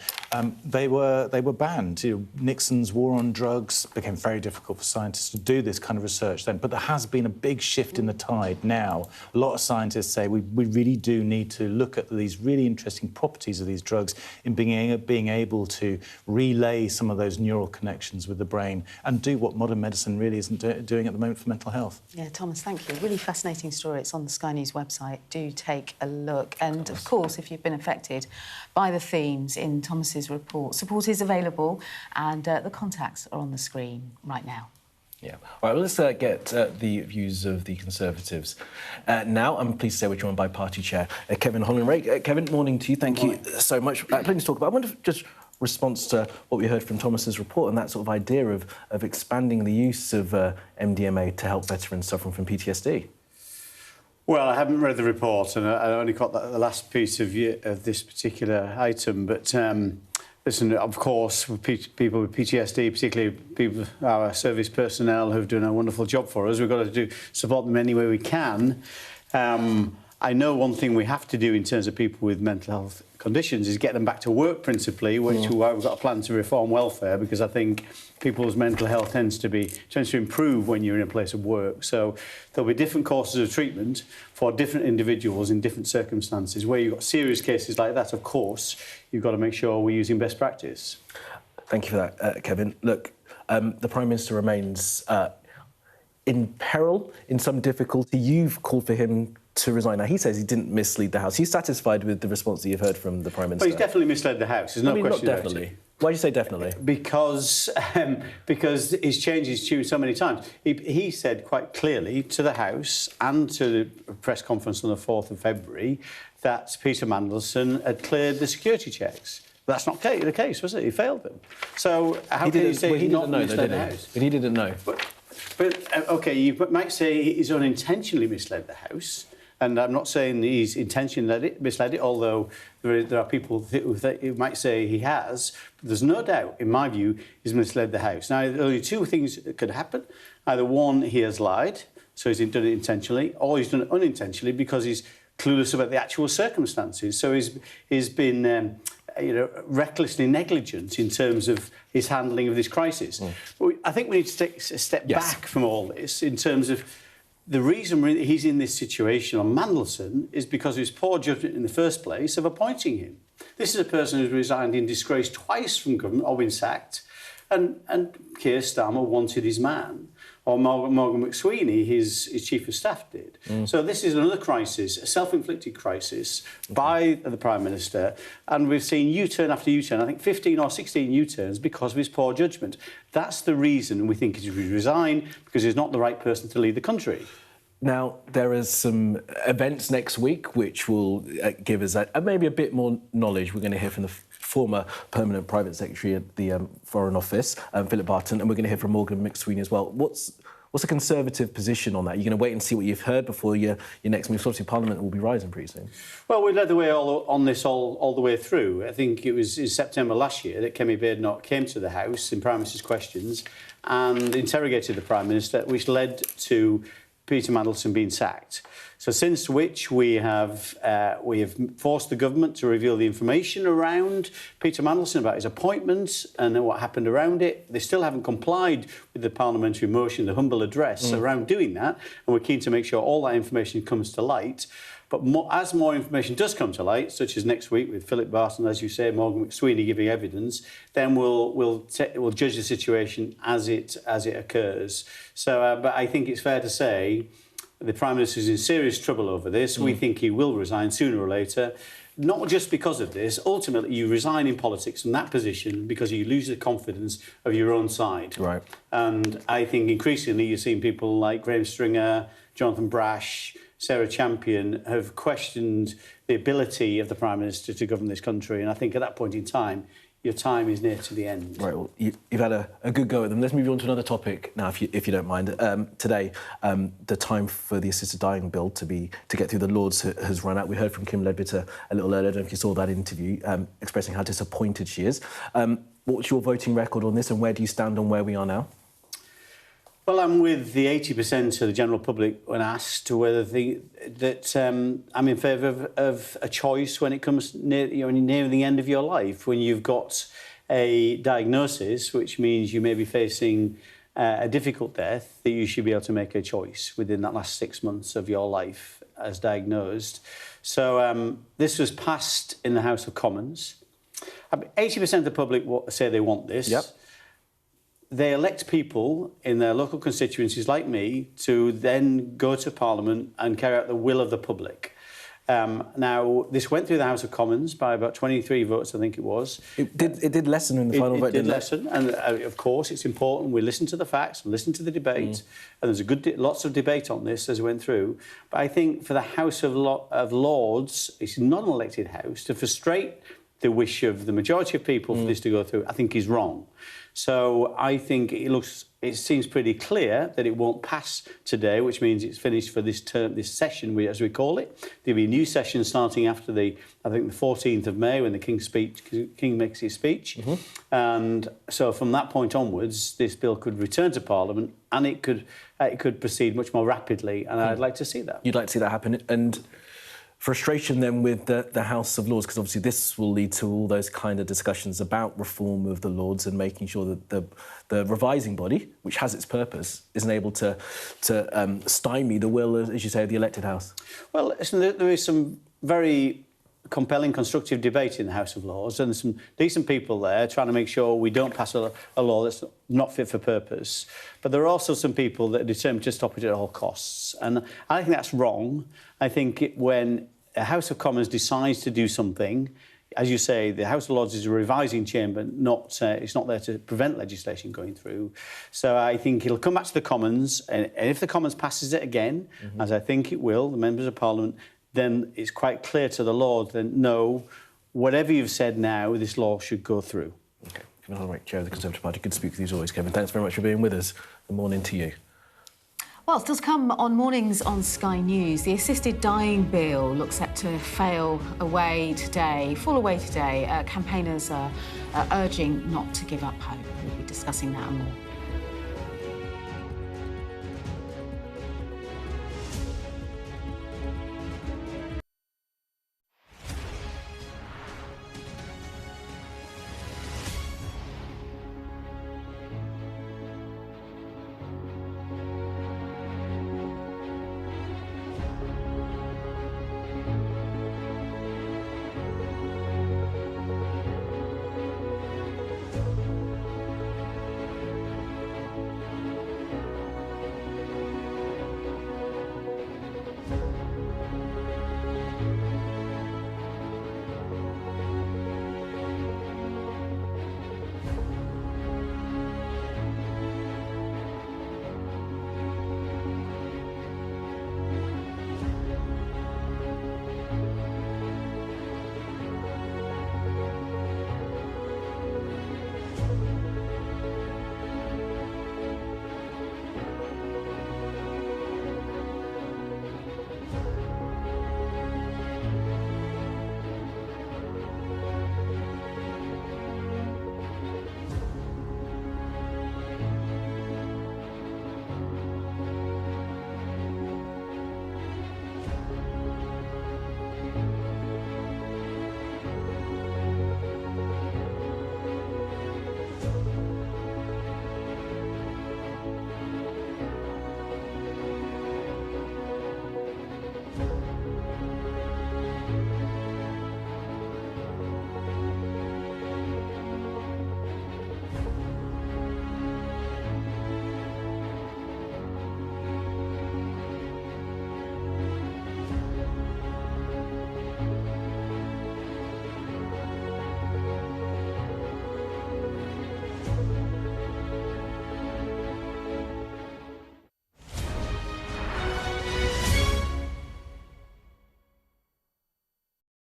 they were banned. You know, Nixon's war on drugs became very difficult for scientists to do this kind of research then, but there has been a big shift in the tide now. A lot of scientists say we really do need to look at these really interesting properties of these drugs in being able to relay some of those neural connections with the brain and do what modern medicine really isn't doing at the moment for mental health. Yeah, Thomas, thank you. Really fascinating story. It's on the Sky News website. Do take a look. And, of course, if you've been affected by the themes in Thomas's report, support is available and the contacts are on the screen right now. Yeah. All right, well, let's get the views of the Conservatives. Now, I'm pleased to say we're joined by Party Chair Kevin Hollinrake. Kevin, morning to you. Thank you so much. Plenty to talk about. I wonder if just response to what we heard from Thomas's report and that sort of idea of expanding the use of MDMA to help veterans suffering from PTSD. Well, I haven't read the report, and I only got the last piece of this particular item, but listen, of course, people with PTSD, particularly our service personnel who've done a wonderful job for us, we've got to support them any way we can. I know one thing we have to do in terms of people with mental health conditions is get them back to work principally, which is why we've got a plan to reform welfare, because I think people's mental health tends to improve when you're in a place of work. So there'll be different courses of treatment for different individuals in different circumstances. Where you've got serious cases like that, of course, you've got to make sure we're using best practice. Thank you for that, Kevin. Look, the Prime Minister remains in peril, in some difficulty. You've called for him to resign. Now, he says he didn't mislead the House. He's satisfied with the response that you've heard from the Prime Minister. Well, he's definitely misled the House. There's no question not definitely. about it. Why do you say definitely? Because he's changed his tune so many times. He said quite clearly to the House and to the press conference on the 4th of February that Peter Mandelson had cleared the security checks. That's not the case, was it? He failed them. So how can you say he's not misled the House? But he didn't know. But OK, you might say he's unintentionally misled the House. And I'm not saying he's intentionally misled it, although there are people who might say he has. But there's no doubt, in my view, he's misled the House. Now, there are only two things that could happen. Either one, he has lied, so he's done it intentionally, or he's done it unintentionally because he's clueless about the actual circumstances. So he's been recklessly negligent in terms of his handling of this crisis. I think we need to take a step back from all this in terms of the reason he's in this situation on Mandelson is because of his poor judgment in the first place of appointing him. This is a person who's resigned in disgrace twice from government or been sacked, and Keir Starmer wanted his man, or Morgan McSweeney, his chief of staff, did. So this is another crisis, a self-inflicted crisis by the Prime Minister, and we've seen U-turn after U-turn, I think 15 or 16 U-turns because of his poor judgment. That's the reason we think he should resign, because he's not the right person to lead the country. Now, there are some events next week which will give us maybe a bit more knowledge. We're going to hear from the former Permanent Private Secretary at the Foreign Office, Philip Barton, and we're going to hear from Morgan McSweeney as well. What's the Conservative position on that? You're going to wait and see what you've heard before your next move? Obviously, Parliament will be rising pretty soon. Well, we led the way on this all the way through. I think it was in September last year that Kemi Badenoch came to the House in Prime Minister's questions and interrogated the Prime Minister, which led to Peter Mandelson being sacked. So since which we have forced the government to reveal the information around Peter Mandelson about his appointment and what happened around it. They still haven't complied with the parliamentary motion, the humble address around doing that, and we're keen to make sure all that information comes to light. But as more information does come to light, such as next week with Philip Barton, as you say, Morgan McSweeney giving evidence, then we'll judge the situation as it occurs. So, but I think it's fair to say the Prime Minister is in serious trouble over this. We think he will resign sooner or later. Not just because of this. Ultimately, you resign in politics from that position because you lose the confidence of your own side. Right. And I think increasingly you're seeing people like Graham Stringer, Jonathan Brash, Sarah Champion have questioned the ability of the Prime Minister to govern this country. And I think at that point in time, your time is near to the end. Right, well, you've had a good go at them. Let's move on to another topic now, if you don't mind. Today, the time for the assisted dying bill to get through the Lords has run out. We heard from Kim Leadbitter a little earlier, I don't know if you saw that interview, expressing how disappointed she is. What's your voting record on this, and where do you stand on where we are now? Well, I'm with the 80% of the general public when asked whether I'm in favour of a choice when it comes near the end of your life, when you've got a diagnosis, which means you may be facing a difficult death, that you should be able to make a choice within that last 6 months of your life as diagnosed. So this was passed in the House of Commons. 80% of the public say they want this. Yep. They elect people in their local constituencies like me to then go to Parliament and carry out the will of the public. Now, this went through the House of Commons by about 23 votes, I think it was. It did lessen in the final vote, didn't it? It did lessen, and of course it's important we listen to the facts, listen to the debate, and there's lots of debate on this as it went through. But I think for the House of Lords, it's not an elected House, to frustrate the wish of the majority of people for this to go through, I think is wrong. So I think it seems pretty clear that it won't pass today, which means it's finished for this term, this session, as we call it. There'll be a new session starting after I think the 14th of May, when the King makes his speech. And so from that point onwards, this bill could return to Parliament, and it could proceed much more rapidly. And I'd like to see that. You'd like to see that happen, and frustration then with the House of Lords, because obviously this will lead to all those kind of discussions about reform of the Lords and making sure that the revising body, which has its purpose, isn't able to stymie the will, as you say, of the elected House. Well, listen, there is some very compelling, constructive debate in the House of Lords, and some decent people there trying to make sure we don't pass a law that's not fit for purpose. But there are also some people that are determined to stop it at all costs, and I think that's wrong. I think when a House of Commons decides to do something, as you say, the House of Lords is a revising chamber, it's not there to prevent legislation going through. So I think it'll come back to the Commons, and if the Commons passes it again, as I think it will, the members of Parliament, then it's quite clear to the Lords that no, whatever you've said now, this law should go through. OK. Kevin Holloway, Chair of the Conservative Party. Good to speak with you as always, Kevin. Thanks very much for being with us. Good morning to you. Well, still to come on Mornings on Sky News. The assisted dying bill looks set to fall away today. Campaigners are urging not to give up hope. We'll be discussing that and more.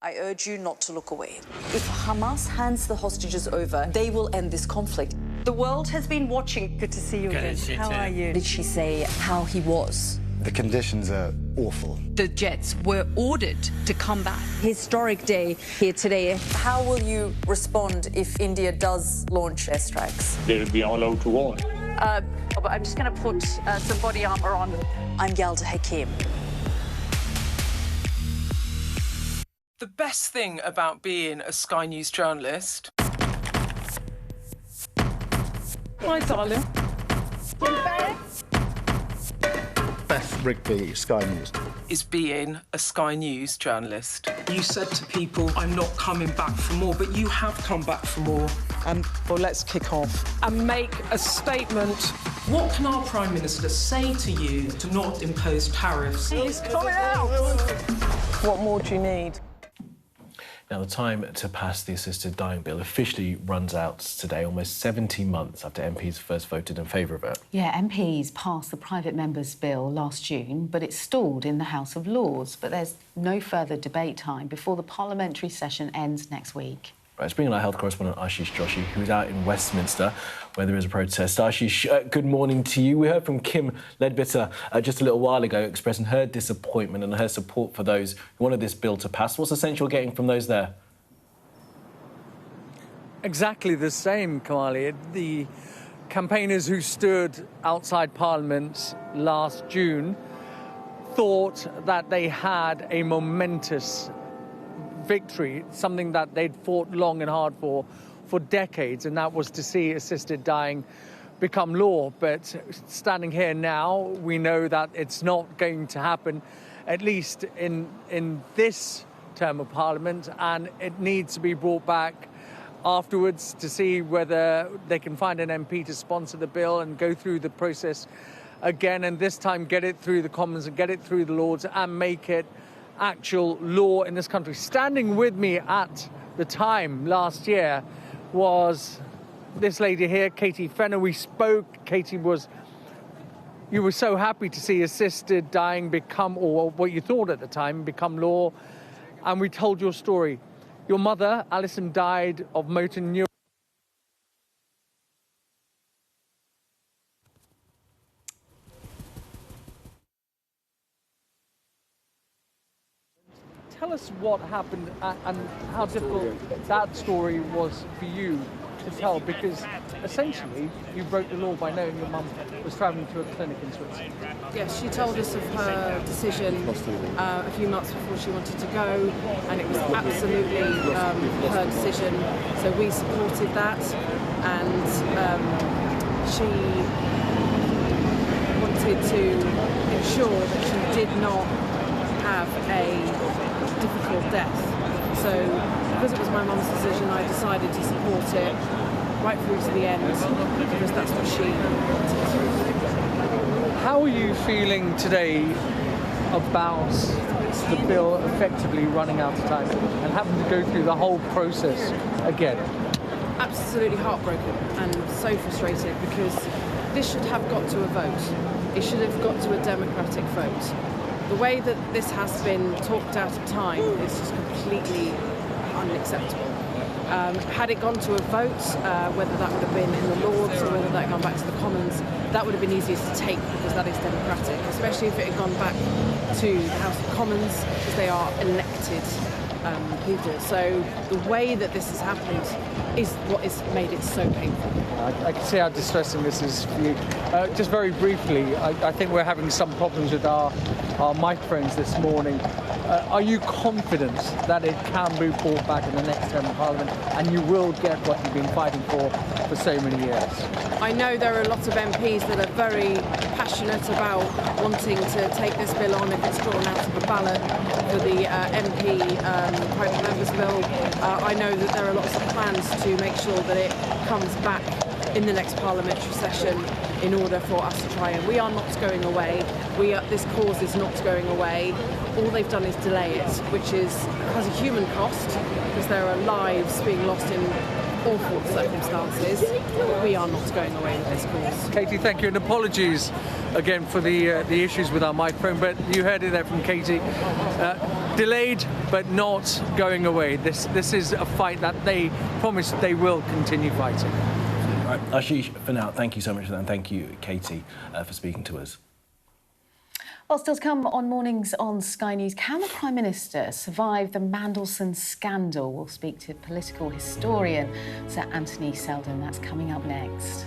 I urge you not to look away. If Hamas hands the hostages over, they will end this conflict. The world has been watching. Good to see you again. How are you? Did she say how he was? The conditions are awful. The jets were ordered to come back. Historic day here today. How will you respond if India does launch airstrikes? They'll be all out to war. I'm just going to put some body armor on. I'm Yalda Hakim. The best thing about being a Sky News journalist... Hi, darling. Beth Rigby, Sky News. ...is being a Sky News journalist. You said to people, I'm not coming back for more, but you have come back for more. Well, let's kick off and make a statement. What can our Prime Minister say to you to not impose tariffs? He's coming out! What more do you need? Now, the time to pass the assisted dying bill officially runs out today, almost 70 months after MPs first voted in favour of it. Yeah, MPs passed the private members' bill last June, but it stalled in the House of Lords. But there's no further debate time before the parliamentary session ends next week. Right, let's bring in our health correspondent, Ashish Joshi, who's out in Westminster, where there is a protest. Ashish, good morning to you. We heard from Kim Ledbetter just a little while ago expressing her disappointment and her support for those who wanted this bill to pass. What's the sense you're getting from those there? Exactly the same, Kamali. The campaigners who stood outside Parliament last June thought that they had a momentous victory, something that they'd fought long and hard for decades, and that was to see assisted dying become law. But standing here now, we know that it's not going to happen, at least in this term of Parliament, and it needs to be brought back afterwards to see whether they can find an MP to sponsor the bill and go through the process again, and this time get it through the Commons and get it through the Lords and make it actual law in this country. Standing with me at the time last year was this lady here, Katie Fenner. We spoke. Katie, you were so happy to see assisted dying become, or what you thought at the time, become law. And we told your story. Your mother, Alison, died of motor neuron. Tell us what happened and how difficult that story was for you to tell, because essentially you broke the law by knowing your mum was travelling to a clinic in Switzerland. Yes, she told us of her decision a few months before she wanted to go, and it was absolutely her decision, so we supported that, and she wanted to ensure that she did not have a difficult death. So because it was my mum's decision, I decided to support it right through to the end, because that's what she wanted. How are you feeling today about the bill effectively running out of time and having to go through the whole process again? Absolutely heartbroken and so frustrated, because this should have got to a vote. It should have got to a democratic vote. The way that this has been talked out of time is just completely unacceptable. Had it gone to a vote, whether that would have been in the Lords or whether that had gone back to the Commons, that would have been easiest to take, because that is democratic, especially if it had gone back to the House of Commons, because they are elected people. So the way that this has happened is what has made it so painful. I can see how distressing this is for you. Just very briefly, I think we're having some problems with our microphones this morning. Are you confident that it can be brought back in the next term of Parliament and you will get what you've been fighting for so many years? I know there are a lot of MPs that are very passionate about wanting to take this bill on if it's drawn out of a ballot for the MP private members bill. I know that there are lots of plans to make sure that it comes back in the next parliamentary session in order for us to try, and we are not going away. This cause is not going away. All they've done is delay it, which has a human cost, because there are lives being lost in awful circumstances, but we are not going away with this cause. Katie, thank you, and apologies again for the issues with our microphone, but you heard it there from Katie. Delayed, but not going away. This is a fight that they promised they will continue fighting. Right, Ashish, for now, thank you so much for that, and thank you, Katie, for speaking to us. Well, still to come on Mornings on Sky News, can the Prime Minister survive the Mandelson scandal? We'll speak to political historian Sir Anthony Seldon. That's coming up next.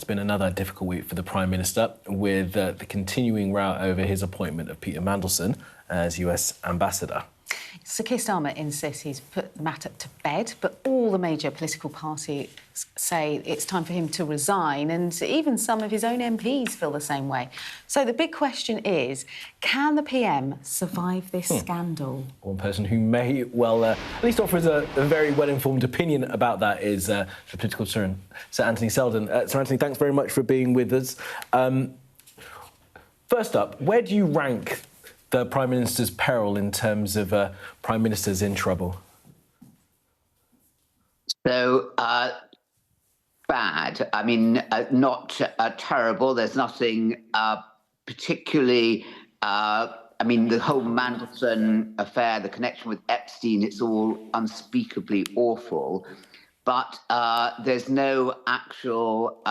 It's been another difficult week for the Prime Minister, with the continuing row over his appointment of Peter Mandelson as US Ambassador. Sir Keir Starmer insists he's put the matter to bed, but all the major political parties say it's time for him to resign, and even some of his own MPs feel the same way. So the big question is, can the PM survive this scandal? One person who may well at least offers a very well-informed opinion about that is the political historian, Sir Anthony Seldon. Sir Anthony, thanks very much for being with us. First up, where do you rank the Prime Minister's peril in terms of Prime Ministers in trouble? So, bad. I mean, not terrible. There's nothing particularly... I mean, the whole Mandelson affair, the connection with Epstein, it's all unspeakably awful. But there's no actual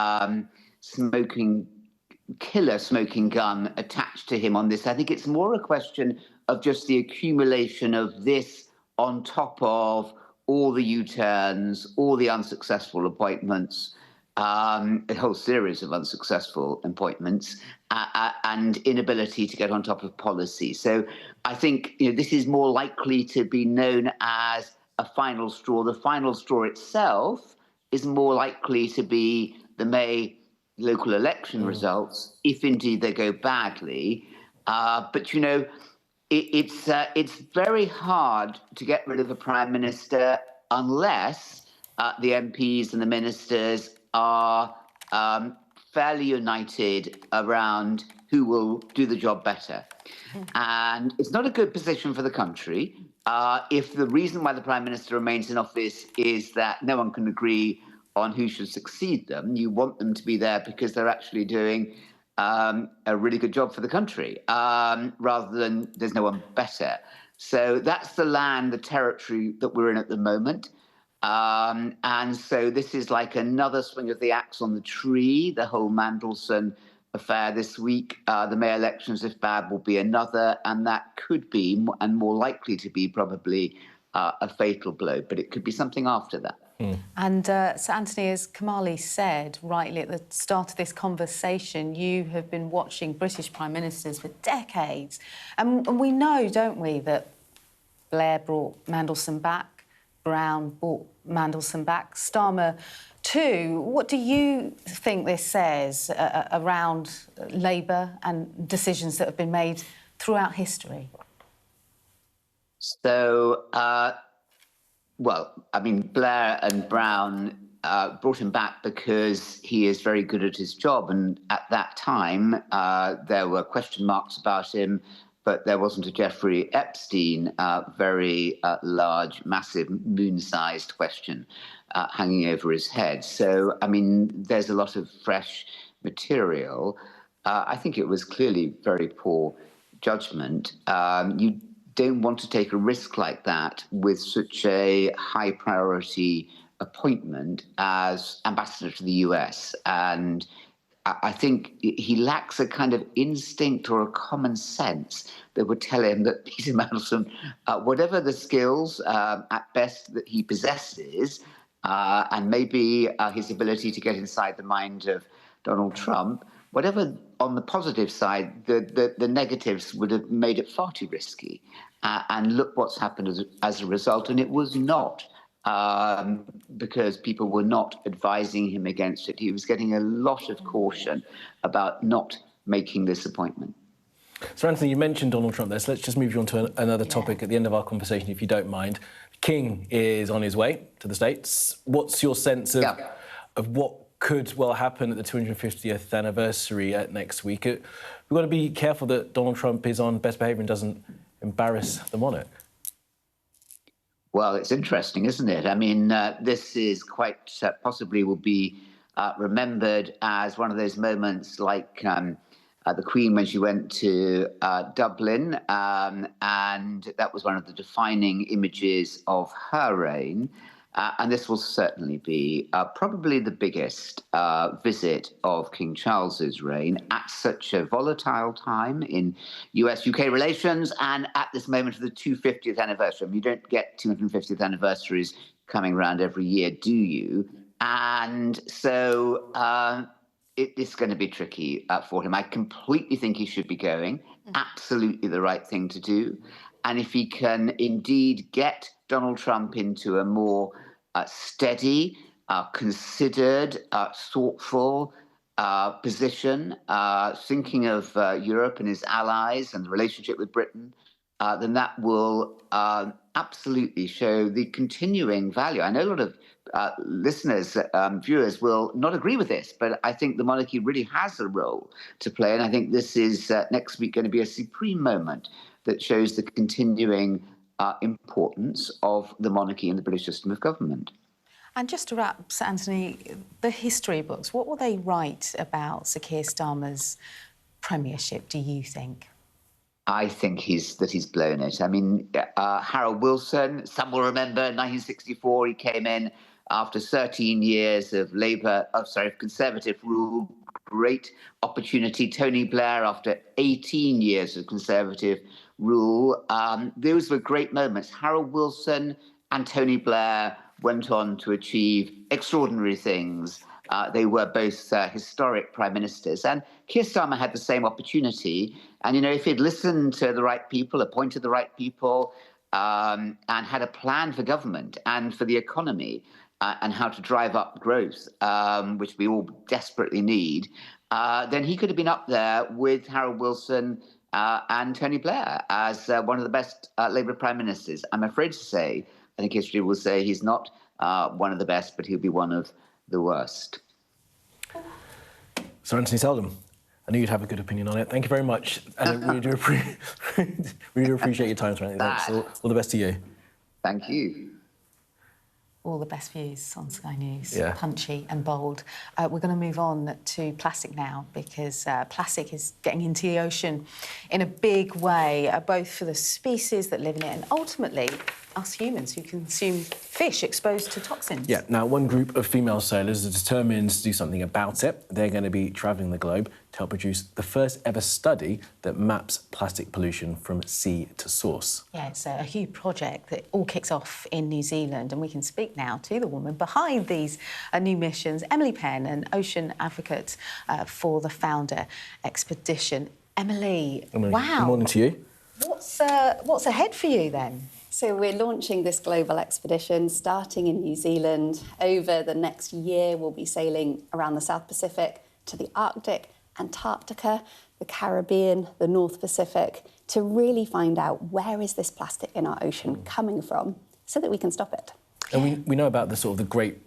killer smoking gun attached to him on this. I think it's more a question of just the accumulation of this on top of all the U-turns, all the unsuccessful appointments, a whole series of unsuccessful appointments, and inability to get on top of policy. So I think this is more likely to be known as a final straw. The final straw itself is more likely to be the May local election results, if indeed they go badly. But it's very hard to get rid of a Prime Minister unless the MPs and the ministers are fairly united around who will do the job better. And it's not a good position for the country. If the reason why the Prime Minister remains in office is that no one can agree on who should succeed them, you want them to be there because they're actually doing a really good job for the country, rather than there's no one better. So that's the territory that we're in at the moment. And so this is like another swing of the axe on the tree, the whole Mandelson affair this week. The May elections, if bad, will be another, and that could be, and more likely to be, probably a fatal blow, but it could be something after that. And Sir Anthony, as Kamali said rightly at the start of this conversation, you have been watching British Prime Ministers for decades. And we know, don't we, that Blair brought Mandelson back, Brown brought Mandelson back, Starmer too. What do you think this says around Labour and decisions that have been made throughout history? So, well, I mean, Blair and Brown brought him back because he is very good at his job. And at that time, there were question marks about him, but there wasn't a Jeffrey Epstein, very large, massive, moon-sized question hanging over his head. So, I mean, there's a lot of fresh material. I think it was clearly very poor judgment. You don't want to take a risk like that with such a high priority appointment as ambassador to the US. And I think he lacks a kind of instinct or a common sense that would tell him that Peter Mandelson, whatever the skills at best that he possesses, and maybe his ability to get inside the mind of Donald Trump, whatever on the positive side, the negatives would have made it far too risky. And look what's happened as a result. And it was not because people were not advising him against it. He was getting a lot of caution about not making this appointment. So, Anthony, you mentioned Donald Trump there, so let's just move you on to another topic at the end of our conversation, if you don't mind. King is on his way to the States. What's your sense of what could well happen at the 250th anniversary next week? We've got to be careful that Donald Trump is on best behaviour and doesn't embarrass the monarch. Well, it's interesting, isn't it? I mean, this is quite possibly will be remembered as one of those moments like the Queen when she went to Dublin, and that was one of the defining images of her reign. And this will certainly be probably the biggest visit of King Charles's reign at such a volatile time in US-UK relations and at this moment of the 250th anniversary. I mean, you don't get 250th anniversaries coming around every year, do you? And so it's going to be tricky for him. I completely think he should be going. Absolutely the right thing to do. And if he can indeed get Donald Trump into a more steady, considered, thoughtful position, thinking of Europe and his allies and the relationship with Britain, then that will absolutely show the continuing value. I know a lot of listeners, viewers will not agree with this, but I think the monarchy really has a role to play. And I think this is next week going to be a supreme moment that shows the continuing importance of the monarchy in the British system of government. And just to wrap, Sir Anthony, the history books, what will they write about Sir Keir Starmer's premiership, do you think? I think he's blown it. I mean, Harold Wilson, some will remember 1964, he came in after 13 years of Conservative rule. Great opportunity. Tony Blair, after 18 years of Conservative rule. Those were great moments. Harold Wilson and Tony Blair went on to achieve extraordinary things. They were both historic prime ministers. And Keir Starmer had the same opportunity. And, you know, if he'd listened to the right people, appointed the right people, and had a plan for government and for the economy and how to drive up growth, which we all desperately need, then he could have been up there with Harold Wilson and Tony Blair as one of the best Labour prime ministers. I'm afraid to say, I think history will say he's not one of the best, but he'll be one of the worst. Sir Anthony Seldom, I knew you'd have a good opinion on it. Thank you very much. And we do appreciate your time, Sir Anthony. Thanks. All the best to you. Thank you. All the best views on Sky News, yeah. Punchy and bold. We're going to move on to plastic now, because plastic is getting into the ocean in a big way, both for the species that live in it and ultimately us humans who consume fish exposed to toxins. Yeah, now one group of female sailors are determined to do something about it. They're going to be travelling the globe to help produce the first ever study that maps plastic pollution from sea to source. Yeah, it's a huge project that all kicks off in New Zealand, and we can speak now to the woman behind these new missions, Emily Penn, an ocean advocate for the Founder Expedition. Emily, wow. Good morning to you. What's ahead for you then? So we're launching this global expedition starting in New Zealand. Over the next year, we'll be sailing around the South Pacific to the Arctic, Antarctica, the Caribbean, the North Pacific, to really find out where is this plastic in our ocean coming from so that we can stop it. And we know about the sort of the great,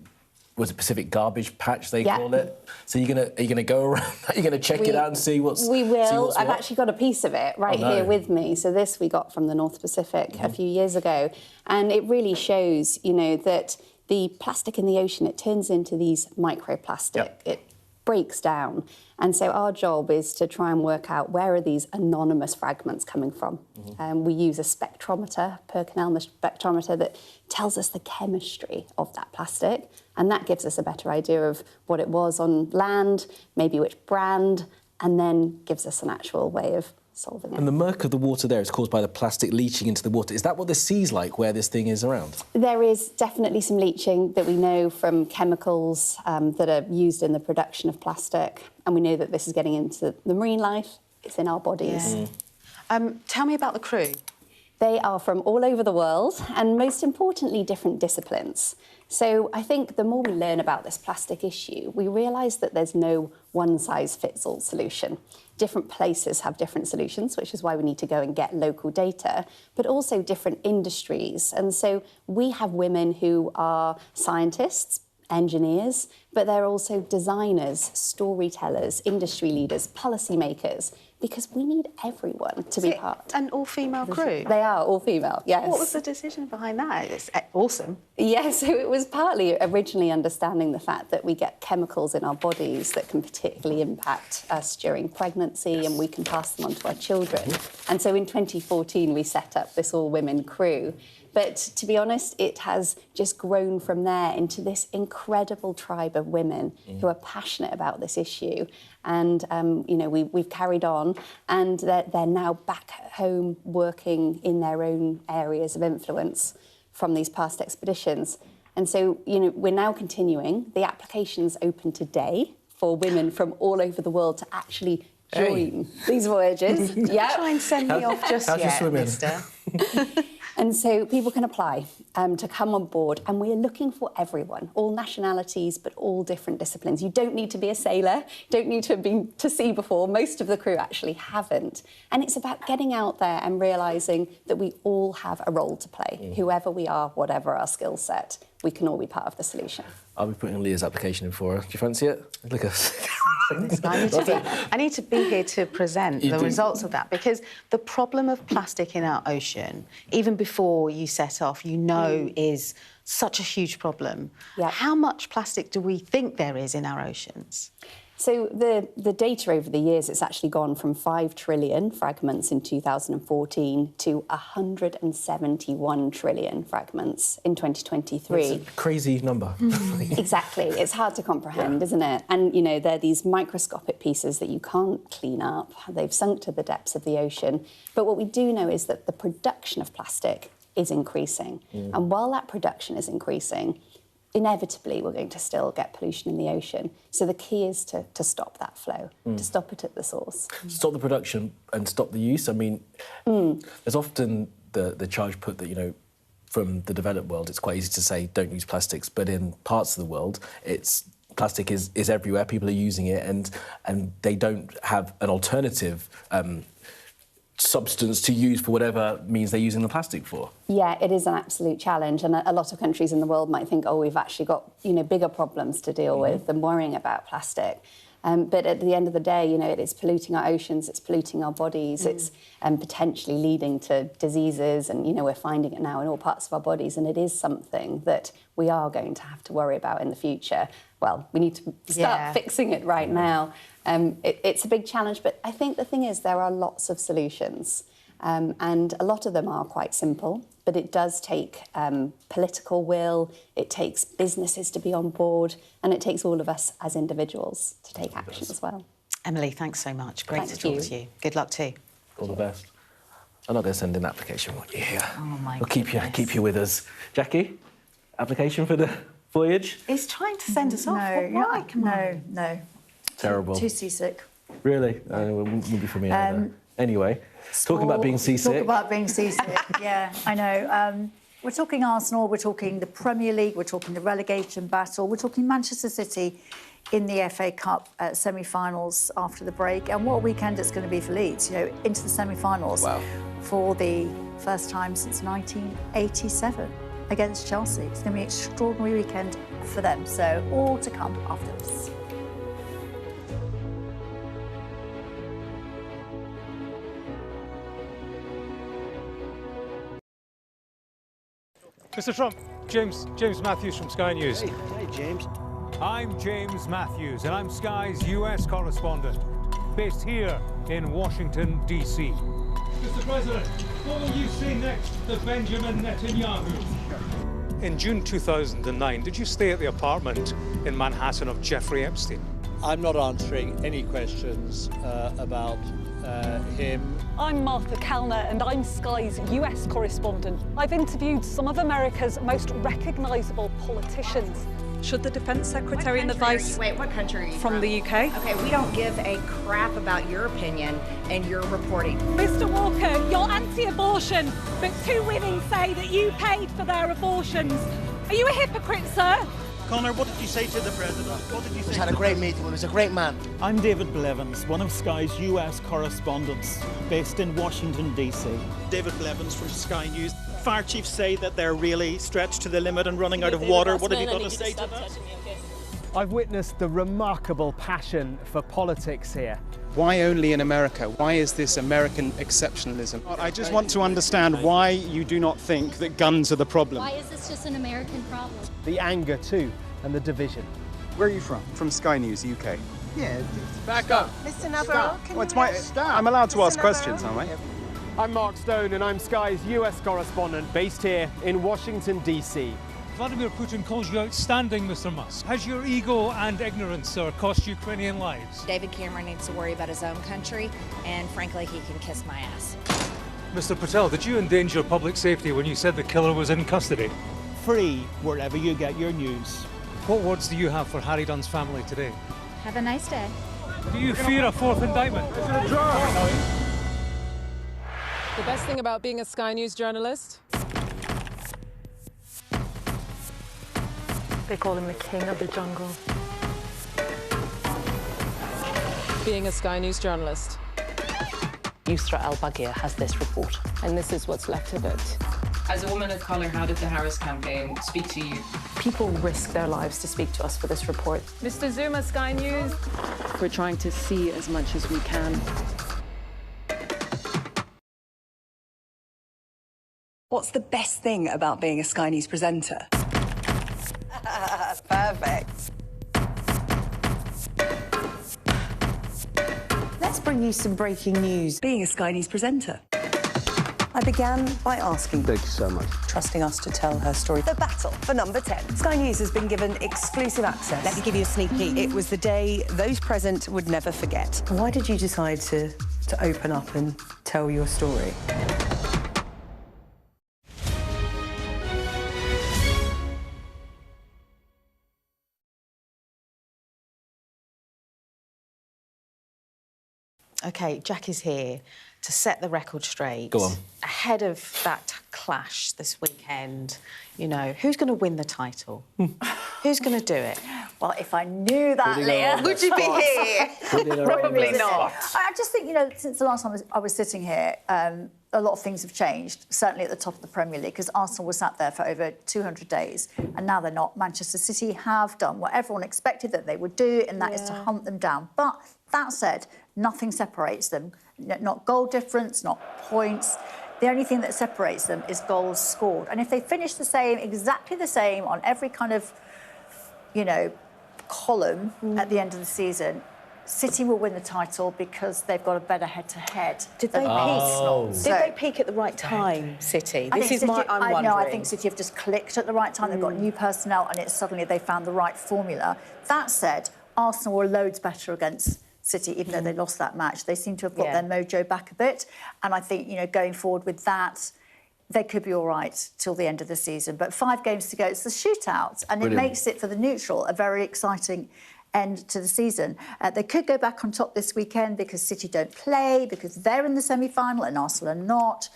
was it Pacific garbage patch they call it? So are you gonna go around? Are you gonna check it out and see what's? We will. I've actually got a piece of it right here with me. So this we got from the North Pacific a few years ago, and it really shows, you know, that the plastic in the ocean, it turns into these microplastic. Yep. It breaks down, and so our job is to try and work out where are these anonymous fragments coming from. We use a spectrometer, Perkinel spectrometer, that tells us the chemistry of that plastic, and that gives us a better idea of what it was on land, maybe which brand, and then gives us an actual way of solving it. And the murk of the water there is caused by the plastic leaching into the water. Is that what the sea's like, where this thing is around? There is definitely some leaching that we know from chemicals that are used in the production of plastic, and we know that this is getting into the marine life. It's in our bodies. Yeah. Tell me about the crew. They are from all over the world, and most importantly, different disciplines. So I think the more we learn about this plastic issue, we realise that there's no one-size-fits-all solution. Different places have different solutions, which is why we need to go and get local data, but also different industries. And so we have women who are scientists, engineers, but they're also designers, storytellers, industry leaders, policymakers, because we need everyone to be part. An all-female crew? They are all-female, yes. What was the decision behind that? It's awesome. Yes, so it was partly originally understanding the fact that we get chemicals in our bodies that can particularly impact us during pregnancy, and we can pass them on to our children. And so in 2014, we set up this all-women crew. But to be honest, it has just grown from there into this incredible tribe of women who are passionate about this issue. And, you know, we've carried on, and they're now back at home working in their own areas of influence from these past expeditions. And so, you know, we're now continuing. The application's open today for women from all over the world to actually join these voyages. Yeah, try and send me off just yet, mister. And so people can apply to come on board, and we are looking for everyone, all nationalities, but all different disciplines. You don't need to be a sailor, you don't need to have been to sea before. Most of the crew actually haven't. And it's about getting out there and realising that we all have a role to play. Whoever we are, whatever our skill set, we can all be part of the solution. I'll be putting Leah's application in for her. Do you fancy it? Look at us. I need to be here to present the results of that, because the problem of plastic in our ocean, even before you set off, you know is such a huge problem. Yeah. How much plastic do we think there is in our oceans? So the data over the years, it's actually gone from 5 trillion fragments in 2014 to 171 trillion fragments in 2023. That's a crazy number. Exactly. It's hard to comprehend, isn't it? And, you know, they're these microscopic pieces that you can't clean up. They've sunk to the depths of the ocean. But what we do know is that the production of plastic is increasing. And while that production is increasing, inevitably we're going to still get pollution in the ocean. So the key is to stop that flow, to stop it at the source. Stop the production and stop the use. I mean, there's often the charge put that, you know, from the developed world, it's quite easy to say don't use plastics, but in parts of the world, plastic is everywhere. People are using it, and they don't have an alternative substance to use for whatever means they're using the plastic for. Yeah, it is an absolute challenge, and a lot of countries in the world might think, oh, we've actually got, you know, bigger problems to deal with than worrying about plastic. But at the end of the day, you know, it is polluting our oceans, it's polluting our bodies, it's potentially leading to diseases, and, you know, we're finding it now in all parts of our bodies, and it is something that we are going to have to worry about in the future. Well, we need to start fixing it right now. It's a big challenge, but I think the thing is there are lots of solutions, and a lot of them are quite simple, but it does take political will, it takes businesses to be on board, and it takes all of us as individuals to take action as well. Emily, thanks so much. Great to talk to you. Good luck too. All the best. I'm not going to send in an application while you're here. Oh, my We'll keep you with us. Jackie, application for the voyage? He's trying to send us off. Why? Come on. No. Terrible. Too seasick. Really? It wouldn't be for me either. Anyway, talking about being seasick. Talk about being seasick. Yeah, I know. We're talking Arsenal, we're talking the Premier League, we're talking the relegation battle, we're talking Manchester City in the FA Cup semi-finals after the break. And what a weekend it's going to be for Leeds, you know, into the semi-finals for the first time since 1987 against Chelsea. It's going to be an extraordinary weekend for them. So all to come after this. Mr. Trump, James Matthews from Sky News. Hey, James. I'm James Matthews, and I'm Sky's US correspondent, based here in Washington, D.C. Mr. President, what will you say next to Benjamin Netanyahu? In June 2009, did you stay at the apartment in Manhattan of Jeffrey Epstein? I'm not answering any questions about him. I'm Martha Kellner, and I'm Sky's US correspondent. I've interviewed some of America's most recognisable politicians. Should the Defence Secretary and the Vice... Wait, what country are you from? The UK. Okay, we don't give a crap about your opinion and your reporting. Mr. Walker, you're anti-abortion, but 2 women say that you paid for their abortions. Are you a hypocrite, sir? Connor, what did you say to the President? What did you say? We had a great meeting with him. He's a great man. I'm David Blevins, one of Sky's US correspondents, based in Washington, D.C. David Blevins from Sky News. Fire chiefs say that they're really stretched to the limit and running out of water. What have you got to say to that? I've witnessed the remarkable passion for politics here. Why only in America? Why is this American exceptionalism? I just want to understand why you do not think that guns are the problem. Why is this just an American problem? The anger too, and the division. Where are you from? From Sky News, UK. Yeah. Back up. Mr. Navarro, I'm allowed to ask questions, aren't I? I'm Mark Stone, and I'm Sky's US correspondent, based here in Washington, D.C. Vladimir Putin calls you outstanding, Mr. Musk. Has your ego and ignorance, sir, cost Ukrainian lives? David Cameron needs to worry about his own country, and frankly, he can kiss my ass. Mr. Patel, did you endanger public safety when you said the killer was in custody? Free wherever you get your news. What words do you have for Harry Dunn's family today? Have a nice day. Do you fear a fourth indictment? The best thing about being a Sky News journalist? They call him the king of the jungle. Being a Sky News journalist. Yusra Al-Baghir has this report. And this is what's left of it. As a woman of colour, how did the Harris campaign speak to you? People risk their lives to speak to us for this report. Mr. Zuma, Sky News. We're trying to see as much as we can. What's the best thing about being a Sky News presenter? Perfect. Let's bring you some breaking news. Being a Sky News presenter. I began by asking... Thank you so much. ...trusting us to tell her story. The battle for number 10. Sky News has been given exclusive access. Let me give you a sneak peek. It was the day those present would never forget. Why did you decide to open up and tell your story? OK, Jack is here to set the record straight. Go on. Ahead of that clash this weekend, you know, who's going to win the title? Who's going to do it? Well, if I knew that, Leah, would you be here? Probably not. I just think, you know, since the last time I was sitting here, a lot of things have changed, certainly at the top of the Premier League, because Arsenal was sat there for over 200 days, and now they're not. Manchester City have done what everyone expected that they would do, and that is to hunt them down. But that said, nothing separates them. Not goal difference, not points. The only thing that separates them is goals scored. And if they finish the same, exactly the same, on every kind of, you know, column at the end of the season, City will win the title because they've got a better head-to-head. Did they peak? Did they peak at the right time, City? I'm wondering. No, I think City have just clicked at the right time. They've got new personnel, and it's suddenly they found the right formula. That said, Arsenal were loads better against City, even though they lost that match. They seem to have got their mojo back a bit. And I think, you know, going forward with that, they could be all right till the end of the season. But 5 games to go, it's the shootout. And it makes it, for the neutral, a very exciting end to the season. They could go back on top this weekend because City don't play, because they're in the semi-final and Arsenal are not.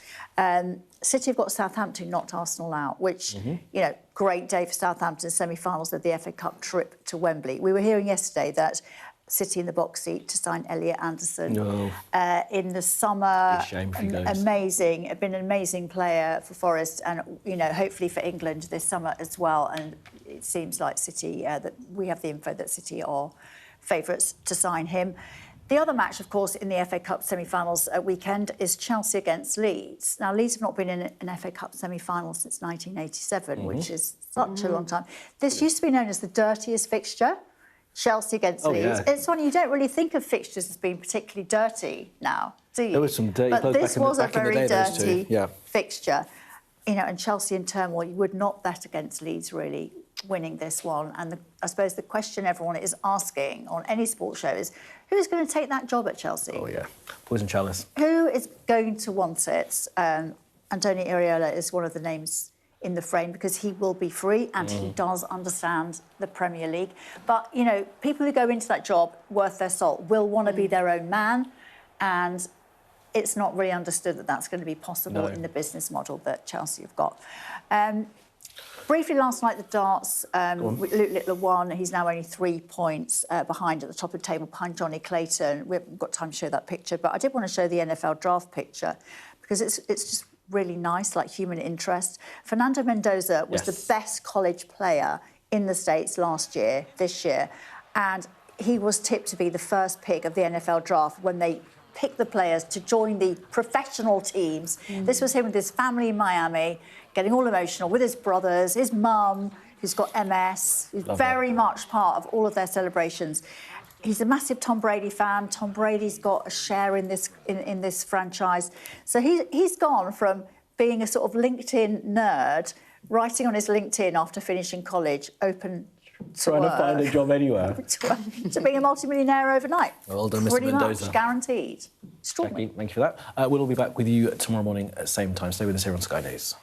City have got Southampton, knocked Arsenal out, which, you know, great day for Southampton, semi-finals of the FA Cup trip to Wembley. We were hearing yesterday that City in the box seat to sign Elliot Anderson in the summer. Shame if he goes. Amazing, been an amazing player for Forest, and you know, hopefully for England this summer as well. And it seems like City that we have the info that City are favourites to sign him. The other match, of course, in the FA Cup semi-finals weekend is Chelsea against Leeds. Now, Leeds have not been in an FA Cup semi-final since 1987, which is such a long time. This used to be known as the dirtiest fixture. Chelsea against Leeds. It's one you don't really think of fixtures as being particularly dirty now, do you? There was some dirty, but this was a very dirty yeah. fixture. You know, and Chelsea in turmoil, you would not bet against Leeds really winning this one. And I suppose the question everyone is asking on any sports show is, who's going to take that job at Chelsea? Oh, yeah. Poison chalice. Who is going to want it? Antonio Iraola is one of the names in the frame because he will be free and he does understand the Premier League. But, you know, people who go into that job worth their salt will want to be their own man, and it's not really understood that that's going to be possible in the business model that Chelsea have got. Briefly last night, the darts, Luke Littler won. He's now only 3 points behind at the top of the table, behind Johnny Clayton. We haven't got time to show that picture, but I did want to show the NFL draft picture because it's just really nice, like human interest. Fernando Mendoza was the best college player in the States this year, and he was tipped to be the first pick of the NFL draft when they picked the players to join the professional teams. This was him with his family in Miami, getting all emotional with his brothers, his mum, who's got MS, who's very much part of all of their celebrations. He's a massive Tom Brady fan. Tom Brady's got a share in this franchise. So he's gone from being a sort of LinkedIn nerd, writing on his LinkedIn after finishing college, open to Trying work, to find a job anywhere. to being a multimillionaire overnight. Well done, Mr. Pretty Mendoza. much guaranteed. Extraordinary. Thank you for that. We'll all be back with you tomorrow morning at the same time. Stay with us here on Sky News.